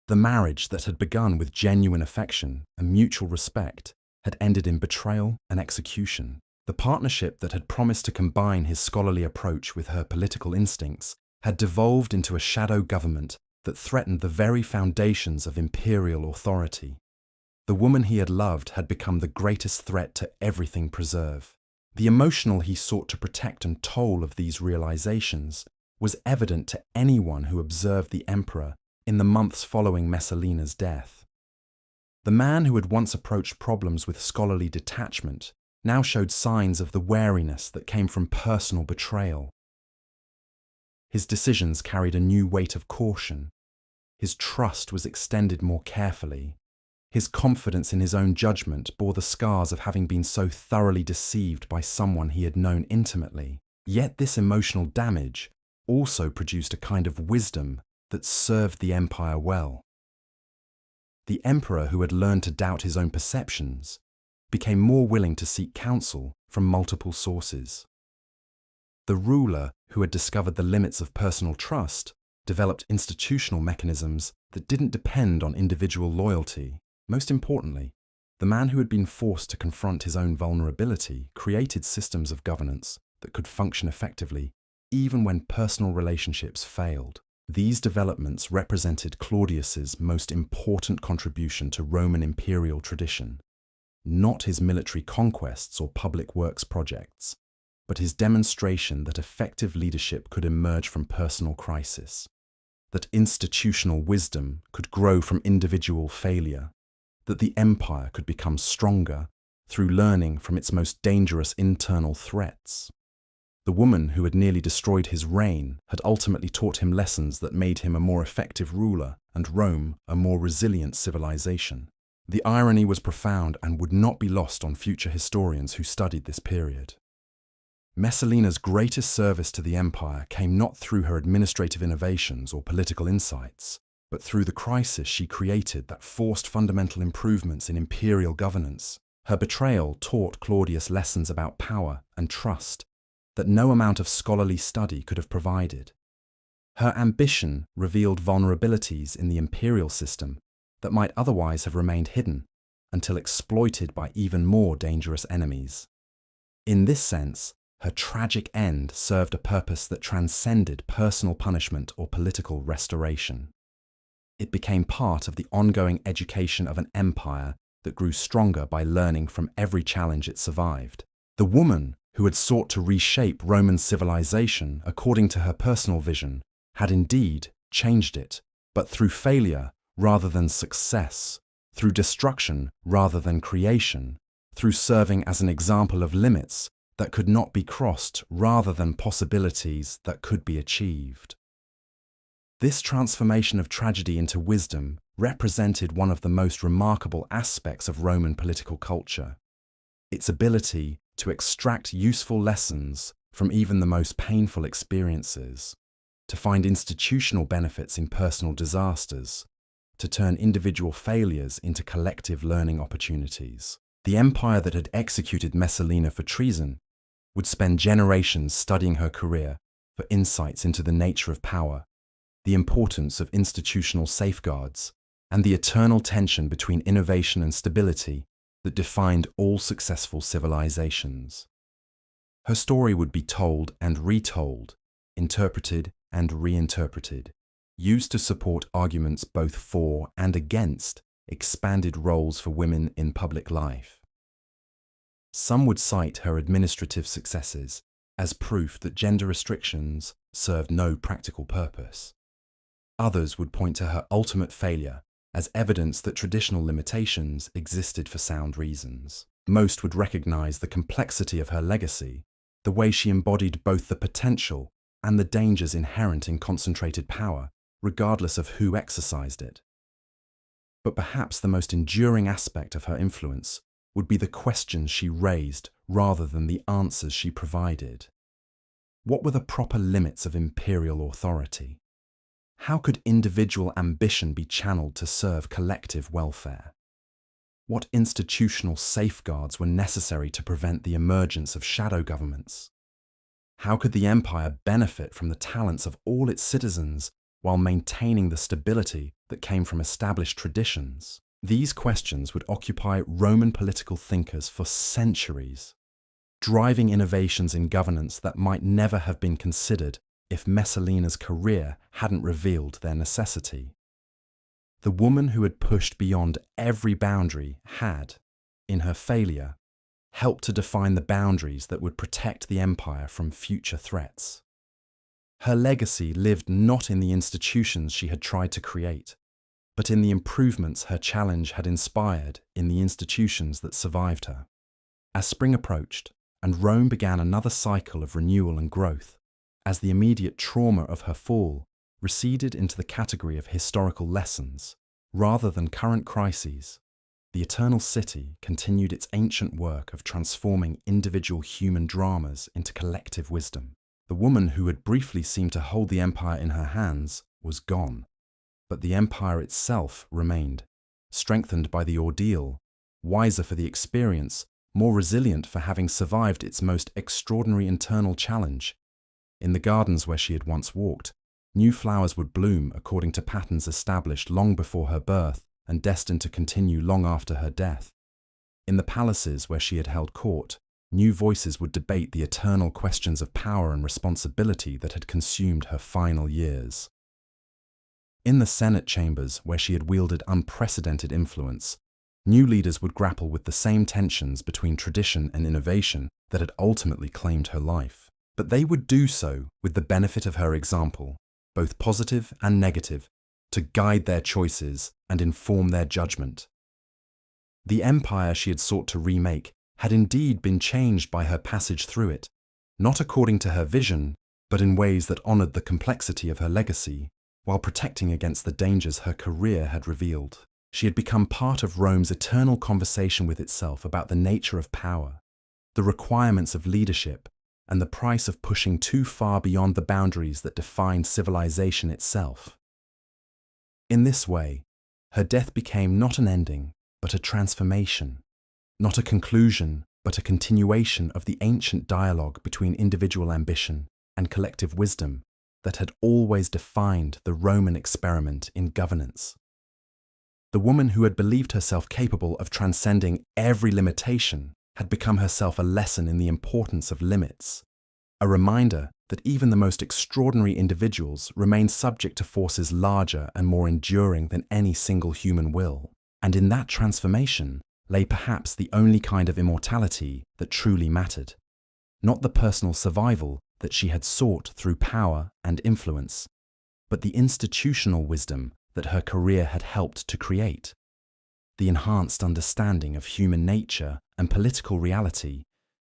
The marriage that had begun with genuine affection and mutual respect had ended in betrayal and execution. The partnership that had promised to combine his scholarly approach with her political instincts had devolved into a shadow government that threatened the very foundations of imperial authority. The woman he had loved had become the greatest threat to everything preserve. The emotional he sought to protect and toll of these realizations was evident to anyone who observed the emperor in the months following Messalina's death. The man who had once approached problems with scholarly detachment now showed signs of the wariness that came from personal betrayal. His decisions carried a new weight of caution. His trust was extended more carefully. His confidence in his own judgment bore the scars of having been so thoroughly deceived by someone he had known intimately. Yet this emotional damage also produced a kind of wisdom that served the empire well. The emperor who had learned to doubt his own perceptions became more willing to seek counsel from multiple sources. The ruler who had discovered the limits of personal trust developed institutional mechanisms that didn't depend on individual loyalty. Most importantly, the man who had been forced to confront his own vulnerability created systems of governance that could function effectively even when personal relationships failed. These developments represented Claudius's most important contribution to Roman imperial tradition, not his military conquests or public works projects, but his demonstration that effective leadership could emerge from personal crisis. that institutional wisdom could grow from individual failure, that the empire could become stronger through learning from its most dangerous internal threats. The woman who had nearly destroyed his reign had ultimately taught him lessons that made him a more effective ruler and Rome a more resilient civilization. The irony was profound and would not be lost on future historians who studied this period. Messalina's greatest service to the empire came not through her administrative innovations or political insights, but through the crisis she created that forced fundamental improvements in imperial governance. Her betrayal taught Claudius lessons about power and trust that no amount of scholarly study could have provided. Her ambition revealed vulnerabilities in the imperial system that might otherwise have remained hidden until exploited by even more dangerous enemies. In this sense, her tragic end served a purpose that transcended personal punishment or political restoration. It became part of the ongoing education of an empire that grew stronger by learning from every challenge it survived. The woman who had sought to reshape Roman civilization according to her personal vision had indeed changed it, but through failure rather than success, through destruction rather than creation, through serving as an example of limits that could not be crossed rather than possibilities that could be achieved. This transformation of tragedy into wisdom represented one of the most remarkable aspects of Roman political culture, its ability to extract useful lessons from even the most painful experiences, to find institutional benefits in personal disasters, to turn individual failures into collective learning opportunities. The empire that had executed Messalina for treason would spend generations studying her career for insights into the nature of power, the importance of institutional safeguards, and the eternal tension between innovation and stability that defined all successful civilizations. Her story would be told and retold, interpreted and reinterpreted, used to support arguments both for and against expanded roles for women in public life. Some would cite her administrative successes as proof that gender restrictions served no practical purpose. Others would point to her ultimate failure as evidence that traditional limitations existed for sound reasons. Most would recognize the complexity of her legacy, the way she embodied both the potential and the dangers inherent in concentrated power, regardless of who exercised it. But perhaps the most enduring aspect of her influence would be the questions she raised rather than the answers she provided. What were the proper limits of imperial authority? How could individual ambition be channeled to serve collective welfare? What institutional safeguards were necessary to prevent the emergence of shadow governments? How could the empire benefit from the talents of all its citizens while maintaining the stability that came from established traditions? These questions would occupy Roman political thinkers for centuries, driving innovations in governance that might never have been considered if Messalina's career hadn't revealed their necessity. The woman who had pushed beyond every boundary had, in her failure, helped to define the boundaries that would protect the empire from future threats. Her legacy lived not in the institutions she had tried to create, but in the improvements her challenge had inspired in the institutions that survived her. As spring approached, and Rome began another cycle of renewal and growth, as the immediate trauma of her fall receded into the category of historical lessons, rather than current crises, the Eternal City continued its ancient work of transforming individual human dramas into collective wisdom. The woman who had briefly seemed to hold the empire in her hands was gone, but the empire itself remained, strengthened by the ordeal, wiser for the experience, more resilient for having survived its most extraordinary internal challenge. In the gardens where she had once walked, new flowers would bloom according to patterns established long before her birth and destined to continue long after her death. In the palaces where she had held court, new voices would debate the eternal questions of power and responsibility that had consumed her final years. In the Senate chambers where she had wielded unprecedented influence, new leaders would grapple with the same tensions between tradition and innovation that had ultimately claimed her life. But they would do so with the benefit of her example, both positive and negative, to guide their choices and inform their judgment. The empire she had sought to remake had indeed been changed by her passage through it, not according to her vision, but in ways that honored the complexity of her legacy, while protecting against the dangers her career had revealed. She had become part of Rome's eternal conversation with itself about the nature of power, the requirements of leadership, and the price of pushing too far beyond the boundaries that defined civilization itself. In this way, her death became not an ending, but a transformation, not a conclusion, but a continuation of the ancient dialogue between individual ambition and collective wisdom that had always defined the Roman experiment in governance. The woman who had believed herself capable of transcending every limitation had become herself a lesson in the importance of limits, a reminder that even the most extraordinary individuals remain subject to forces larger and more enduring than any single human will. And in that transformation lay perhaps the only kind of immortality that truly mattered, not the personal survival that she had sought through power and influence, but the institutional wisdom that her career had helped to create, the enhanced understanding of human nature and political reality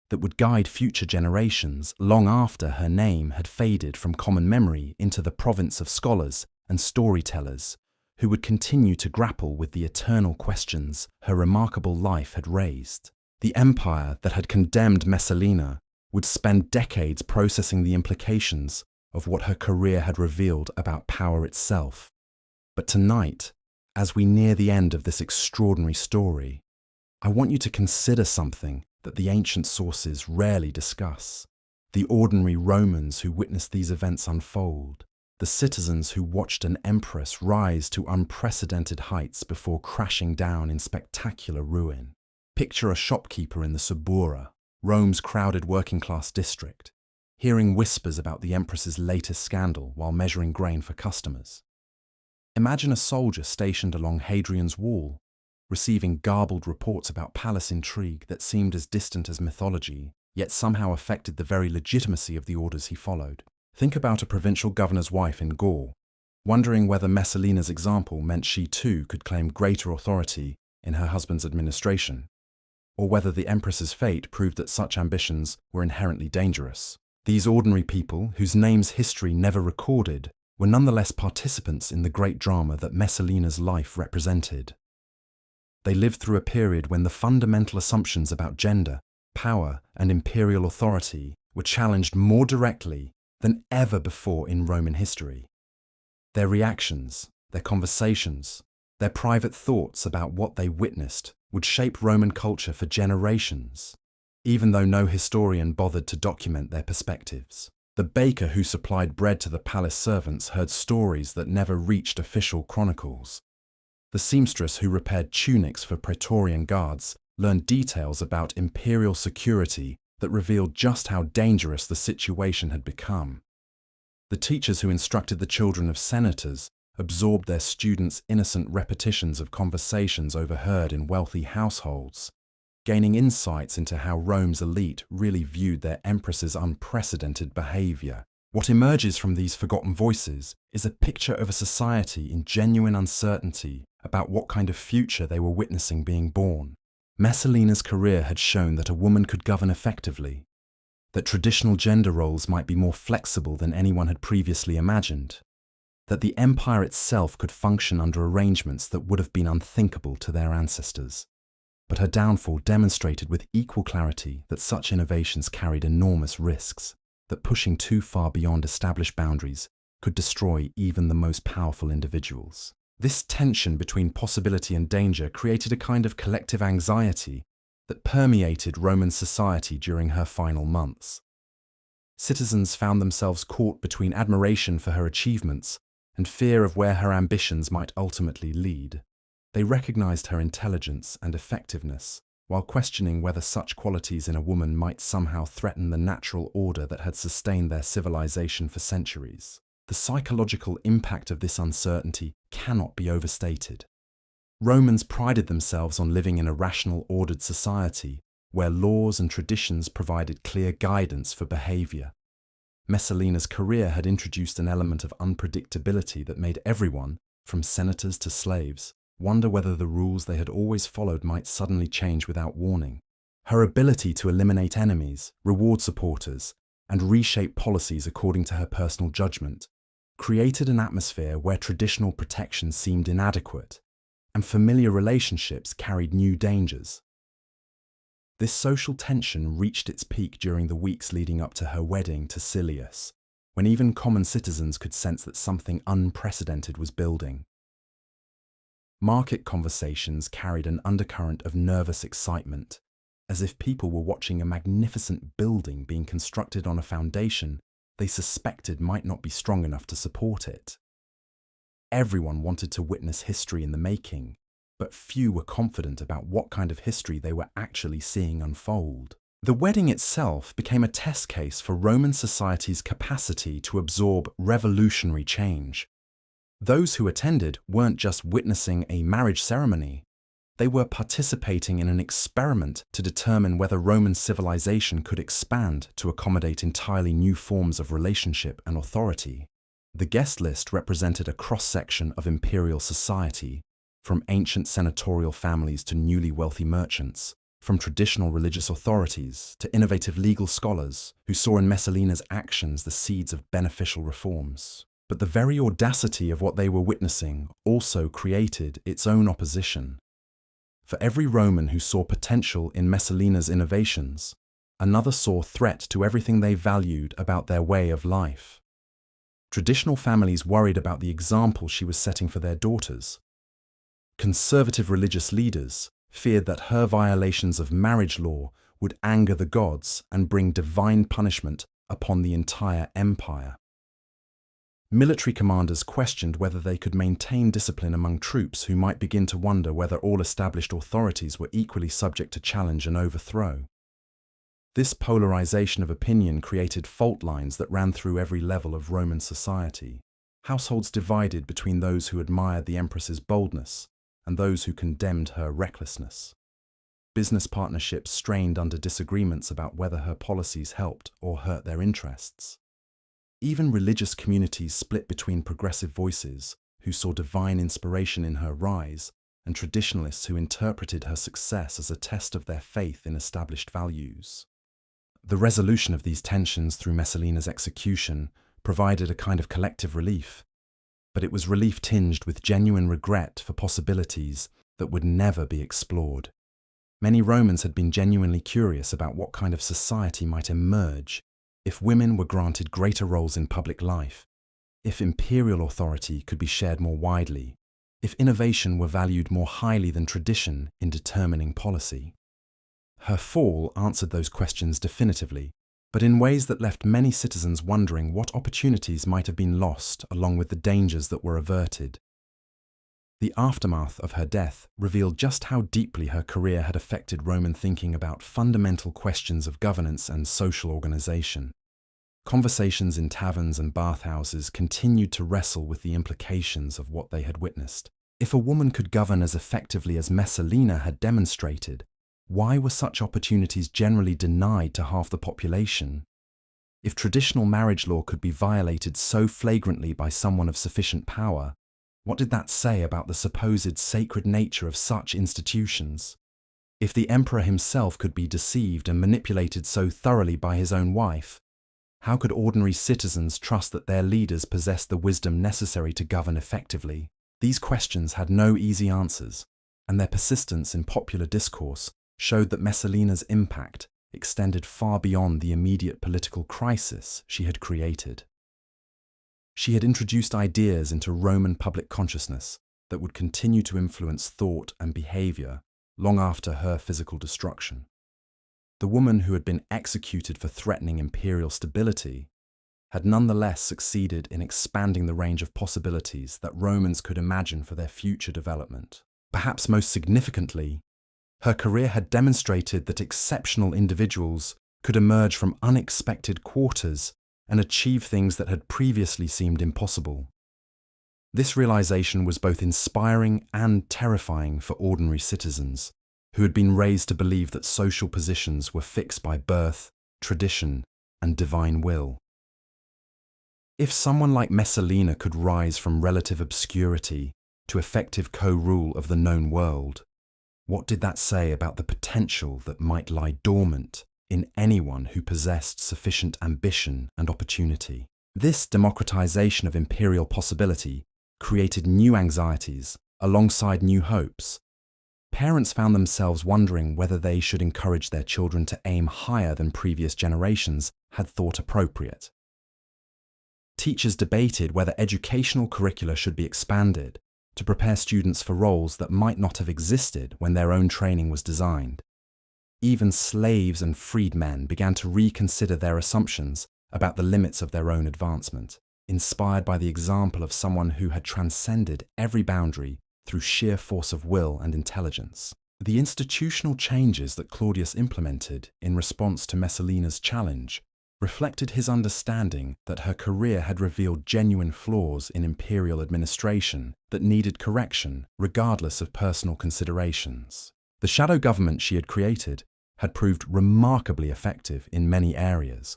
that would guide future generations long after her name had faded from common memory into the province of scholars and storytellers who would continue to grapple with the eternal questions her remarkable life had raised. The empire that had condemned Messalina would spend decades processing the implications of what her career had revealed about power itself. But tonight, as we near the end of this extraordinary story, I want you to consider something that the ancient sources rarely discuss. The ordinary Romans who witnessed these events unfold, the citizens who watched an empress rise to unprecedented heights before crashing down in spectacular ruin. Picture a shopkeeper in the Suburra, Rome's crowded working-class district, hearing whispers about the empress's latest scandal while measuring grain for customers. Imagine a soldier stationed along Hadrian's Wall, receiving garbled reports about palace intrigue that seemed as distant as mythology, yet somehow affected the very legitimacy of the orders he followed. Think about a provincial governor's wife in Gaul, wondering whether Messalina's example meant she too could claim greater authority in her husband's administration, or whether the empress's fate proved that such ambitions were inherently dangerous. These ordinary people, whose names history never recorded, were nonetheless participants in the great drama that Messalina's life represented. They lived through a period when the fundamental assumptions about gender, power, and imperial authority were challenged more directly than ever before in Roman history. Their reactions, their conversations, their private thoughts about what they witnessed would shape Roman culture for generations, even though no historian bothered to document their perspectives. The baker who supplied bread to the palace servants heard stories that never reached official chronicles. The seamstress who repaired tunics for Praetorian guards learned details about imperial security that revealed just how dangerous the situation had become. The teachers who instructed the children of senators absorbed their students' innocent repetitions of conversations overheard in wealthy households, gaining insights into how Rome's elite really viewed their empress's unprecedented behavior. What emerges from these forgotten voices is a picture of a society in genuine uncertainty about what kind of future they were witnessing being born. Messalina's career had shown that a woman could govern effectively, that traditional gender roles might be more flexible than anyone had previously imagined, that the empire itself could function under arrangements that would have been unthinkable to their ancestors. But her downfall demonstrated with equal clarity that such innovations carried enormous risks, that pushing too far beyond established boundaries could destroy even the most powerful individuals. This tension between possibility and danger created a kind of collective anxiety that permeated Roman society during her final months. Citizens found themselves caught between admiration for her achievements and fear of where her ambitions might ultimately lead. They recognized her intelligence and effectiveness, while questioning whether such qualities in a woman might somehow threaten the natural order that had sustained their civilization for centuries. The psychological impact of this uncertainty cannot be overstated. Romans prided themselves on living in a rational, ordered society where laws and traditions provided clear guidance for behavior. Messalina's career had introduced an element of unpredictability that made everyone, from senators to slaves, wonder whether the rules they had always followed might suddenly change without warning. Her ability to eliminate enemies, reward supporters, and reshape policies according to her personal judgment created an atmosphere where traditional protection seemed inadequate, and familiar relationships carried new dangers. This social tension reached its peak during the weeks leading up to her wedding to Silius, when even common citizens could sense that something unprecedented was building. Market conversations carried an undercurrent of nervous excitement, as if people were watching a magnificent building being constructed on a foundation they suspected might not be strong enough to support it. Everyone wanted to witness history in the making, but few were confident about what kind of history they were actually seeing unfold. The wedding itself became a test case for Roman society's capacity to absorb revolutionary change. Those who attended weren't just witnessing a marriage ceremony. They were participating in an experiment to determine whether Roman civilization could expand to accommodate entirely new forms of relationship and authority. The guest list represented a cross-section of imperial society, from ancient senatorial families to newly wealthy merchants, from traditional religious authorities to innovative legal scholars who saw in Messalina's actions the seeds of beneficial reforms. But the very audacity of what they were witnessing also created its own opposition. For every Roman who saw potential in Messalina's innovations, another saw threat to everything they valued about their way of life. Traditional families worried about the example she was setting for their daughters. Conservative religious leaders feared that her violations of marriage law would anger the gods and bring divine punishment upon the entire empire. Military commanders questioned whether they could maintain discipline among troops who might begin to wonder whether all established authorities were equally subject to challenge and overthrow. This polarization of opinion created fault lines that ran through every level of Roman society. Households divided between those who admired the Empress's boldness and those who condemned her recklessness. Business partnerships strained under disagreements about whether her policies helped or hurt their interests. Even religious communities split between progressive voices who saw divine inspiration in her rise and traditionalists who interpreted her success as a test of their faith in established values. The resolution of these tensions through Messalina's execution provided a kind of collective relief, but it was relief tinged with genuine regret for possibilities that would never be explored. Many Romans had been genuinely curious about what kind of society might emerge if women were granted greater roles in public life, if imperial authority could be shared more widely, if innovation were valued more highly than tradition in determining policy. Her fall answered those questions definitively, but in ways that left many citizens wondering what opportunities might have been lost along with the dangers that were averted. The aftermath of her death revealed just how deeply her career had affected Roman thinking about fundamental questions of governance and social organization. Conversations in taverns and bathhouses continued to wrestle with the implications of what they had witnessed. If a woman could govern as effectively as Messalina had demonstrated, why were such opportunities generally denied to half the population? If traditional marriage law could be violated so flagrantly by someone of sufficient power, what did that say about the supposed sacred nature of such institutions? If the emperor himself could be deceived and manipulated so thoroughly by his own wife, how could ordinary citizens trust that their leaders possessed the wisdom necessary to govern effectively? These questions had no easy answers, and their persistence in popular discourse showed that Messalina's impact extended far beyond the immediate political crisis she had created. She had introduced ideas into Roman public consciousness that would continue to influence thought and behavior long after her physical destruction. The woman who had been executed for threatening imperial stability had nonetheless succeeded in expanding the range of possibilities that Romans could imagine for their future development. Perhaps most significantly, her career had demonstrated that exceptional individuals could emerge from unexpected quarters and achieve things that had previously seemed impossible. This realization was both inspiring and terrifying for ordinary citizens, who had been raised to believe that social positions were fixed by birth, tradition, and divine will. If someone like Messalina could rise from relative obscurity to effective co-rule of the known world, what did that say about the potential that might lie dormant in anyone who possessed sufficient ambition and opportunity? This democratization of imperial possibility created new anxieties alongside new hopes. Parents found themselves wondering whether they should encourage their children to aim higher than previous generations had thought appropriate. Teachers debated whether educational curricula should be expanded to prepare students for roles that might not have existed when their own training was designed. Even slaves and freedmen began to reconsider their assumptions about the limits of their own advancement, inspired by the example of someone who had transcended every boundary through sheer force of will and intelligence. The institutional changes that Claudius implemented in response to Messalina's challenge reflected his understanding that her career had revealed genuine flaws in imperial administration that needed correction regardless of personal considerations. The shadow government she had created had proved remarkably effective in many areas,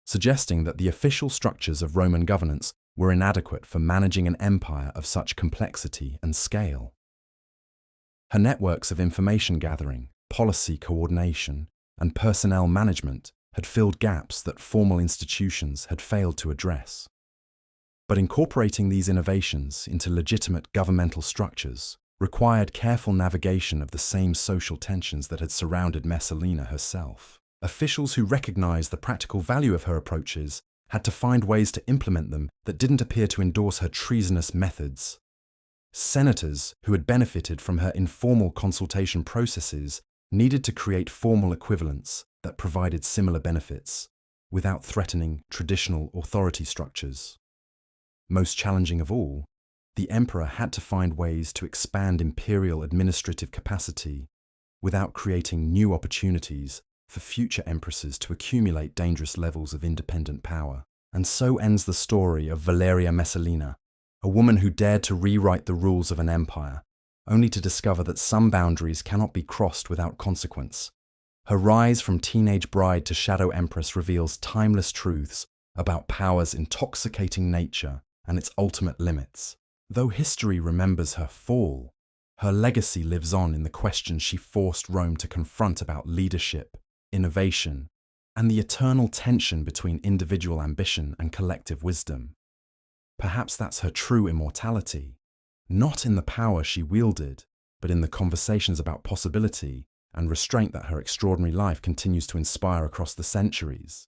suggesting that the official structures of Roman governance were inadequate for managing an empire of such complexity and scale. Her networks of information gathering, policy coordination, and personnel management had filled gaps that formal institutions had failed to address. But incorporating these innovations into legitimate governmental structures required careful navigation of the same social tensions that had surrounded Messalina herself. Officials who recognized the practical value of her approaches had to find ways to implement them that didn't appear to endorse her treasonous methods. Senators who had benefited from her informal consultation processes needed to create formal equivalents that provided similar benefits, without threatening traditional authority structures. Most challenging of all, the emperor had to find ways to expand imperial administrative capacity without creating new opportunities for future empresses to accumulate dangerous levels of independent power. And so ends the story of Valeria Messalina, a woman who dared to rewrite the rules of an empire, only to discover that some boundaries cannot be crossed without consequence. Her rise from teenage bride to shadow empress reveals timeless truths about power's intoxicating nature and its ultimate limits. Though history remembers her fall, her legacy lives on in the questions she forced Rome to confront about leadership, innovation, and the eternal tension between individual ambition and collective wisdom. Perhaps that's her true immortality, not in the power she wielded, but in the conversations about possibility and restraint that her extraordinary life continues to inspire across the centuries.